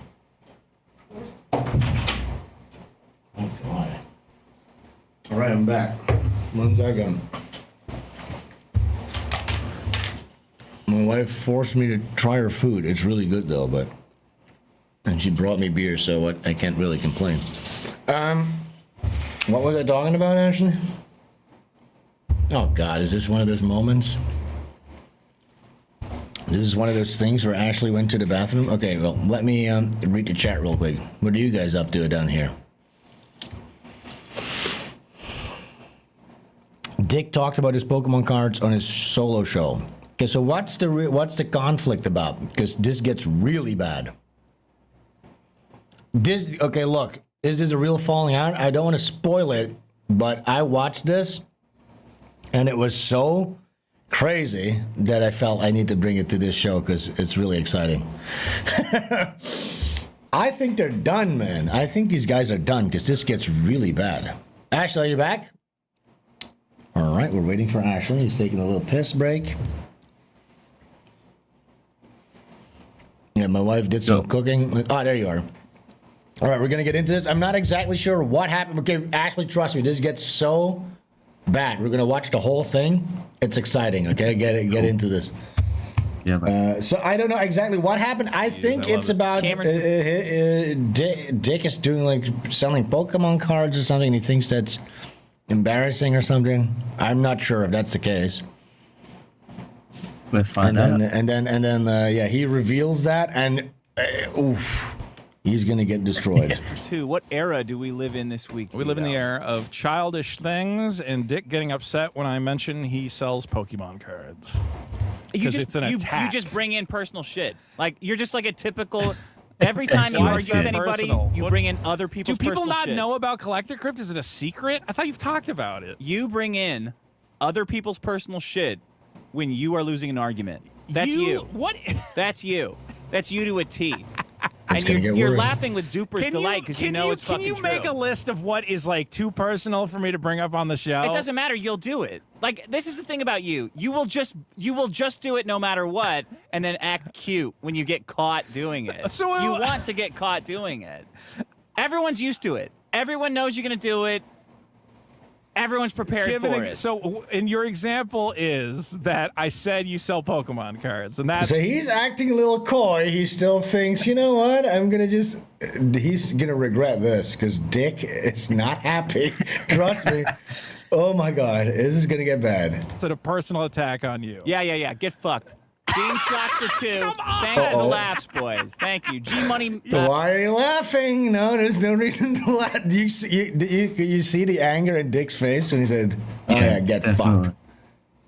Oh, God. All right, I'm back. 1 second. My wife forced me to try her food. It's really good, though, but... And she brought me beer, so what? I can't really complain. What was I talking about, Ashley? Oh, God, is this one of those moments? This is one of those things where Ashley went to the bathroom? Okay, well, let me read the chat real quick. What are you guys up to down here? Dick talked about his Pokemon cards on his solo show. Okay, so what's the conflict about? Because this gets really bad. Okay, look, is this a real falling out? I don't want to spoil it, but I watched this, and it was so crazy that I felt I need to bring it to this show because it's really exciting. I think they're done, man. I think these guys are done because this gets really bad. Ashley, are you back? All right, we're waiting for Ashley. He's taking a little piss break. Yeah, my wife did some cooking. Oh, there you are. All right, we're going to get into this. I'm not exactly sure what happened. Okay, Ashley, trust me, this gets so bad. We're going to watch the whole thing. It's exciting, okay? Get into this. Yeah. So I don't know exactly what happened. I think it's about Dick is doing like selling Pokemon cards or something. And he thinks that's embarrassing or something. I'm not sure if that's the case. Let's find out. And then yeah, he reveals that, and oof, he's gonna get destroyed. 2. What era do we live in this week? We live in the era of childish things, and Dick getting upset when I mention he sells Pokemon cards. Because it's an attack. You just bring in personal shit. Like you're just like a typical Every time you Why is argue with that anybody, personal? you What- bring in other Do people's people personal not shit. know about Collector Crypt? Is it a secret? I thought you've talked about it. You bring in other people's personal shit when you are losing an argument. That's you. What? That's you. That's you to a T. It's And gonna you're, get you're worse. laughing with duper's delight because you know it's fucking Can you true. make a list of what is like too personal for me to bring up on the show? It doesn't matter. You'll do it. Like, this is the thing about you. You will just do it no matter what, and then act cute when you get caught doing it. So, you want to get caught doing it. Everyone's used to it. Everyone knows you're gonna do it. Everyone's prepared for it. So, and your example is that I said you sell Pokemon cards, and that's So he's acting a little coy. He still thinks, you know what? He's gonna regret this because Dick is not happy. Trust me. Oh my God, this is gonna get bad. it's a personal attack on you. Yeah. Get fucked. Dean Shock for 2. Thanks for the laughs, boys. Thank you. G Money. Why are you laughing? No, there's no reason to laugh. You see the anger in Dick's face when he said, "Oh yeah, get fucked."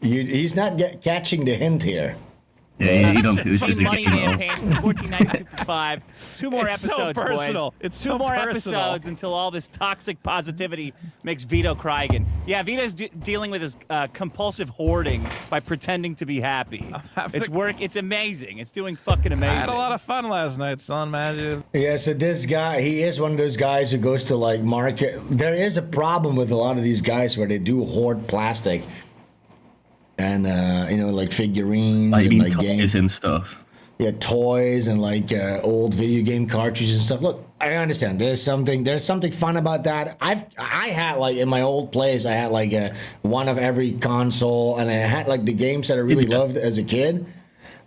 He's not catching the hint here. Yeah, you don't do G Money Man Pants for $14.92 for 5. 2 more It's so episodes, personal. boys. It's 2 so more personal. episodes until all this toxic positivity makes Vito cry again. Yeah, Vito's dealing with his compulsive hoarding by pretending to be happy. It's work. It's amazing. It's doing fucking amazing. I had a lot of fun last night, son. Magic. Yeah, so this guy, he is one of those guys who goes to like market. There is a problem with a lot of these guys where they do hoard plastic. And, like figurines Like, and like toys games and stuff. Yeah, toys and like old video game cartridges and stuff. Look, I understand. There's something fun about that. I had like in my old place, I had like one of every console, and I had like the games that I really loved as a kid.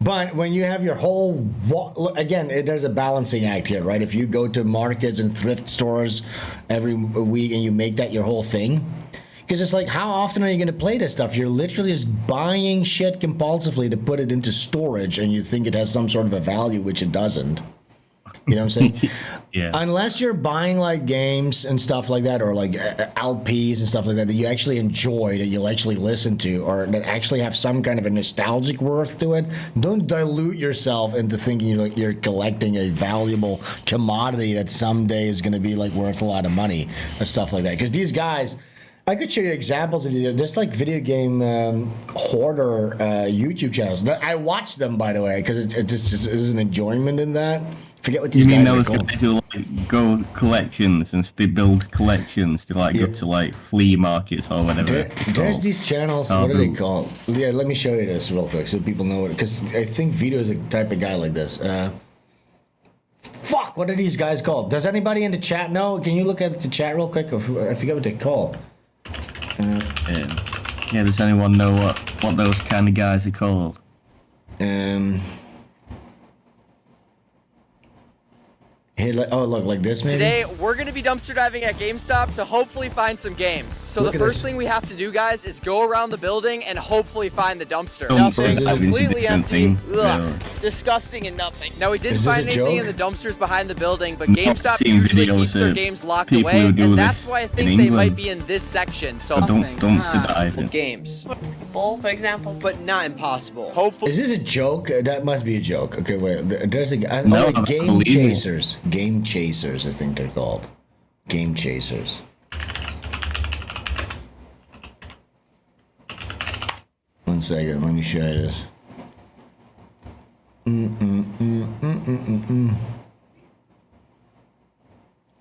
But when you have your whole again, there's a balancing act here, right? If you go to markets and thrift stores every week and you make that your whole thing. Because it's like, how often are you going to play this stuff? You're literally just buying shit compulsively to put it into storage, and you think it has some sort of a value, which it doesn't. You know what I'm saying? Yeah. Unless you're buying like games and stuff like that, or like LPs and stuff like that you actually enjoy, that you'll actually listen to, or that actually have some kind of a nostalgic worth to it. Don't dilute yourself into thinking you're collecting a valuable commodity that someday is going to be like worth a lot of money and stuff like that. Because these guys. I could show you examples of these. There's like video game hoarder YouTube channels. I watch them, by the way, because it just is an enjoyment in that. Forget what these You mean guys are those called. guys who like go collections and they build collections to like go to like flea markets or whatever? There's these channels. What are they called? Yeah, let me show you this real quick so people know it. Because I think Vito is a type of guy like this. Fuck, what are these guys called? Does anybody in the chat know? Can you look at the chat real quick? I forget what they're called. Yeah, does anyone know what those kind of guys are called? Here, look, like this maybe? Today, we're going to be dumpster diving at GameStop to hopefully find some games. So Look the at first this. thing we have to do, guys, is go around the building and hopefully find the dumpster. Dumpster Nothing, is a completely different empty, thing. ugh, Yeah. disgusting and nothing. Now, we didn't Is this find a anything joke? in the dumpsters behind the building, but I've GameStop seen usually videos keeps their of games locked people away, who do and this that's why I in think they might England. be in this section. So Dumpster diving. games. For example. But not impossible. Hopefully. Is this a joke? That must be a joke. Okay, wait. There's a No, Game unbelievable. Chasers. Game Chasers, I think they're called. Game Chasers. One second, let me show you this.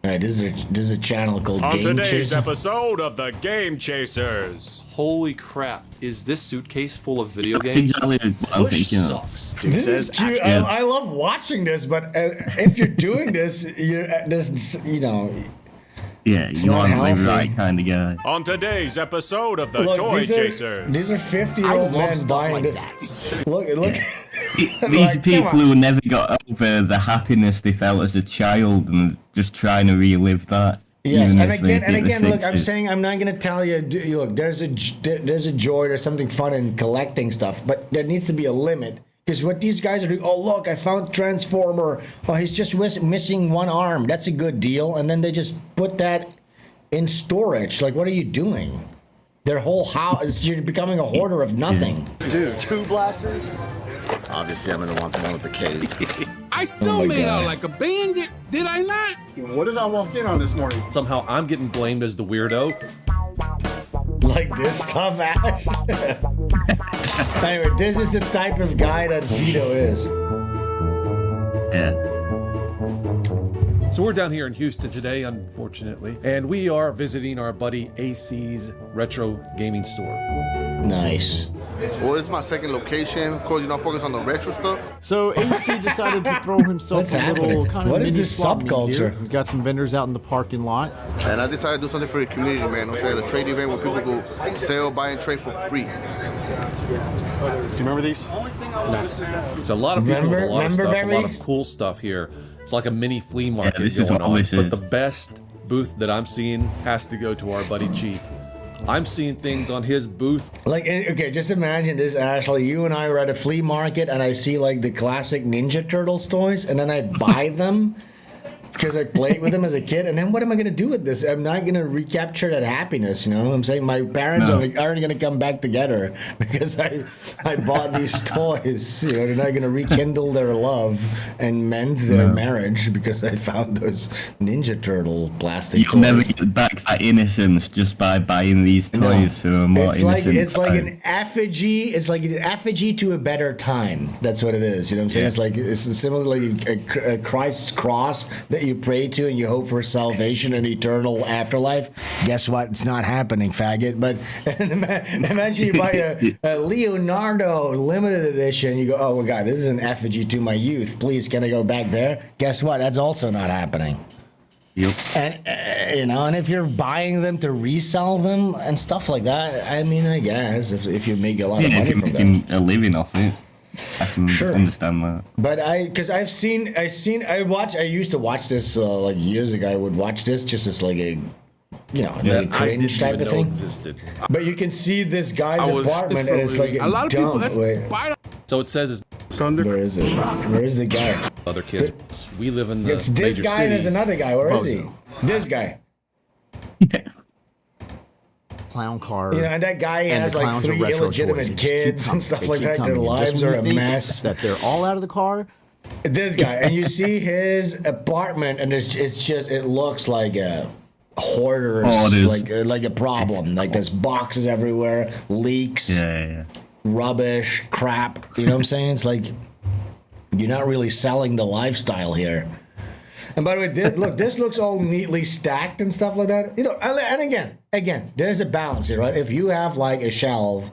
Alright, this is a channel called On Game today's Chasers. episode of the Game Chasers. Holy crap. Is this suitcase full of video That's games? exactly what I'm thinking of. sucks. This is cute. I love watching this, but if you're doing this, Yeah, It's you're not not the healthy. right kind of guy. On today's episode of the Toy Chasers. These are 50-year-old men buying this. Look. These Like, people come on. who never got over the happiness they felt as a child and just trying to relive that. Yes, even and as they again, hit the look, I'm 60s. saying I'm not gonna tell you. Look, there's a joy, there's something fun in collecting stuff, but there needs to be a limit. Because what these guys are doing, oh look, I found Transformer. Oh, he's just missing one arm. That's a good deal, and then they just put that in storage. Like, what are you doing? Their whole house, you're becoming a hoarder of nothing. Dude. 2 blasters? Obviously, I'm gonna want the one with the cage. I still made out like a bandit, did I not? What did I walk in on this morning? Somehow I'm getting blamed as the weirdo. Like this stuff, Ash? Anyway, this is the type of guy that Vito is. Yeah. So we're down here in Houston today, unfortunately, and we are visiting our buddy AC's retro gaming store. Nice. Well, it's my second location. Of course, I focus on the retro stuff. So AC decided to throw himself What's a little happening? kind of What is mini this swap meet subculture? here. We've got some vendors out in the parking lot. And I decided to do something for the community, man. I'm saying a trade event where people go sell, buy, and trade for free. Do you remember these? There's a lot of people with a lot of stuff, a lot of cool stuff here. It's like a mini flea market this is going all on. this But is. the best booth that I'm seeing has to go to our buddy Jeet. I'm seeing things on his booth. Like, okay, just imagine this, Ashley. You and I were at a flea market, and I see like the classic Ninja Turtles toys, and then I buy them because I played with them as a kid. And then what am I gonna do with this? I'm not gonna recapture that happiness. You know what I'm saying? My parents aren't gonna come back together because I bought these toys. You know, they're not gonna rekindle their love and mend their marriage because I found those Ninja Turtle plastic You'll toys. never get back that innocence just by buying these toys for a more innocent It's like time. an effigy. It's like an effigy to a better time. That's what it is. You know what I'm saying? Yeah. It's like it's similar like a Christ's cross that you pray to and you hope for salvation and eternal afterlife. Guess what? It's not happening, faggot. But imagine you buy a Leonardo limited edition. You go, oh my God, this is an effigy to my youth. Please, can I go back there? Guess what? That's also not happening. Yep. And and if you're buying them to resell them and stuff like that, I mean, I guess if you make a lot of Yeah, money if you're from them. making a living off it, I can understand that. But I used to watch this like years ago. I would watch this just as like a, like a I cringe didn't type even of know thing. existed. But you can see this guy's apartment, and it's like a lot of people. That's So it says it's Where is it? Where is the guy? other kids. We live in the It's this major guy city. and there's another guy. Where is he? Bozo. This guy. Clown car. You know, and that guy and has the like clowns are 3 retro illegitimate toys. They just keep kids coming. and stuff They like keep that. Their coming. And just lives when are you a think mess. that they're all out of the car. This guy, and you see his apartment, and it looks like a hoarder's, like a problem. Like there's boxes everywhere, leaks, rubbish, crap. You know what I'm saying? It's like you're not really selling the lifestyle here. And by the way, this looks all neatly stacked and stuff like that. You know, and again, there's a balance here, right? If you have like a shelf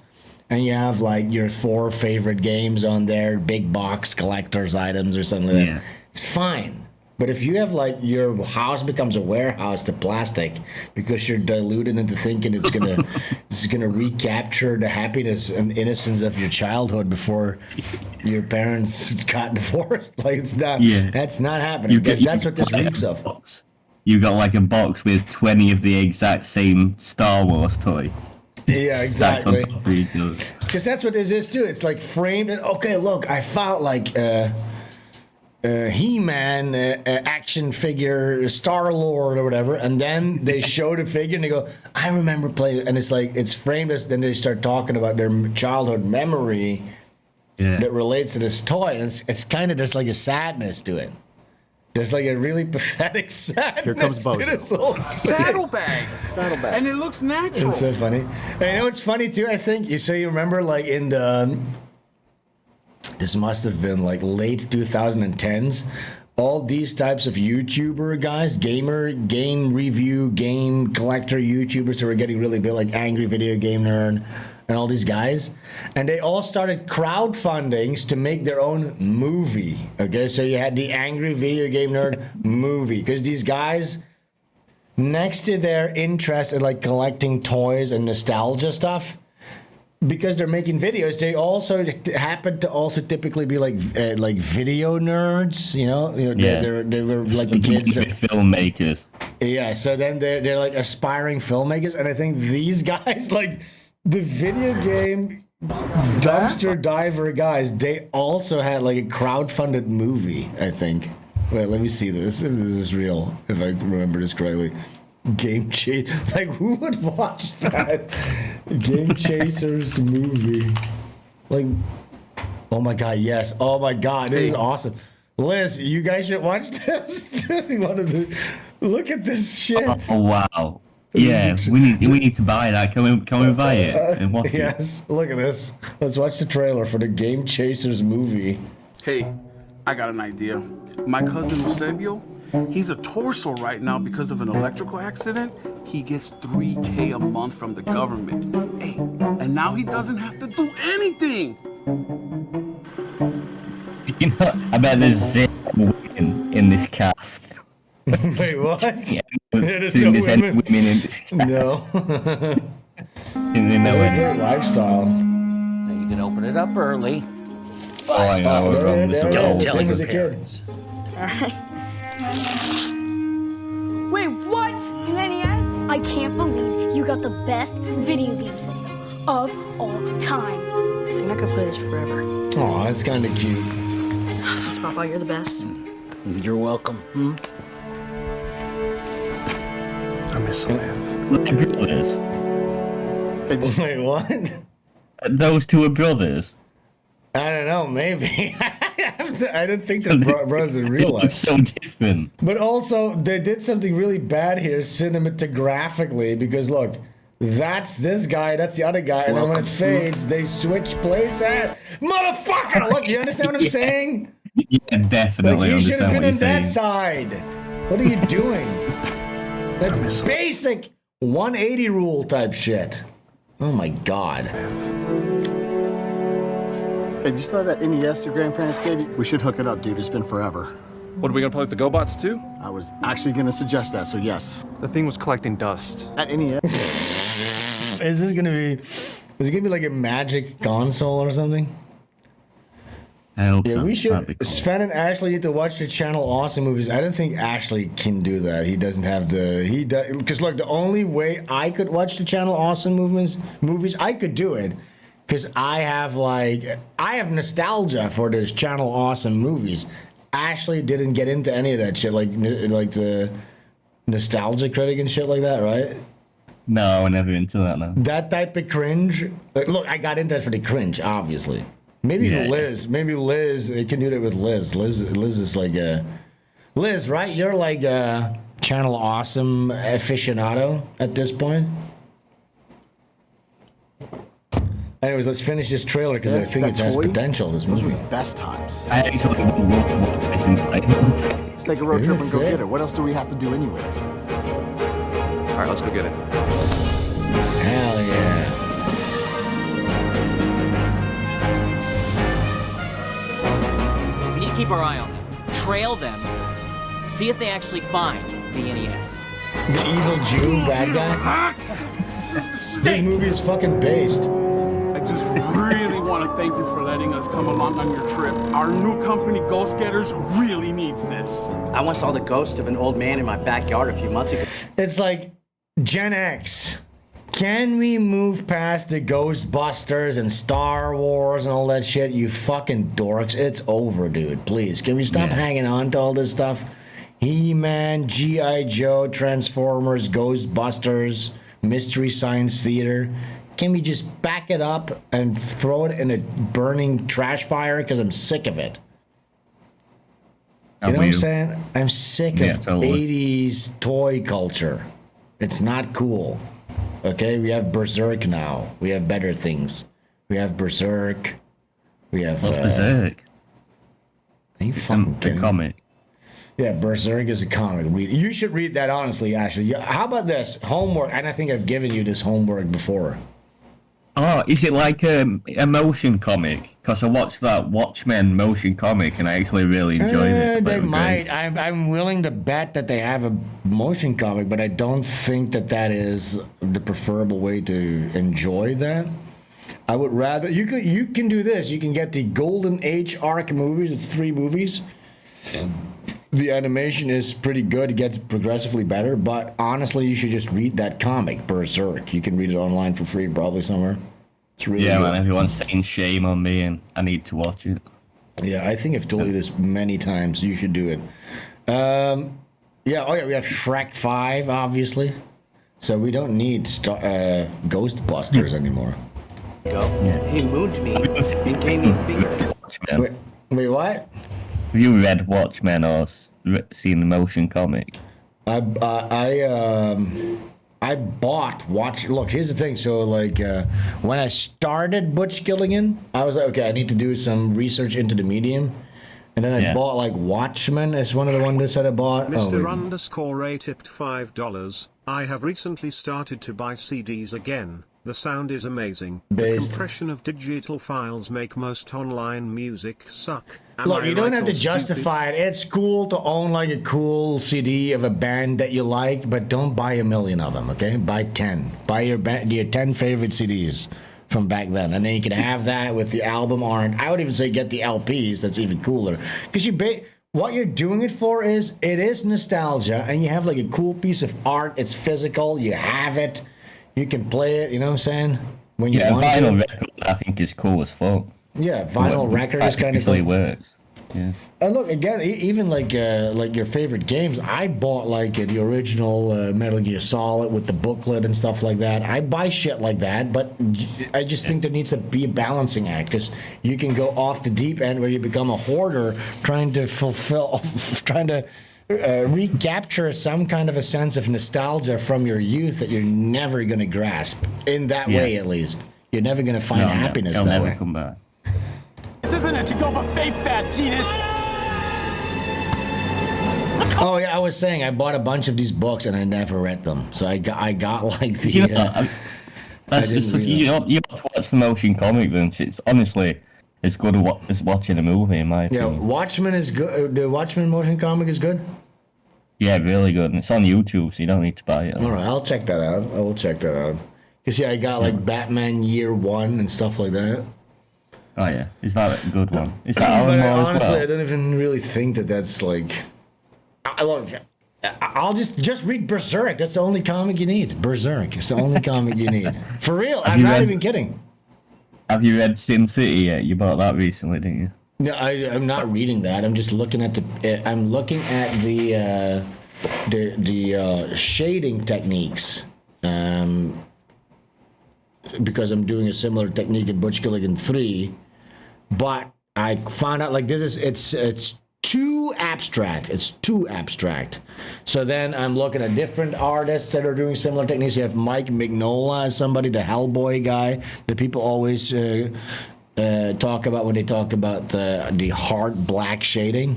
and you have like your 4 favorite games on there, big box collector's items or something like that, it's fine. But if you have like your house becomes a warehouse to plastic because you're diluted into thinking it's gonna recapture the happiness and innocence of your childhood before your parents got divorced, like it's not. That's not happening. Because that's what this reeks of. You got like a box with 20 of the exact same Star Wars toy. Yeah, exactly. Because Because that's what this is too. It's like framed. And okay, look, I found like. He-Man action figure, Star-Lord or whatever, and then they show the figure and they go, I remember playing, and it's like, it's framed as, then they start talking about their childhood memory that relates to this toy, and it's kind of, there's like a sadness to it. There's like a really pathetic sadness. Here comes to this whole thing. Saddlebags. And it looks natural. It's so funny. And you know what's funny too, I think? You remember like in the... This must have been like late 2010s. All these types of YouTuber guys, game review, game collector YouTubers who were getting really big, like Angry Video Game Nerd and all these guys. And they all started crowdfundings to make their own movie. Okay, so you had the Angry Video Game Nerd movie. Because these guys, next to their interest in like collecting toys and nostalgia stuff, because they're making videos, they also happen to also typically be like video nerds, you know. They were like the kids, filmmakers. Yeah, so then they're like aspiring filmmakers, and I think these guys, like the video game dumpster diver guys, they also had like a crowdfunded movie. I think. Wait, let me see this. This is real, if I remember this correctly. Gamechasers, like who would watch that? Gamechasers movie, like, oh my god, yes, oh my god, this is awesome. Liz, you guys should watch this. Look at this shit. Oh wow. Yeah, we need to buy that. Can we buy it and watch it? Yes. Look at this. Let's watch the trailer for the Gamechasers movie. Hey, I got an idea. My cousin Eusebio, he's a torso right now because of an electrical accident. He gets $3K a month from the government. Hey, and now he doesn't have to do anything. You know, I bet there's 0 women in this cast. Wait, what? Yeah, There's no any women. women in this cast. No. Didn't know any. Great lifestyle. Now you can open it up early. Oh, I know. We're wrong with the Don't rules. tell him as a kid. Wait, what? In NES? I can't believe you got the best video game system of all time. I think I could play this forever. Oh, that's kind of cute. Thanks, Papa. You're the best. You're welcome. I miss him, man. Look at brothers. Wait, what? Those two are brothers. I don't know, maybe. I didn't think they're brothers in real They look life. so different. But also, they did something really bad here cinematographically because look, that's this guy, that's the other guy, and then when it fades, they switch places. Motherfucker! Look, you understand what I'm saying? Yeah, definitely. Like, he should have understand been what on you're that saying. side. What are you doing? That's basic 180 rule type shit. Oh my god. Hey, did you still have that NES your grandparents gave you? We should hook it up, dude. It's been forever. What, are we gonna play with the GoBots too? I was actually gonna suggest that, so yes. The thing was collecting dust. That NES. Is it gonna be like a magic console or something? I hope Yeah, so. we should. That'd be cool. Sven and Ashley need to watch the channel Awesome Movies. I don't think Ashley can do that. He doesn't have the. He does because look, the only way I could watch the channel Awesome movies, I could do it because I have nostalgia for this channel Awesome Movies. Ashley didn't get into any of that shit, like the nostalgia critic and shit like that, right? No, we're never into that now. That type of cringe. Like, look, I got into it for the cringe, obviously. Maybe Liz. Maybe Liz. You can do that with Liz. Liz is like a Liz, right? You're like a channel Awesome aficionado at this point. Anyways, let's finish this trailer because I think it has potential. This Those were movie. the best times. I actually would love to watch this entire movie. Let's take a road trip and go get it. What else do we have to do anyways? All right, let's go get it. Hell yeah. We need to keep our eye on them. Trail them. See if they actually find the NES. The evil Jew bad guy. This movie is fucking based. I just really want to thank you for letting us come along on your trip. Our new company, Ghost Getters, really needs this. I once saw the ghost of an old man in my backyard a few months ago. It's like Gen X. Can we move past the Ghostbusters and Star Wars and all that shit? You fucking dorks. It's over, dude. Please. Can we stop hanging on to all this stuff? He-Man, G.I. Joe, Transformers, Ghostbusters, Mystery Science Theater. Can we just back it up and throw it in a burning trash fire? Because I'm sick of it. You know what I'm saying? I'm sick of totally. 80s toy culture. It's not cool. Okay, we have Berserk now. We have better things. We have Berserk. We have. What's Berserk? Are you fucking kidding? The comic. Yeah, Berserk is a comic. You should read that honestly, actually. How about this homework? And I think I've given you this homework before. Oh, is it like a motion comic? Because I watched that Watchmen motion comic and I actually really enjoyed it. They might. I'm willing to bet that they have a motion comic, but I don't think that is the preferable way to enjoy that. I would rather you can do this. You can get the Golden Age arc movies. It's 3 movies. The animation is pretty good. It gets progressively better, but honestly, you should just read that comic, Berserk. You can read it online for free, probably somewhere. It's really good. Man, everyone's saying shame on me and I need to watch it. Yeah, I think I've told you this many times. You should do it. We have Shrek 5, obviously. So we don't need Ghostbusters anymore. He moved me and gave me fingers. Wait, what? Have you read Watchmen or seen the motion comic? I bought Watch. Look, here's the thing. So like when I started Butch Killigan, I was like, okay, I need to do some research into the medium. And then I bought like Watchmen as one of the ones that I bought. Mr. _A tipped $5. I have recently started to buy CDs again. The sound is amazing. The compression of digital files make most online music suck. Look, you don't have to justify it. It's cool to own like a cool CD of a band that you like, but don't buy a million of them, okay? Buy 10. Buy your 10 favorite CDs from back then, and then you can have that with the album art. I would even say get the LPs. That's even cooler, because what you're doing it for is it is nostalgia, and you have like a cool piece of art. It's physical. You have it. You can play it. You know what I'm saying? When you want vinyl to. record, I think is cool as fuck. Yeah, vinyl record is kind of usually cool. works. Yeah. Look again, even like your favorite games. I bought like the original Metal Gear Solid with the booklet and stuff like that. I buy shit like that, but I just think there needs to be a balancing act, because you can go off the deep end where you become a hoarder, trying to recapture some kind of a sense of nostalgia from your youth that you're never going to grasp in that way. At least you're never going to find happiness it'll that never way. come back. This isn't a to-go buffet fat, Jesus! Oh yeah, I was saying I bought a bunch of these books and I never read them, so I got like the. That's just you have to watch the motion comic then. It's honestly as good as watching a movie in my opinion. Yeah, Watchmen is good. The Watchmen motion comic is good. Yeah, really good, and it's on YouTube, so you don't need to buy it. All right, I'll check that out. I will check that out. Cause I got like Batman Year One and stuff like that. Oh yeah, is that a good one? Is that Alan Moore honestly, as well? I don't even really think that's like. Look, I'll just read Berserk. That's the only comic you need. Berserk. It's the only comic you need. For real, I'm not even kidding. Have you read Sin City yet? You bought that recently, didn't you? No, I'm not reading that. I'm just looking at the shading techniques. Because I'm doing a similar technique in Butch Killigan 3, but I found out like it's too abstract. It's too abstract. So then I'm looking at different artists that are doing similar techniques. You have Mike Mignola as somebody, the Hellboy guy that people always talk about when they talk about the hard black shading,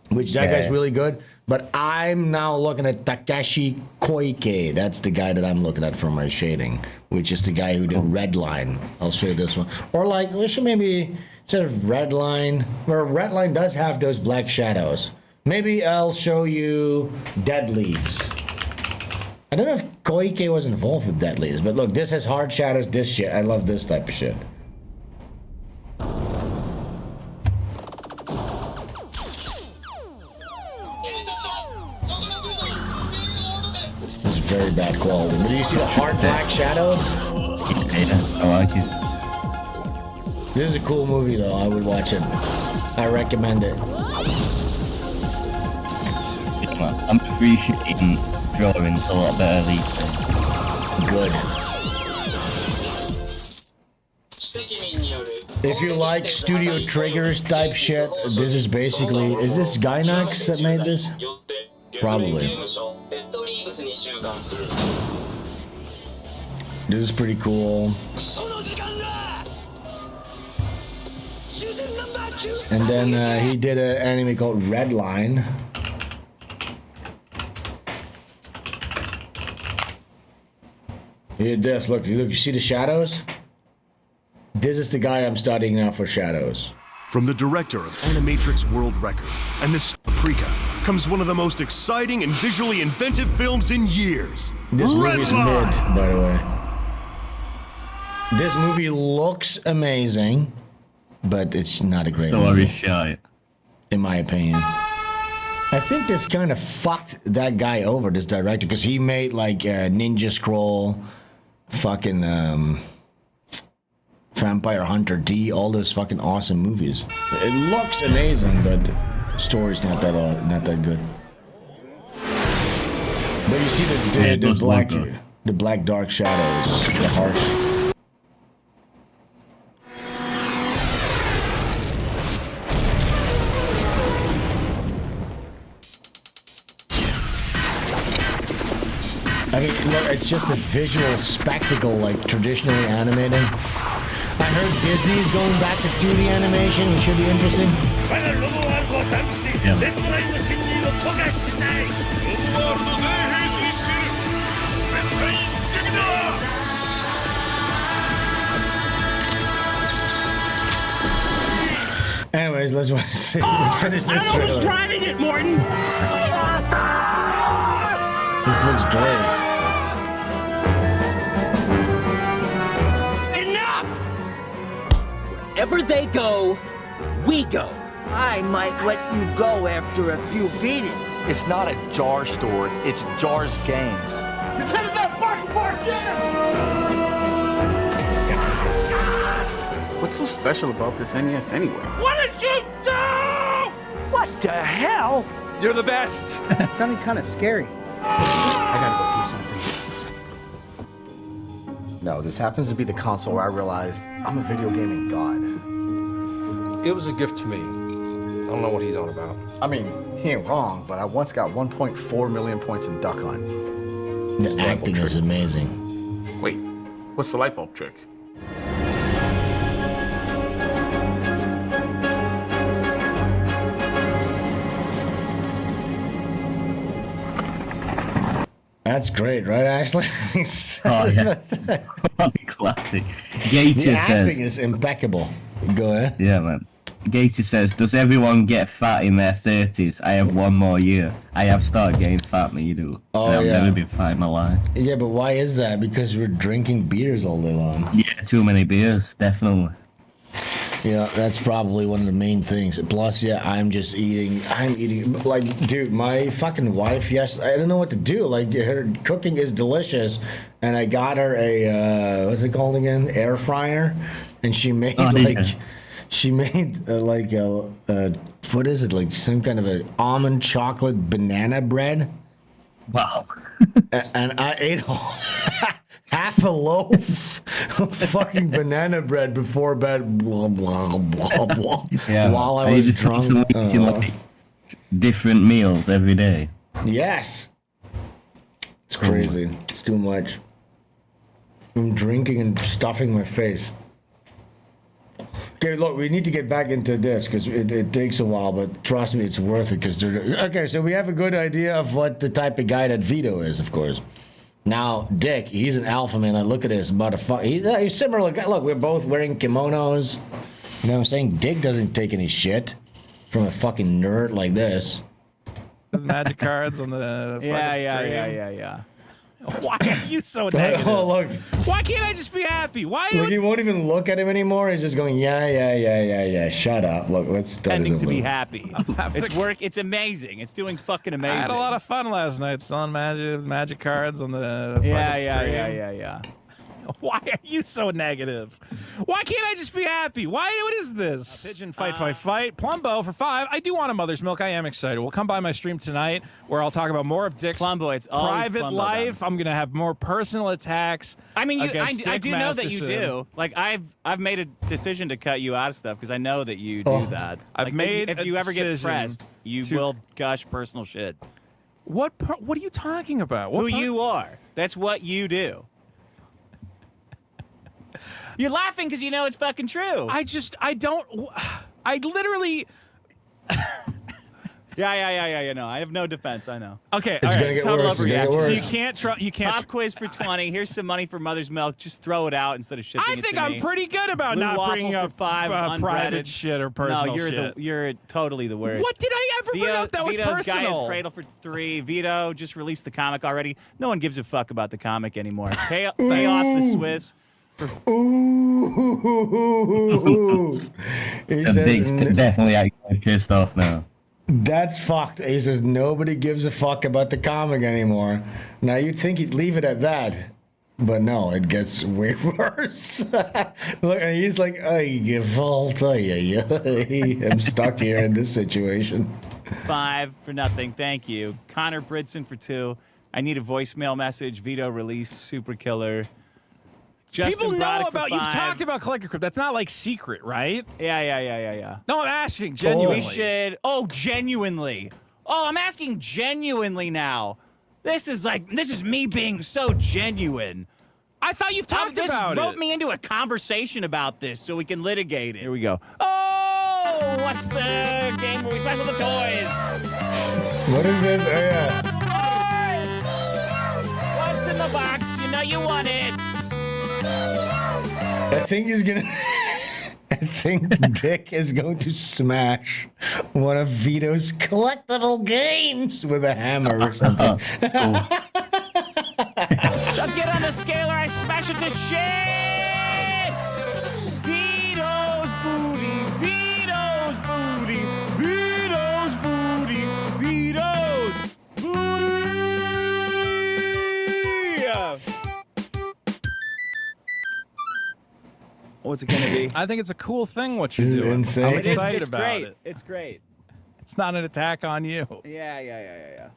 which that guy's really good. But I'm now looking at Takashi Koike. That's the guy that I'm looking at for my shading, which is the guy who did Redline. I'll show you this one. Or like, we should maybe, instead of Redline, where Redline does have those black shadows, maybe I'll show you Dead Leaves. I don't know if Koike was involved with Dead Leaves, but look, this has hard shadows, this shit. I love this type of shit. This is very bad quality. But do you see the hard black shadows? Yeah, I like it. This is a cool movie though. I would watch it. I recommend it. I'm appreciating drawings a lot better these days. Good. If you like Studio Triggers type shit, this is basically, is this Gainax that made this? Probably. This is pretty cool. And then he did an anime called Redline. He did this. Look, you see the shadows? This is the guy I'm studying now for shadows. From the director of Animatrix World Record and this Paprika comes one of the most exciting and visually inventive films in years. This movie's mid, by the way. This movie looks amazing, but it's not a great movie. Shite. In my opinion. I think this kind of fucked that guy over, this director, because he made like Ninja Scroll, fucking Vampire Hunter D, all those fucking awesome movies. It looks amazing, but the story's not that good. But you see the black dark shadows, the harsh. look, it's just a visual spectacle, like traditionally animated. I heard Disney's going back to 2D animation. It should be interesting. Anyways, let's finish this trailer. I was driving it, Morton. This looks great. Enough! Wherever they go, we go. I might let you go after a few beatings. It's not a jar store, it's Jars Games. He's headed that fucking park, get him! What's so special about this NES anyway? What did you do? What the hell? You're the best. It sounded kind of scary. I gotta go do something. No, this happens to be the console where I realized I'm a video gaming god. It was a gift to me. I don't know what he's on about. I mean, he ain't wrong, but I once got 1.4 million points in Duck Hunt. The acting is amazing. Wait, what's the light bulb trick? That's great, right, Ashley? Oh, yeah. Classic. Gator The acting says, is impeccable. Go ahead. yeah, man. Gator says, does everyone get fat in their 30s? I have one more year. I have started getting fat, me, you do. Oh, and I've yeah. never been fat in my life. Yeah, but why is that? Because we're drinking beers all day long. Yeah, too many beers, definitely. Yeah, that's probably one of the main things. Plus, yeah, I'm eating, like, dude, my fucking wife, yes, I don't know what to do. Like, her cooking is delicious, and I got her a, what's it called again? Air fryer, and she made, she made, what is it, like, some kind of a almond chocolate banana bread? Wow. And I ate half a loaf of fucking banana bread before bed, blah, blah, blah, blah, Yeah, while I and you was just drunk. eating, like, different meals every day. Yes. It's crazy. It's too much. I'm drinking and stuffing my face. Okay, look, we need to get back into this because it takes a while, but trust me, it's worth it. Because okay, so we have a good idea of what the type of guy that Vito is, of course. Now, Dick, he's an alpha man. I look at this motherfucker. He's similar. Look, we're both wearing kimonos. You know what I'm saying? Dick doesn't take any shit from a fucking nerd like this. Those magic cards on the Yeah. Why are you so negative? Oh, look. Why can't I just be happy? Why? Look, he won't even look at him anymore. He's just going, yeah. Shut up. Look, let's Pretending to be happy. It's work. It's amazing. It's doing fucking amazing. I had a lot of fun last night selling magic cards on the Yeah. Why are you so negative? Why can't I just be happy? What is this? Pigeon fight. Plumbo for 5. I do want a mother's milk. I am excited. We'll come by my stream tonight where I'll talk about more of Dick's Plumbo, it's always private Plumbo life. then. I'm gonna have more personal attacks. I mean, against I Dick do know that you Masterson. do. Like, I've made a decision to cut you out of stuff because I know that you do that. I've Like, made if a you ever get decision pressed, you to- will gush personal shit. What are you talking about? Who you are. That's what you do. You're laughing because you know it's fucking true. I literally. Yeah. No, I have no defense. I know. Okay, It's all gonna right. get Total worse, it's gonna get overreaction. worse. So you can't. Pop quiz for 20. Here's some money for mother's milk. Just throw it out instead of shipping I it think to I'm me. pretty good about Blue not waffle bringing for up 5, private unbreaded. shit or personal No, shit. you're totally the worst. What did I ever bring up that was Vito's personal? Gaia's Cradle for 3. Vito just released the comic already. No one gives a fuck about the comic anymore. Pay off the Swiss. Ooh. He The says, Dick's definitely actually pissed off now. that's fucked. He says nobody gives a fuck about the comic anymore. Now you'd think he'd leave it at that, but no, it gets way worse. Look, and he's like, I'm stuck here in this situation. 5 for nothing. Thank you. Connor Bridson for 2. I need a voicemail message. Vito release. Super killer. Justin People know Broderick for about. 5. You've talked about Collector Crypt. That's not like secret, right? Yeah. No, I'm asking genuinely. We should. Oh, genuinely. Oh, I'm asking genuinely now. This is me being so genuine. I thought you've talked this about wrote it. me into a conversation about this so we can litigate it. Here we go. Oh, what's the game where we smash all the toys? What is this? Oh, yeah. What's in the box? You know you want it. I think he's gonna. I think Dick is going to smash one of Vito's collectible games with a hammer or something. So get on the scale or I smash it to shit! Vito's booty, Vito's booty, Vito's booty, Vito's booty! What's it gonna be? I think it's a cool thing what you're This is doing. insane. I'm It is- excited It's about great. it. It's great. It's not an attack on you. Yeah.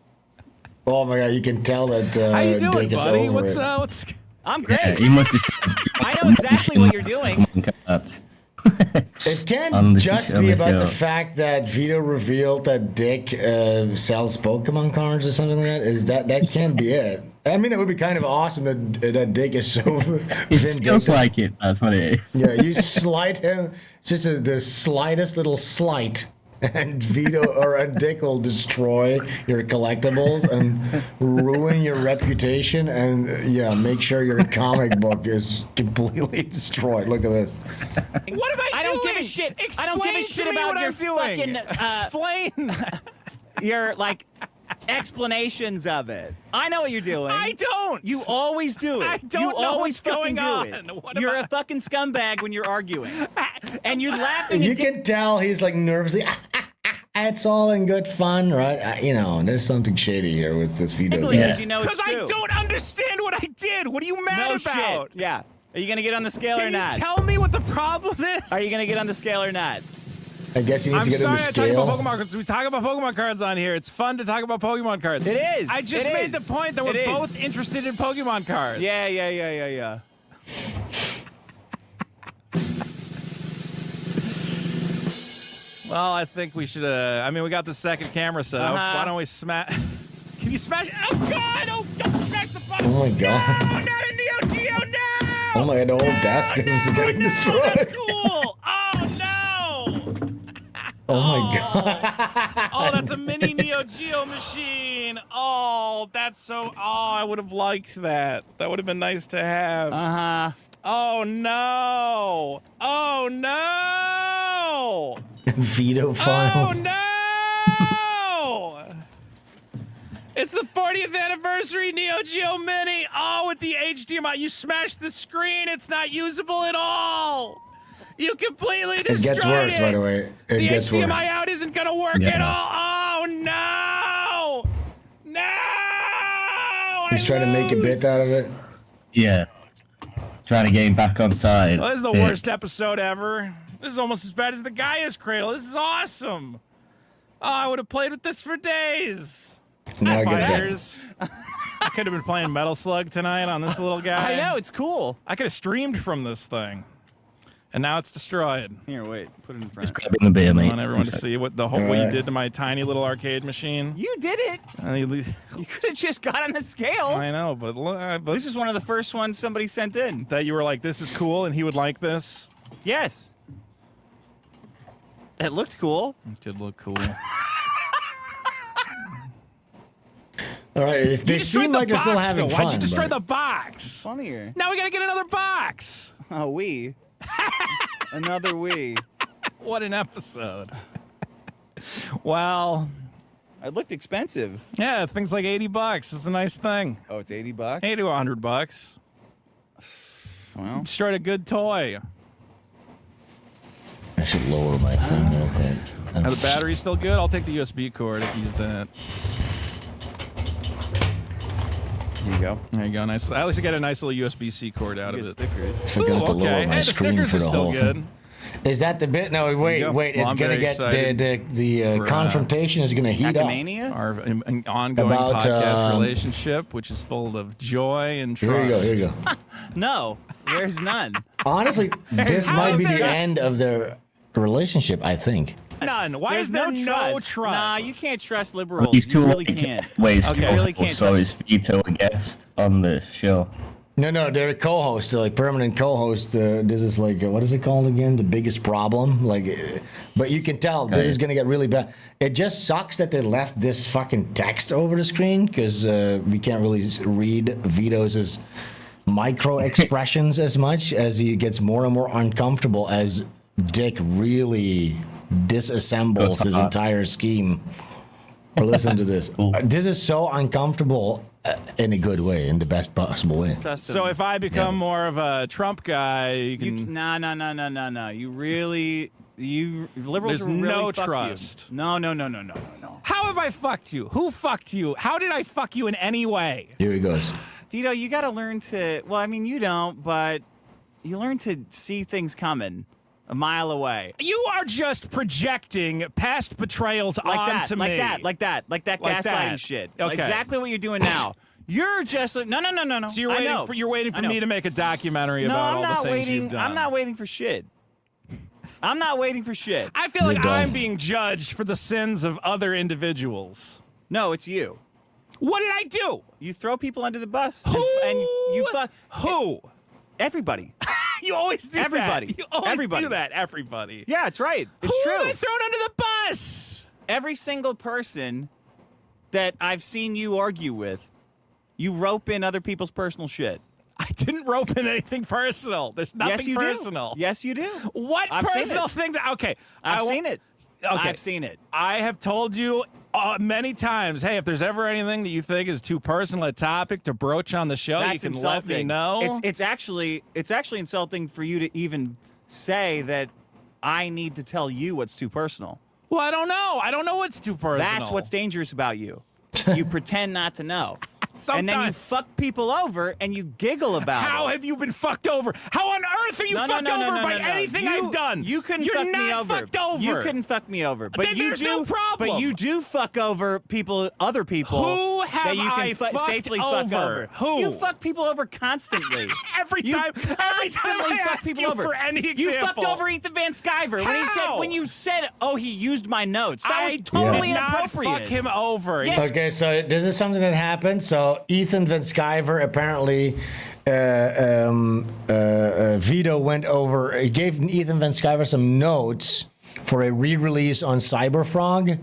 Oh my god, you can tell that How you doing, Dick is buddy? over What's it. what's? I'm great. Yeah, you must have I know exactly what you're doing. It can't On the just show, be the about the show. fact that Vito revealed that Dick sells Pokemon cards or something like that. That can't be it. I mean, it would be kind of awesome that Dick is so It vindictive. feels like it. That's what it is. Yeah, you slight him, just the slightest little slight, and Vito and Dick will destroy your collectibles and ruin your reputation, and make sure your comic book is completely destroyed. Look at this. What am I doing? I don't give a shit. I don't give a shit about your fucking Explain. your like explanations of it. I know what you're doing. I don't. You always do it. I don't you know always what's going fucking on. do it. What am You're I- a fucking scumbag when you're arguing, and you're laughing. You and can tell he's like nervously. It's all in good fun, right? There's something shady here with this Vito. because you know it's Because I true. don't understand what I did. What are you mad No about? shit. Yeah. Are you gonna get on the scale or Can you not? tell me what the problem is? Are you gonna get on the scale or not? I guess you need I'm to get sorry in the I talk about scale. Pokemon cards. We talk about Pokemon cards on here. It's fun to talk about Pokemon cards. It is. I just It made is. the point that we're It is. both interested in Pokemon cards. Yeah. Well, I think we should. We got the second camera set up. Uh-huh. Why don't we smash? Can you smash? Oh God! Oh, don't smash the phone! Oh my god. No, not a Neo Geo! No! Oh my god, the whole desk is getting destroyed. Cool! Oh no! Oh my god. Oh, that's a mini Neo Geo machine. Oh, that's so. Oh, I would have liked that. That would have been nice to have. Uh-huh. Oh no! Oh no! Veto files. Oh no! It's the 40th anniversary Neo Geo Mini. Oh, with the HDMI, you smashed the screen. It's not usable at all. You completely destroyed it. It gets worse, by the way. It The gets HDMI worse. out isn't gonna work Yeah. at all. Oh no! No! He's trying to make a bit out of it. Yeah. Trying to get him back on side. Well, this is the Dick. worst episode ever. This is almost as bad as the Gaia's Cradle. This is awesome. Oh, I would have played with this for days. Now I get it. Fighters. I could have been playing Metal Slug tonight on this little guy. I know, it's cool. I could have streamed from this thing. And now it's destroyed. Here, wait. Put it in front. Just grabbing the beer, I mate. want everyone to see what what you did to my tiny little arcade machine. You did it. You could have just got on the scale. I know, but This is one of the first ones somebody sent in. that you were like, this is cool, and he would like this. Yes. It looked cool. It did look cool. All right, they destroyed seem the like they're still box, having though. fun. Why'd you destroy but- the box? Funnier. Now we gotta get another box. Oh, we. Another we. What an episode. Well, It looked expensive. yeah, things like $80. It's a nice thing. Oh, it's $80? 80 to $100. Well, Destroyed a good toy. I should lower my thing real quick. Are the batteries still good? I'll take the USB cord. I can use that. here you go. There you go. Nice. At least I get a nice little USB-C cord out of Get it. stickers. I forgot to Ooh, okay. lower my Hey, the screen stickers for are the still whole good. thing. Is that the bit? No, you wait. go. Well, I'm it's gonna very get excited the for, confrontation is gonna heat up. Hackmania? Our ongoing About, podcast relationship, which is full of joy and trust. Here you go. Here you go. No, there's none. Honestly, this How might is be there the not- end of their relationship. I think. none? Why There's is there no trust? Nah, you can't trust liberals. He's too you really late can't. ways Okay. to You really can't. so is Vito a guest on the show? No, they're a co-host. They're like permanent co-host. This is like, what is it called again? The biggest problem. Like, but you can tell this is gonna get really bad. It just sucks that they left this fucking text over the screen because we can't really read Vito's micro expressions as much as he gets more and more uncomfortable as Dick really disassembles his entire scheme. But listen to this. This is so uncomfortable in a good way, in the best possible way. So if I become more of a Trump guy, you can. No. You really, liberals There's will really no fuck trust. You. No. How have I fucked you? Who fucked you? How did I fuck you in any way? Here he goes. Vito, you got to learn to. Well, I mean, you don't, but you learn to see things coming a mile away. You are just projecting past betrayals onto me. Like that gaslighting shit. Okay. Exactly what you're doing now. You're just like, no. So you're waiting for me to make a documentary about all the things you've done. I'm not waiting for shit. I'm not waiting for shit. I feel like I'm being judged for the sins of other individuals. No, it's you. What did I do? You throw people under the bus. Who? And you fuck. Who? Everybody. You always do everybody. that. You always everybody. do that. Everybody. Yeah, it's right. It's Who true. have I thrown under the bus? Every single person that I've seen you argue with, you rope in other people's personal shit. I didn't rope in anything personal. There's nothing yes, you personal. Do. Yes, you do. What I've personal thing? Okay, I've seen it. Okay. I've seen it. I have told you many times, hey, if there's ever anything that you think is too personal a topic to broach on the show, That's you can insulting. let me know. It's actually insulting for you to even say that I need to tell you what's too personal. Well, I don't know. I don't know what's too personal. That's what's dangerous about you. You pretend not to know. Sometimes. And then you fuck people over and you giggle about it. How have you been fucked over? How on earth are you fucked over by anything I've done? You couldn't You're fuck not me over. Fucked over. You couldn't fuck me over. But then you there's do, no problem. But you do fuck over people, other people. Who have that you can I fucked safely over? fuck over? Who? You fuck people over constantly. Every time I fuck ask people you over. for any example. You fucked over Ethan Van Sciver when you said, "Oh, he used my notes." That was I totally did not inappropriate. fuck him over. Yes. Okay, so this is something that happened. So Ethan Van Sciver apparently, Vito went over. He gave Ethan Van Sciver some notes for a re-release on Cyberfrog,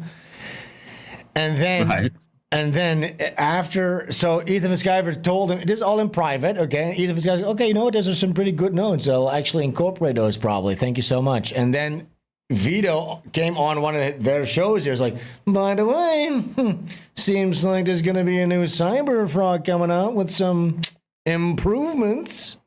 and then. And then after, so Ethan Van Sciver told him, this is all in private, okay? Ethan Van Sciver, okay, you know what, those are some pretty good notes. I'll actually incorporate those probably. Thank you so much. And then Vito came on one of their shows here. It's like, by the way, seems like there's going to be a new Cyberfrog coming out with some improvements.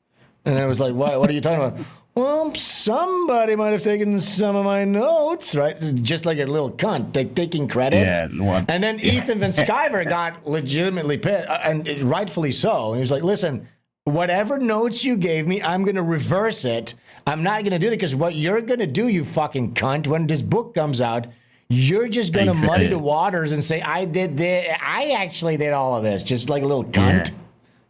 And I was like, what are you talking about? Well, somebody might have taken some of my notes, right? Just like a little cunt, taking credit. Yeah, and then Ethan Van Sciver got legitimately pissed, and rightfully so. And he was like, listen, whatever notes you gave me, I'm going to reverse it. I'm not going to do it because what you're going to do, you fucking cunt, when this book comes out, you're just going to muddy the waters and say, I actually did all of this, just like a little cunt. Yeah.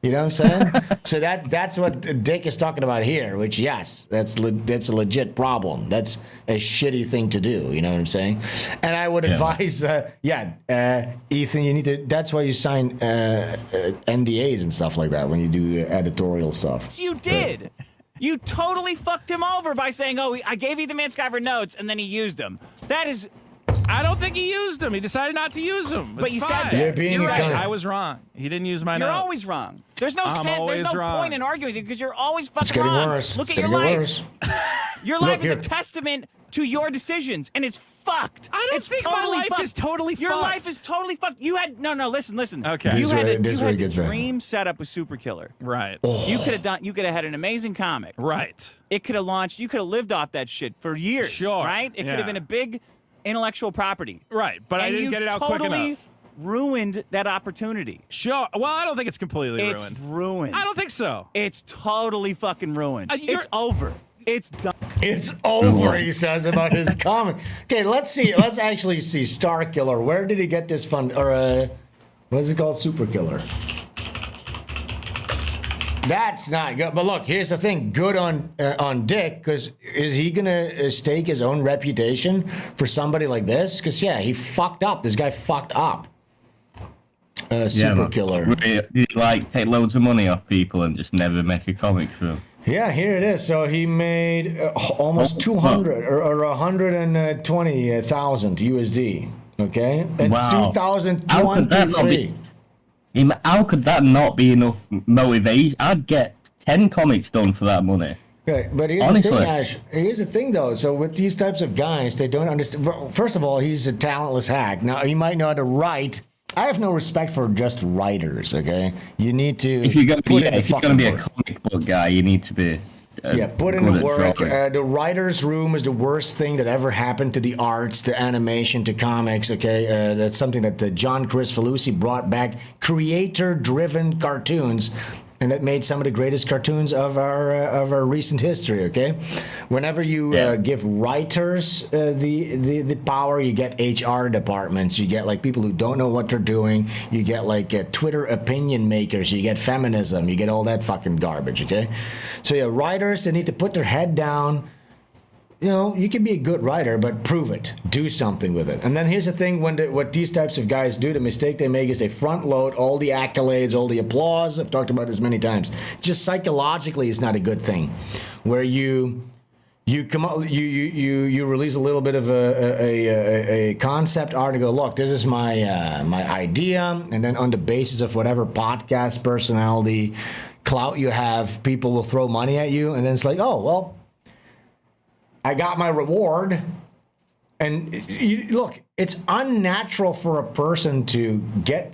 You know what I'm saying? So that's what Dick is talking about here, which, yes, that's a legit problem. That's a shitty thing to do. You know what I'm saying? And I would advise, Ethan, you need to, that's why you sign NDAs and stuff like that when you do editorial stuff. You did. You totally fucked him over by saying, oh, I gave Ethan Van Sciver notes and then he used them. That is... I don't think he used them. He decided not to use them. But it's you fine. said that. You're right. right. I was wrong. He didn't use my notes. You're always wrong. There's no point in arguing with you because you're always fucking it's getting wrong. Worse. Look at it's your life. Worse. Your life is a testament to your decisions, and it's fucked. I don't think totally my life is totally Your fucked. life is totally fucked. You had listen. Okay. You had this a gets dream setup with Super Killer. Right. Oh. You could have had an amazing comic. Right. It could have launched. You could have lived off that shit for years. Sure. Right. It could have been a big intellectual property. Right. But I didn't get it out quick enough. You totally ruined that opportunity. Sure. Well, I don't think it's completely ruined. It's ruined. I don't think so. It's totally fucking ruined. It's over. It's done. It's over, he says about his comic. Okay, let's actually see Star Killer. Where did he get this fund? Or what is it called? Super Killer. That's not good. But look, here's the thing. Good on Dick, because is he going to stake his own reputation for somebody like this? Because, yeah, he fucked up. This guy fucked up. Super killer. Did he, like, take loads of money off people and just never make a comic for them? Yeah, here it is. So he made almost 200 or 120,000 USD. Okay? And wow. 2,203. How could that not be enough motivation? I'd get 10 comics done for that money. Okay, but here's the thing, Ash. Here's the thing, though. So with these types of guys, they don't understand. First of all, he's a talentless hack. Now, he might know how to write. I have no respect for just writers, okay? You need to if you're going to be a comic book guy, you need to be put in the work. The writer's room is the worst thing that ever happened to the arts, to animation, to comics, okay? That's something that John Chris Falusi brought back, creator-driven cartoons, and that made some of the greatest cartoons of our recent history, okay? Whenever you give writers the power, you get HR departments, you get like people who don't know what they're doing, you get like Twitter opinion makers, you get feminism, you get all that fucking garbage, okay? So yeah, writers, they need to put their head down. You know, you can be a good writer, but prove it. Do something with it. And then here's the thing, what these types of guys do, the mistake they make is they front load all the accolades, all the applause. I've talked about this many times. Just psychologically, it's not a good thing. Where you come up, you release a little bit of a concept art and go, look, this is my idea, and then on the basis of whatever podcast personality clout you have, people will throw money at you, and then it's like, oh well, I got my reward. And look, it's unnatural for a person to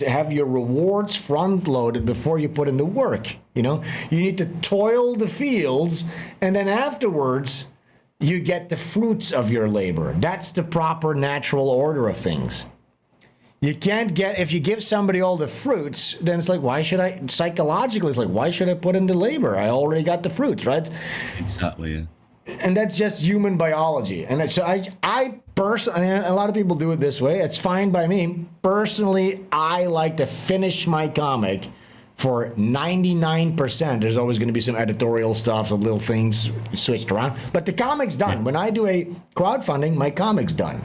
have your rewards front loaded before you put in the work. You know, you need to toil the fields, and then afterwards you get the fruits of your labor. That's the proper natural order of things. You can't get, if you give somebody all the fruits, then it's like, why should I, psychologically, it's like, why should I put in the labor? I already got the fruits, right? Exactly, yeah. And that's just human biology. And so I personally, and a lot of people do it this way. It's fine by me. Personally, I like to finish my comic for 99%. There's always going to be some editorial stuff, some little things switched around. But the comic's done. When I do a crowdfunding, my comic's done.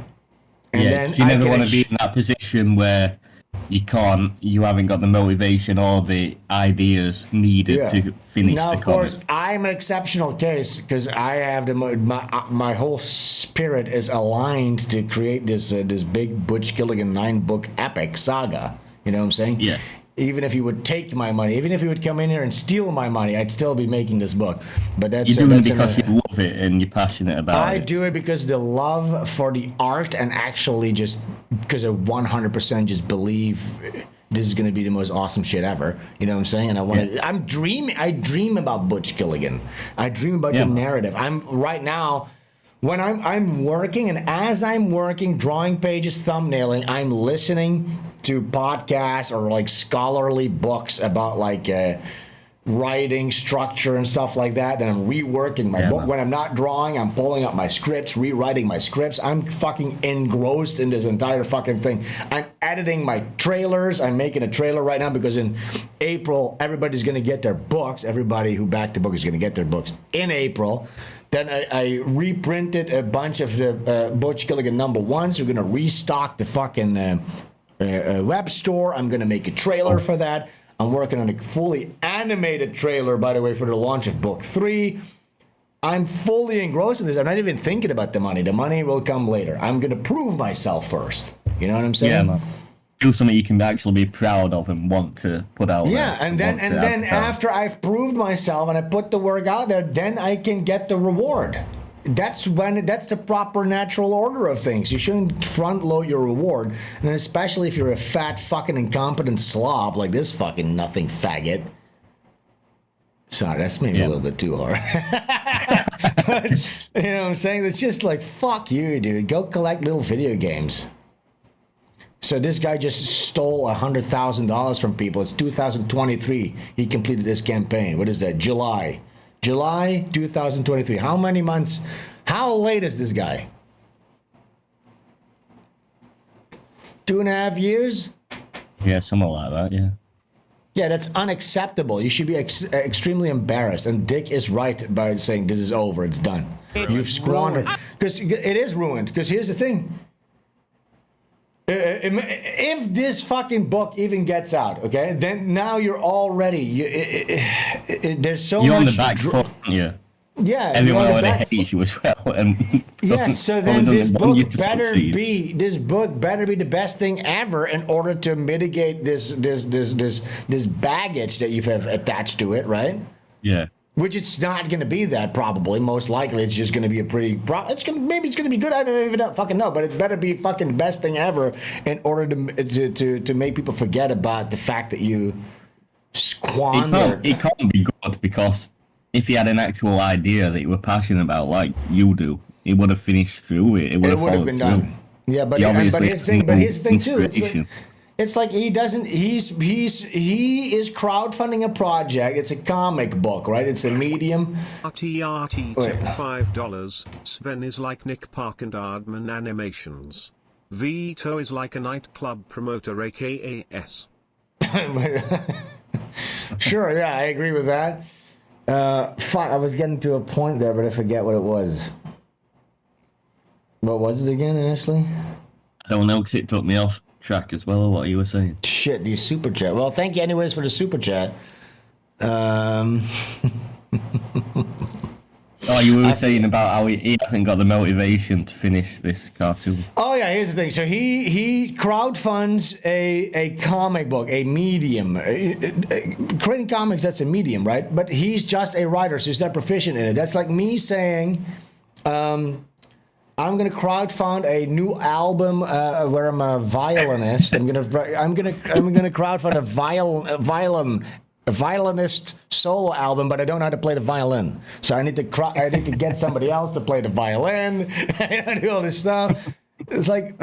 And then you never want to be in that position where you haven't got the motivation or the ideas needed to finish now, the of comic. course, I'm an exceptional case because I have my whole spirit is aligned to create this big Butch Killigan 9-book epic saga. You know what I'm saying? Yeah. Even if you would take my money, even if you would come in here and steal my money, I'd still be making this book. But that's you do it because you love it and you're passionate about it. I do it because the love for the art, and actually just because I 100% just believe this is going to be the most awesome shit ever. You know what I'm saying? And I dream about Butch Killigan. I dream about the narrative. Right now, when I'm working, and as I'm working, drawing pages, thumbnailing, I'm listening to podcasts or like scholarly books about like writing structure and stuff like that. Then I'm reworking my book. When I'm not drawing, I'm pulling up my scripts, rewriting my scripts. I'm fucking engrossed in this entire fucking thing. I'm editing my trailers. I'm making a trailer right now because in April, everybody's going to get their books. Everybody who backed the book is going to get their books in April. Then I reprinted a bunch of the Butch Killigan #1s. We're going to restock the fucking web store. I'm going to make a trailer for that. I'm working on a fully animated trailer, by the way, for the launch of book 3. I'm fully engrossed in this. I'm not even thinking about the money. The money will come later. I'm going to prove myself first. You know what I'm saying? Yeah, man. Do something you can actually be proud of and want to put out there. Yeah, and then after I've proved myself and I put the work out there, then I can get the reward. That's the proper natural order of things. You shouldn't front load your reward, and especially if you're a fat fucking incompetent slob like this fucking nothing faggot. Sorry, that's maybe a little bit too hard. But, you know what I'm saying? It's just like, fuck you, dude. Go collect little video games. So this guy just stole $100,000 from people. It's 2023. He completed this campaign. What is that? July 2023. How many months? How late is this guy? 2.5 years? Yeah, something like that, yeah. Yeah, that's unacceptable. You should be extremely embarrassed. And Dick is right by saying this is over, it's done. You've squandered. Because it is ruined. Because here's the thing. If this fucking book even gets out, okay, then now you're already... there's so you're much... on the back foot, yeah. Yeah, everyone already hates you as well. And yes, so then this book better be the best thing ever in order to mitigate this baggage that you've attached to it, right? Yeah. Which it's not going to be that probably. Most likely, it's just going to be a pretty. Maybe it's going to be good. I don't even fucking know. But it better be fucking the best thing ever in order to make people forget about the fact that you squandered. It can't be good because. If he had an actual idea that you were passionate about, like you do, he would have finished through it. It would have been done. Yeah, but here's the thing too. It's like he doesn't. He is crowdfunding a project. It's a comic book, right? It's a medium. RTRT tip $5. Sven is like Nick Park and Aardman Animations. Vito is like a nightclub promoter, aka S. Sure, yeah, I agree with that. Fuck, I was getting to a point there, but I forget what it was. What was it again, Ashley? I don't know, because it took me off track as well, what you were saying. Shit, these super chat. Well, thank you anyways for the super chat. Oh, you were saying about how he hasn't got the motivation to finish this cartoon. Oh yeah, here's the thing. So he crowdfunds a comic book, a medium. Creating comics, that's a medium, right? But he's just a writer, so he's not proficient in it. That's like me saying, I'm gonna crowdfund a new album where I'm a violinist. I'm gonna crowdfund a violinist solo album, but I don't know how to play the violin. So I need to get somebody else to play the violin. I do all this stuff. It's like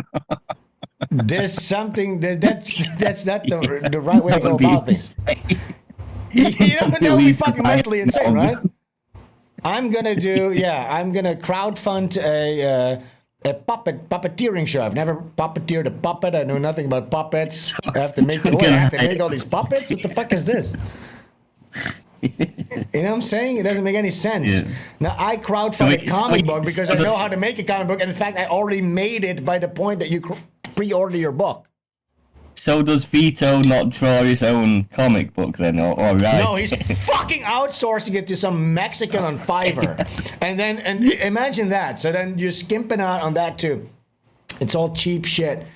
there's something that's not the right way to go about this. You don't know, be fucking mentally insane, right? I'm gonna crowdfund a puppeteering show. I've never puppeteered a puppet. I know nothing about puppets. I have to make all these puppets? What the fuck is this? You know what I'm saying? It doesn't make any sense. Yeah. Now, I crowdfund a comic book because I know how to make a comic book. And in fact, I already made it by the point that you pre-order your book. So does Vito not draw his own comic book then, or write? No, he's fucking outsourcing it to some Mexican on Fiverr. and imagine that. So then you're skimping out on that too. It's all cheap shit.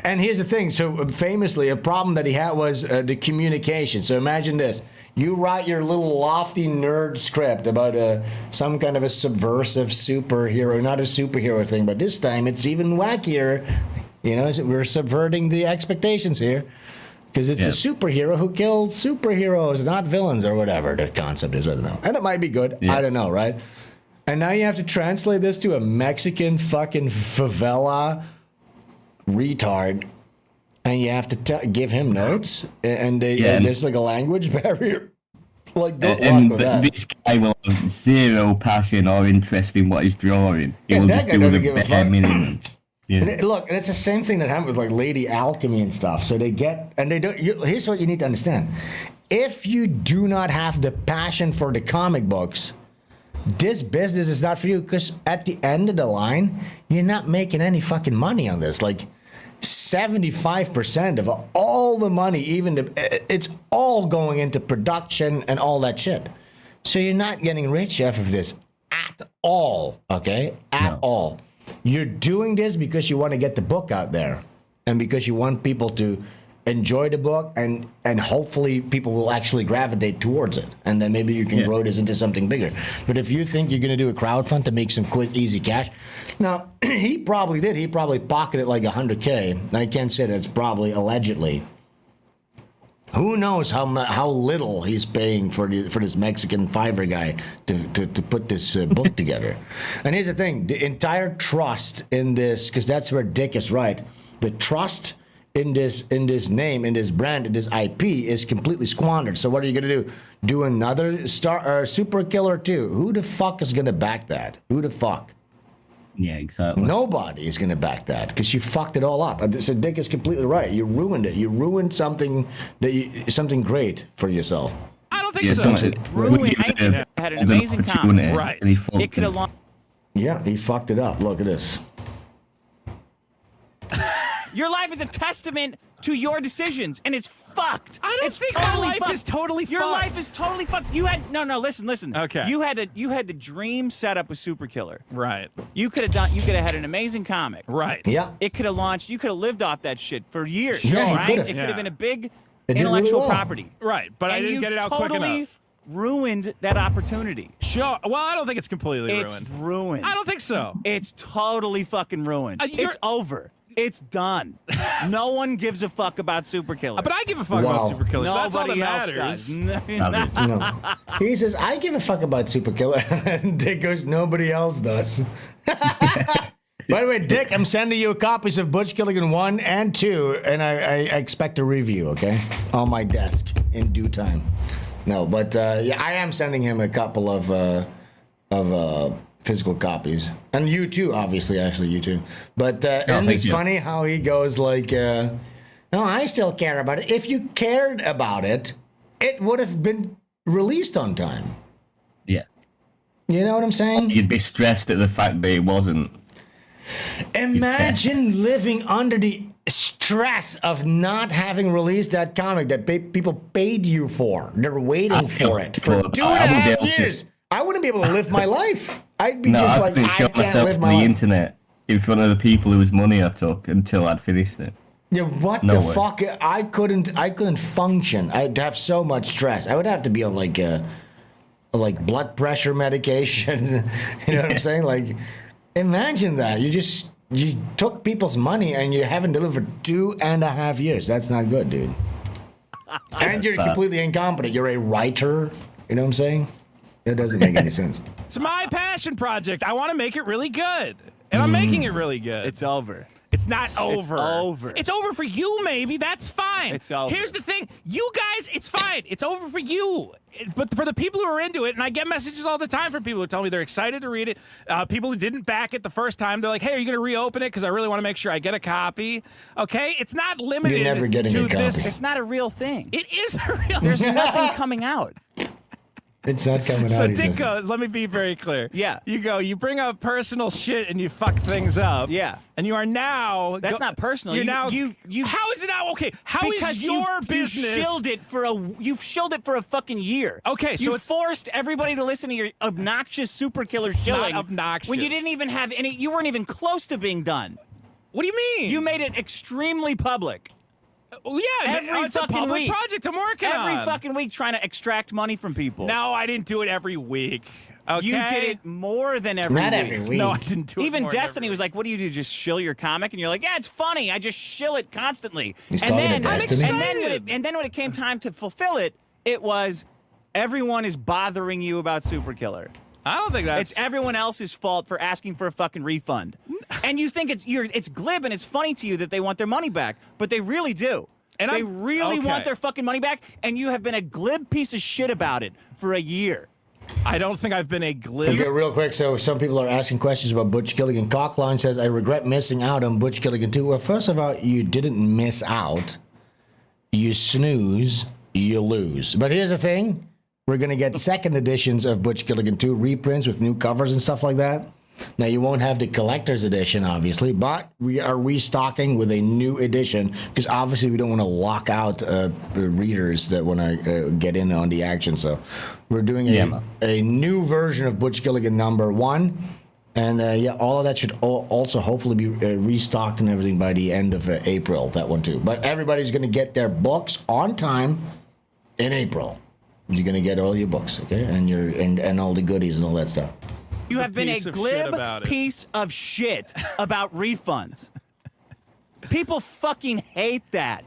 And here's the thing. So famously, a problem that he had was the communication. So imagine this. You write your little lofty nerd script about some kind of a subversive superhero, not a superhero thing, but this time it's even wackier. You know, we're subverting the expectations here because it's a superhero who kills superheroes, not villains or whatever the concept is. I don't know. And it might be good. Yeah. I don't know, right? And now you have to translate this to a Mexican fucking favela retard. And you have to give him notes. And there's like a language barrier. Like, good luck with that. This guy will have zero passion or interest in what he's drawing. He will just do the bare minimum. Yeah. Look, and it's the same thing that happened with like Lady Alchemy and stuff. So they don't. Here's what you need to understand: if you do not have the passion for the comic books, this business is not for you. Because at the end of the line, you're not making any fucking money on this. Like 75% of all the money, it's all going into production and all that shit. So you're not getting rich off of this at all. Okay, at all. You're doing this because you want to get the book out there and because you want people to enjoy the book and hopefully people will actually gravitate towards it. And then maybe you can grow this into something bigger. But if you think you're going to do a crowdfund to make some quick, easy cash. Now, he probably did. He probably pocketed like $100K. I can't say that's probably allegedly. Who knows how little he's paying for this Mexican Fiverr guy to put this book together. And here's the thing. The entire trust in this, because that's where Dick is right, the trust in this name, in this brand, in this IP is completely squandered. So what are you going to do? Do another super killer 2? Who the fuck is going to back that? Who the fuck? Yeah, exactly. Nobody is going to back that because you fucked it all up. So Dick is completely right. You ruined it. You ruined something something great for yourself. I don't think so. Ruined. I had an amazing comic. Right. It could have launched. Yeah, he fucked it up. Look at this. Your life is a testament to your decisions, and it's fucked. I don't think my life is totally fucked. Your life is totally fucked. You had listen. Okay. You had the dream set up with Super Killer. Right. You could have had an amazing comic. Right. Yeah. It could have launched. You could have lived off that shit for years. Yeah, right? could've. It could have been a big It did intellectual really well. property. Right, but I And didn't you get it out quick totally enough. ruined that opportunity. Sure. Well, I don't think it's completely It's ruined. ruined. I don't think so. It's totally fucking ruined. You're- It's over. It's done. No one gives a fuck about Super Killer. But I give a fuck about Super Killers. That's all that Nobody else matters. does. No. He says, I give a fuck about Super Killer. And Dick goes, nobody else does. By the way, Dick, I'm sending you copies of Butch Killigan 1 and 2, and I expect a review, okay? On my desk in due time. No, but yeah, I am sending him a couple of physical copies. And you too, obviously, actually, you too. But and it's funny how he goes like, no, I still care about it. If you cared about it, it would have been released on time. Yeah. You know what I'm saying? You'd be stressed at the fact that it wasn't. Imagine living under the stress of not having released that comic that people paid you for. They're waiting for it for 2.5 years. I wouldn't be able to live my life. I'd be just like, I show can't myself live on my the life. internet in front of the people whose money I took until I'd finished it. Yeah, what No the way. fuck? I couldn't function. I'd have so much stress. I would have to be on like blood pressure medication. You know what I'm saying? Like, imagine that. You took people's money and you haven't delivered 2.5 years. That's not good, dude. And you're completely incompetent. You're a writer. You know what I'm saying? That doesn't make any sense. It's my passion project. I want to make it really good. And I'm making it really good. It's over. It's not over. It's over. It's over for you, maybe. That's fine. It's over. Here's the thing. You guys, it's fine. It's over for you. But for the people who are into it, and I get messages all the time from people who tell me they're excited to read it. People who didn't back it the first time, they're like, hey, are you going to reopen it? Because I really want to make sure I get a copy. Okay? It's not limited You're never getting to a copy. this. It's not a real thing. It is a real There's nothing coming out. It's not coming So out. he Dick says. goes, let me be very clear. Yeah. You bring up personal shit and you fuck things up. Yeah. And you are now. That's not personal. You're You- now. you- How is it now? Okay. How Because is your business? You've shilled it for a fucking year. Okay, so you it's- forced everybody to listen to your obnoxious Super Killer shilling. not obnoxious. When you didn't even have any. You weren't even close to being done. What do you mean? You made it extremely public. Oh, yeah. Every it's a fucking public week. project I'm working on. Every fucking week trying to extract money from people. No, I didn't do it every week. Okay. You did it more than every Not week. every week. No, I didn't do it. Even more than Destiny every was like, "What do you do? Just shill your comic?" And you're like, "Yeah, it's funny. I just shill it constantly." He's and talking then, to Destiny? and then when it came time to fulfill it, it was everyone is bothering you about Super Killer. I don't think that's. It's everyone else's fault for asking for a fucking refund, and you think it's glib and it's funny to you that they want their money back, but they really do. And they I'm- really okay. want their fucking money back, and you have been a glib piece of shit about it for a year. I don't think I've been a glib. Okay, real quick. So some people are asking questions about Butch Killigan. Cockline says, I regret missing out on Butch Killigan 2. Well, first of all, you didn't miss out. You snooze, you lose. But here's the thing. We're going to get second editions of Butch Killigan 2 reprints with new covers and stuff like that. Now, you won't have the collector's edition, obviously, but we are restocking with a new edition because obviously we don't want to lock out readers that want to get in on the action. So we're doing a new version of Butch Killigan #1. And yeah, all of that should also hopefully be restocked and everything by the end of April, that one too. But everybody's going to get their books on time in April. You're going to get all your books, okay? And all the goodies and all that stuff. You have been a piece of shit glib about it. piece of shit about refunds. People fucking hate that.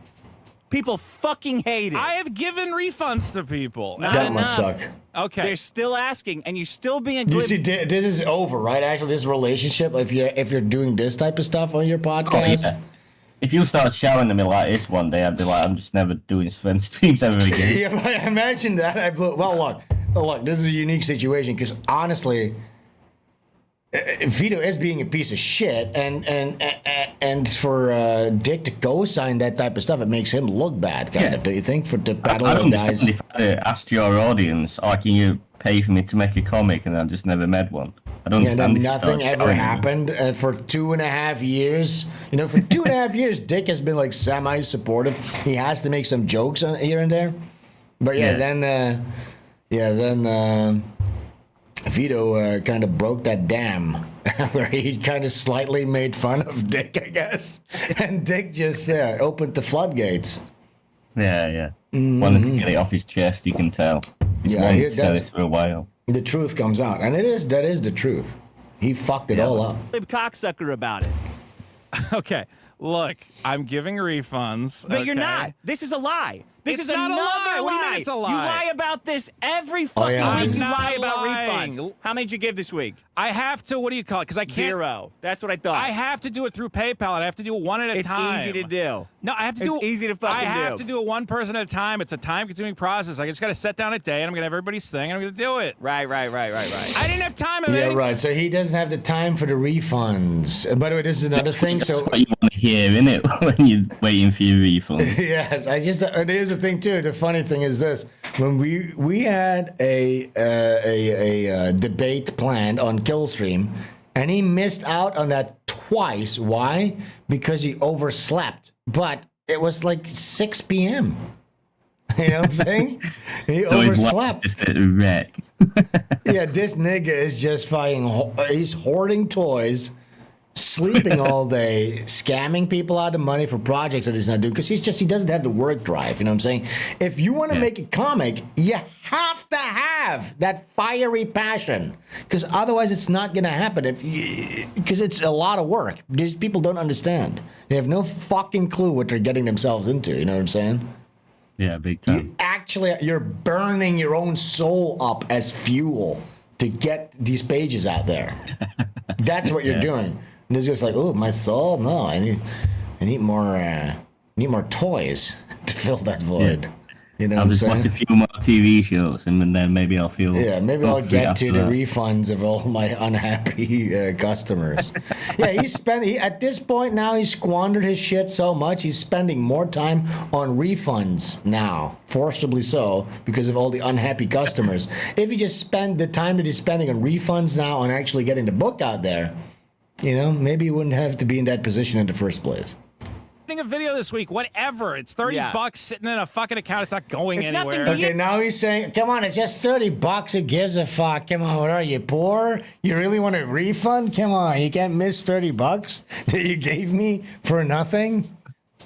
People fucking hate it. I have given refunds to people. Not That enough. must suck. Okay. They're still asking, and you're still being You glib. see, this is over, right? Actually, this relationship, if you're doing this type of stuff on your podcast. Oh, yeah. If you start shouting at me like this one day, I'd be like, I'm just never doing Svenstreams ever again. Yeah, but I imagine that. Well, look, this is a unique situation because honestly, Vito is being a piece of shit, and for Dick to co-sign that type of stuff, it makes him look bad, kind of. Do you think for the battle I of don't the guys? understand if I asked your audience, "Oh, can you pay for me to make a comic?" and I just never made one. I don't Yeah, understand. then if you nothing start ever showing happened for 2.5 years. You know, for 2.5 years, Dick has been like semi-supportive. He has to make some jokes here and there, but then Vito kind of broke that dam where he kind of slightly made fun of Dick, I guess, and Dick just opened the floodgates. Yeah. Wanted to get it off his chest. You can tell. He's wanted to say this for a while. The truth comes out, and that is the truth. He fucked it all up. Cocksucker about it. Okay, look, I'm giving refunds. But you're okay? not. This is a lie. This It's is not a another lie. lie. What do you mean it's a lie? You lie about this every fucking yeah, week. I'm You not lie about lying. refunds. How many did you give this week? I have to, what do you call it? Because I can't. 0. That's what I thought. I have to do it through PayPal, and I have to do it one at a time. It's easy to do. No, I have to It's do it. easy to fucking I have do. to do it one person at a time. It's a time-consuming process. I just got to set down a day, and I'm going to have everybody's thing, and I'm going to do it. Right. I didn't have time. Yeah, right. So he doesn't have the time for the refunds. By the way, this is another thing. So That's what you want to hear, innit? When you're waiting for your refund. yes, and here's the thing too. The funny thing is this: when we had a debate planned on Killstream, and he missed out on that twice. Why? Because he overslept. But it was like 6 p.m. You know what I'm saying? He So his life overslept. is just wrecked. Yeah, this nigga is just fucking. He's hoarding toys, sleeping all day, scamming people out of money for projects that he's not doing because he doesn't have the work drive. You know what I'm saying? If you want to make a comic, you have to have that fiery passion because otherwise it's not gonna happen. Because it's a lot of work. These people don't understand. They have no fucking clue what they're getting themselves into. You know what I'm saying? Yeah, big time. You're burning your own soul up as fuel to get these pages out there. That's what you're doing. And this guy's like, oh, my soul? No, I need more toys to fill that void. Yeah. You know I'll just watch a few more TV shows and then maybe I'll feel. Yeah, maybe I'll get to the that. refunds of all my unhappy customers. Yeah, at this point now he's squandered his shit so much he's spending more time on refunds now, forcibly so, because of all the unhappy customers. If he just spend the time that he's spending on refunds now on actually getting the book out there, you know, maybe he wouldn't have to be in that position in the first place. A video this week, whatever. It's $30 sitting in a fucking account. It's not going anywhere. Okay, now he's saying, come on, it's just $30. Who gives a fuck? Come on, what are you, poor? You really want a refund? Come on, you can't miss $30 that you gave me for nothing?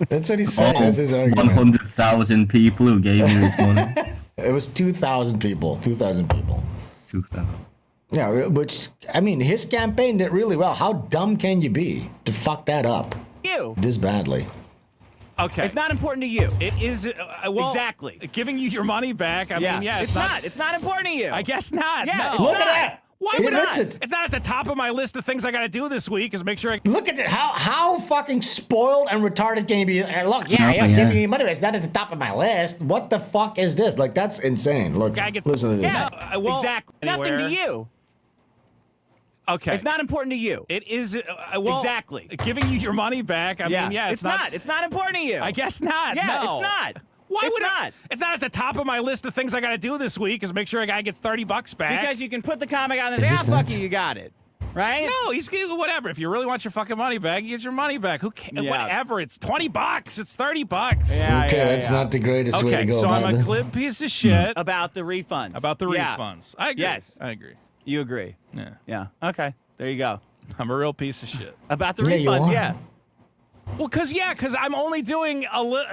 That's what he's saying. That's his argument. 100,000 people who gave me his money. It was 2,000 people. 2,000 people. 2,000. Yeah, which, I mean, his campaign did really well. How dumb can you be to fuck that up? You. This badly. Okay. It's not important to you. It is, well, exactly. Giving you your money back, I mean, yeah. It's not. It's not important to you. I guess not. Yeah, no. it's Look not. at that. Why He would it admits not? it. It's not at the top of my list of things I got to do this week. Is make sure I. Look at it. How fucking spoiled and retarded can you be? Look, Yeah. giving you money. It's not at the top of my list. What the fuck is this? Like, that's insane. Look, listen to this. Yeah, well, exactly. anywhere. Nothing to you. Okay. It's not important to you. It is. Well, exactly. Giving you your money back. I mean, yeah. It's not. It's not important to you. I guess not. Yeah, no. it's not. Why it's would not. It's not at the top of my list of things I got to do this week. Is make sure a guy gets $30 back. Because you can put the comic on and say, fuck you got it. Right? No, he's whatever. If you really want your fucking money back, you get your money back. Who cares? Yeah. Whatever. It's $20. It's $30. Yeah, Okay, that's not the greatest way to Okay, go so about I'm a it. glib piece of shit About the refunds. about the Yeah. refunds. I agree. Yes. I agree. You agree. Yeah. Yeah. Okay. There you go. I'm a real piece of shit. About the Yeah, you refunds, are. yeah. Well, because I'm only doing a little,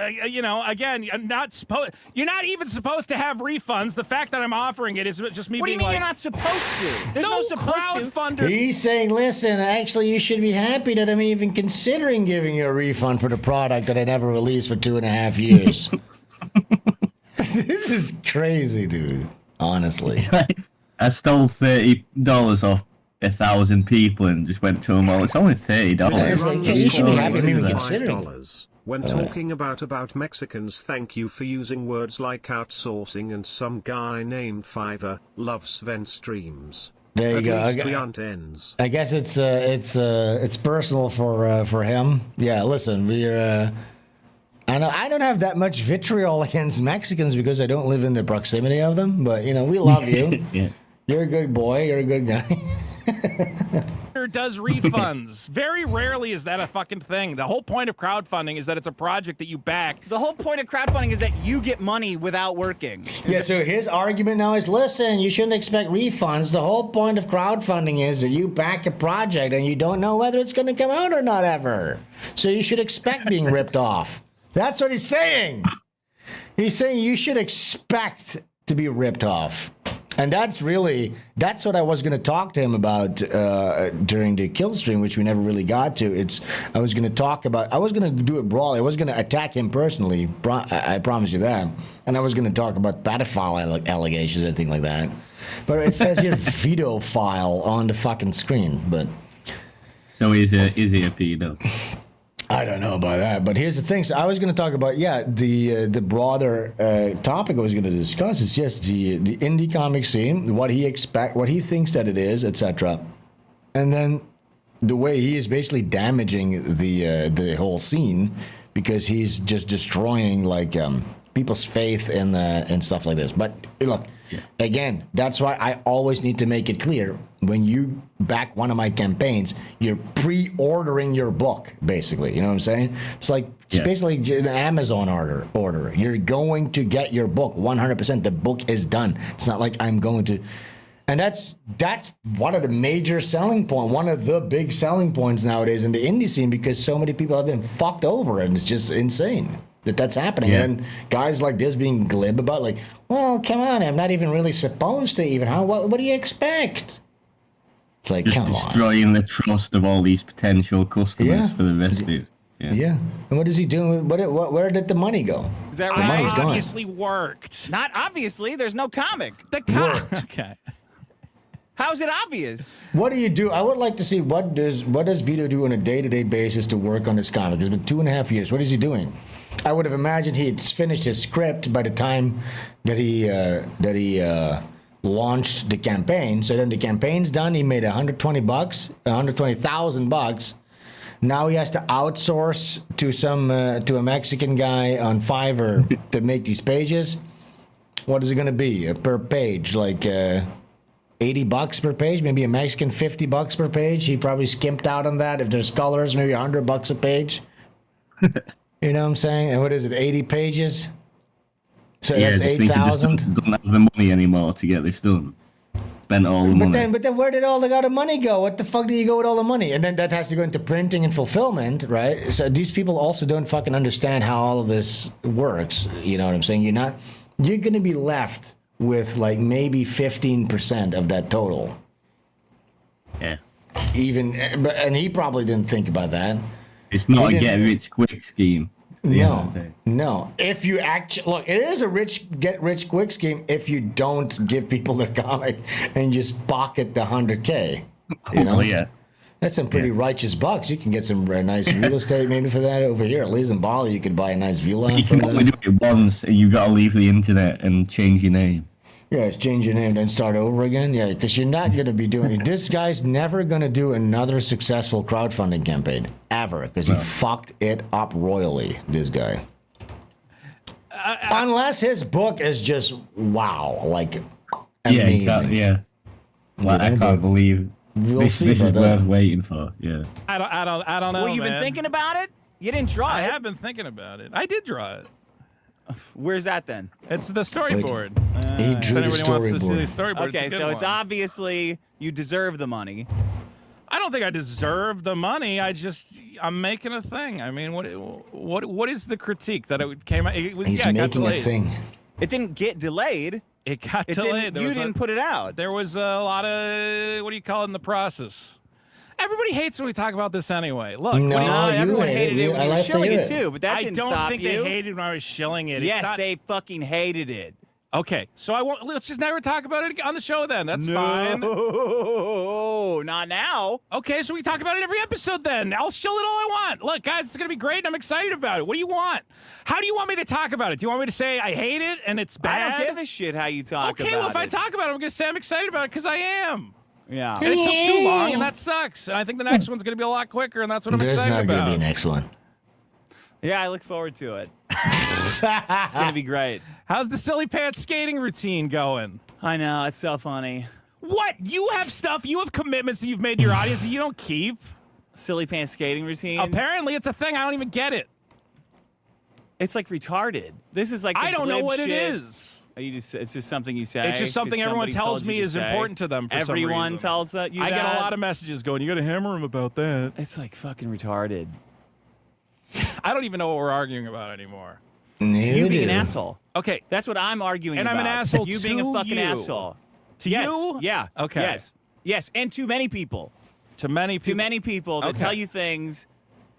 again, I'm not supposed. You're not even supposed to have refunds. The fact that I'm offering it is just me What do you being mean like, you're not supposed to? There's no supposed to. crowdfunder. He's saying, listen, actually, you should be happy that I'm even considering giving you a refund for the product that I never released for 2.5 years. This is crazy, dude. Honestly. I stole $30 off 1,000 people and just went to them all. It's only $30. It's like, yeah, you should be happy maybe considering. $5. When talking about Mexicans, thank you for using words like outsourcing and some guy named Fiverr. Love Svenstreams. There you go. I guess it's personal for him. Yeah, listen, I don't have that much vitriol against Mexicans because I don't live in the proximity of them. But you know, we love you. Yeah. You're a good boy. You're a good guy. Does refunds. Very rarely is that a fucking thing. The whole point of crowdfunding is that it's a project that you back. The whole point of crowdfunding is that you get money without working. Yeah, so his argument now is, listen, you shouldn't expect refunds. The whole point of crowdfunding is that you back a project and you don't know whether it's going to come out or not ever. So you should expect being ripped off. That's what he's saying. He's saying you should expect to be ripped off. And that's what I was going to talk to him about during the kill stream, which we never really got to. I was going to do it brawly. I was going to attack him personally. I promise you that. And I was going to talk about pedophile allegations and things like that. But it says here Vito file on the fucking screen. But so is he a pedo? I don't know about that, but here's the thing. So I was going to talk about, the broader topic I was going to discuss is just the indie comic scene, what he thinks that it is, etc. And then the way he is basically damaging the whole scene because he's just destroying people's faith and stuff like this. But look, again, that's why I always need to make it clear. When you back one of my campaigns, you're pre-ordering your book, basically. You know what I'm saying? It's basically an Amazon order. You're going to get your book 100%. The book is done. It's not like I'm going to... And that's one of the major selling points, one of the big selling points nowadays in the indie scene because so many people have been fucked over and it's just insane that's happening. Yeah. And guys like this being glib about well, come on, I'm not even really supposed to even. What do you expect? It's like, just destroying the trust of all these potential customers for the rest of it. Yeah. And what is he doing? Where did the money go? Is that right? It obviously worked. Not obviously. There's no comic. Okay. How's it obvious? What do you do? I would like to see what does Vito do on a day-to-day basis to work on this comic. It's been 2.5 years. What is he doing? I would have imagined he had finished his script by the time that he launched the campaign. So then the campaign's done. He made $120,000. Now he has to outsource to a Mexican guy on Fiverr to make these pages. What is it going to be per page? $80 per page, maybe a Mexican $50 per page. He probably skimped out on that. If there's colors, maybe $100 a page. You know what I'm saying? And what is it? 80 pages. So that's 8,000. Don't have the money anymore to get this done. Spent all the money. But then where did all the money go? What the fuck do you go with all the money? And then that has to go into printing and fulfillment, right? So these people also don't fucking understand how all of this works. You know what I'm saying? You're going to be left with maybe 15% of that total. Yeah. And he probably didn't think about that. It's not a get-rich-quick scheme. No. If you look, it is a get-rich-quick scheme if you don't give people their comic and just pocket the $100K. You know? Yeah. That's some pretty righteous bucks. You can get some nice real estate maybe for that over here. At least in Bali, you could buy a nice villa. You can only do it once, and you've got to leave the internet and change your name. Yeah, change your name and start over again. Yeah, because you're not going to be doing it. This guy's never going to do another successful crowdfunding campaign, ever, because he fucked it up royally, this guy. Unless his book is just, wow, amazing. Yeah, exactly, yeah. I can't believe this is worth waiting for, yeah. I don't know, Well, you've been thinking about it? You didn't draw it. I have been thinking about it. I did draw it. Where's that then? It's the storyboard. He drew the storyboard. Okay, so it's obviously you deserve the money. I don't think I deserve the money. I'm making a thing. I mean, what is the critique that it came out? He's making a thing. It didn't get delayed. It got delayed. You didn't put it out. There was a lot of, what do you call it, in the process. Everybody hates when we talk about this anyway. Look, everyone hated it when you were shilling it too, but that didn't stop you. I don't think they hated when I was shilling it. Yes, they fucking hated it. Okay, so let's just never talk about it on the show then. That's fine. No, not now. Okay, so we talk about it every episode then. I'll shill it all I want. Look, guys, it's going to be great, and I'm excited about it. What do you want? How do you want me to talk about it? Do you want me to say I hate it and it's bad? I don't give a shit how you talk about it. Okay, well, if I talk about it, I'm going to say I'm excited about it because I am. Yeah. And it took too long, and that sucks. And I think the next one's going to be a lot quicker, and that's what I'm There's excited not about. going to be a next one. Yeah, I look forward to it. It's going to be great. How's the silly pants skating routine going? I know, it's so funny. What? You have stuff, you have commitments that you've made to your audience that you don't keep? Silly pants skating routine? Apparently it's a thing. I don't even get it. It's like retarded. This is like the I don't know glib what shit. it is. It's just something you say. It's just something 'cause everyone somebody tells told me you to is say. important to them for some reason. Everyone tells that you I that? get a lot of messages going, you got to hammer him about that. It's like fucking retarded. I don't even know what we're arguing about anymore. You being an do. asshole. Okay. That's what I'm arguing And about. I'm an asshole You to being a fucking you. asshole. To yes. you? Yeah. Okay. Yes. Yes. And to many people. To many people. To many people that Okay. tell you things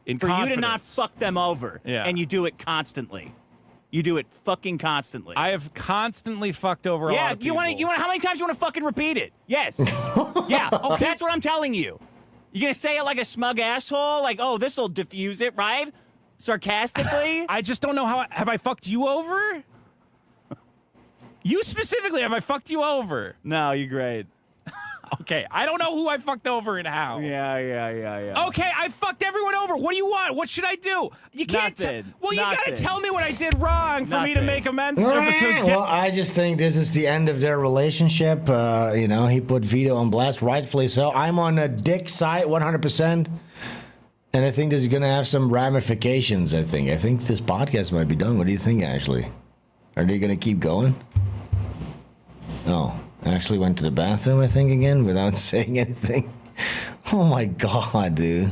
In for you to not confidence. fuck them over. Yeah. And you do it constantly. You do it fucking constantly. I have constantly fucked over a lot Yeah, of you people. want to? How many times you want to fucking repeat it? Yes. Yeah. Okay. That's what I'm telling you. You're gonna say it like a smug asshole, like, "Oh, this will diffuse it," right? Sarcastically. I just don't know how. Have I fucked you over? You specifically, have I fucked you over? No, you're great. Okay, I don't know who I fucked over and how. Yeah. Okay, I fucked everyone over. What do you want? What should I do? You can't. Nothing. Well, you gotta Nothing. tell me what I did wrong for me to Nothing. make amends. Well, I just think this is the end of their relationship. You know, he put Vito on blast, rightfully so. I'm on a Dick side 100%. And I think this is going to have some ramifications, I think. I think this podcast might be done. What do you think, Ashley? Are they going to keep going? Oh, Ashley went to the bathroom, I think, again, without saying anything. Oh, my God, dude.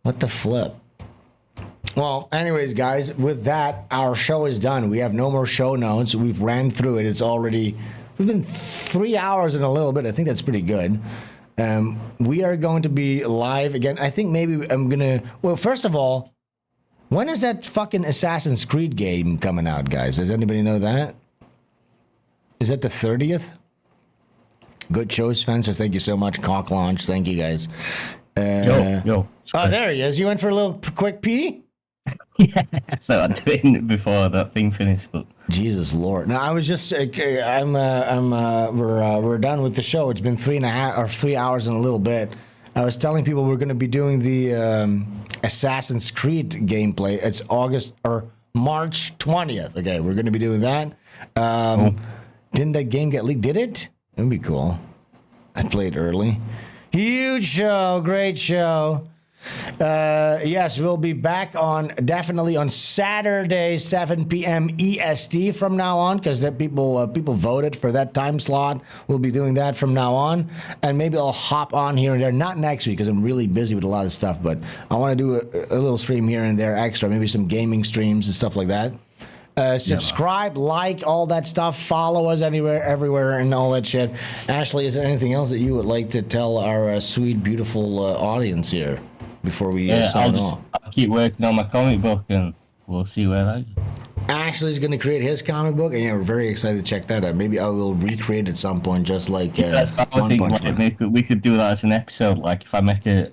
What the flip? Well, anyways, guys, with that, our show is done. We have no more show notes. We've ran through it. It's already... We've been 3 hours and a little bit. I think that's pretty good. We are going to be live again. I think maybe I'm going to... Well, first of all, when is that fucking Assassin's Creed game coming out, guys? Does anybody know that? Is that the 30th? Good show, Spencer. Thank you so much. Cock launch. Thank you, guys. Yo. Oh, there he is. You went for a little quick pee? Yeah, so I'm doing it before that thing finished, but... Jesus Lord! Now I was just, we're done with the show. It's been 3 hours and a little bit. I was telling people we're going to be doing the Assassin's Creed gameplay. It's March 20th. Okay, we're going to be doing that. Didn't that game get leaked? Did it? That'd be cool. I played early. Huge show, great show. Yes, we'll be back definitely on Saturday, 7 p.m. EST from now on, because people voted for that time slot. We'll be doing that from now on, and maybe I'll hop on here and there. Not next week because I'm really busy with a lot of stuff, but I want to do a little stream here and there extra, maybe some gaming streams and stuff like that. Subscribe, like, all that stuff. Follow us everywhere, and all that shit. Ashley, is there anything else that you would like to tell our sweet, beautiful audience here before we sign off? I'll keep working on my comic book, and we'll see where that goes. Ashley's going to create his comic book, and yeah, we're very excited to check that out. Maybe I will recreate at some point, just like that's what I was One Punch thinking. Man. Like, we could do that as an episode. Like if I make a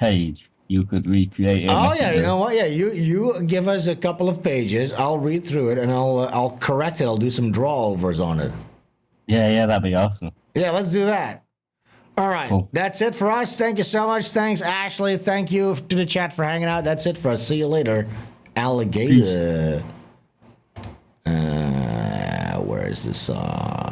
page, you could recreate it. Oh yeah, you know what? Yeah, you give us a couple of pages. I'll read through it and I'll correct it. I'll do some draw-overs on it. Yeah, that'd be awesome. Yeah, let's do that. All right, Cool. That's it for us. Thank you so much. Thanks, Ashley. Thank you to the chat for hanging out. That's it for us. See you later. Alligator. Where is the song?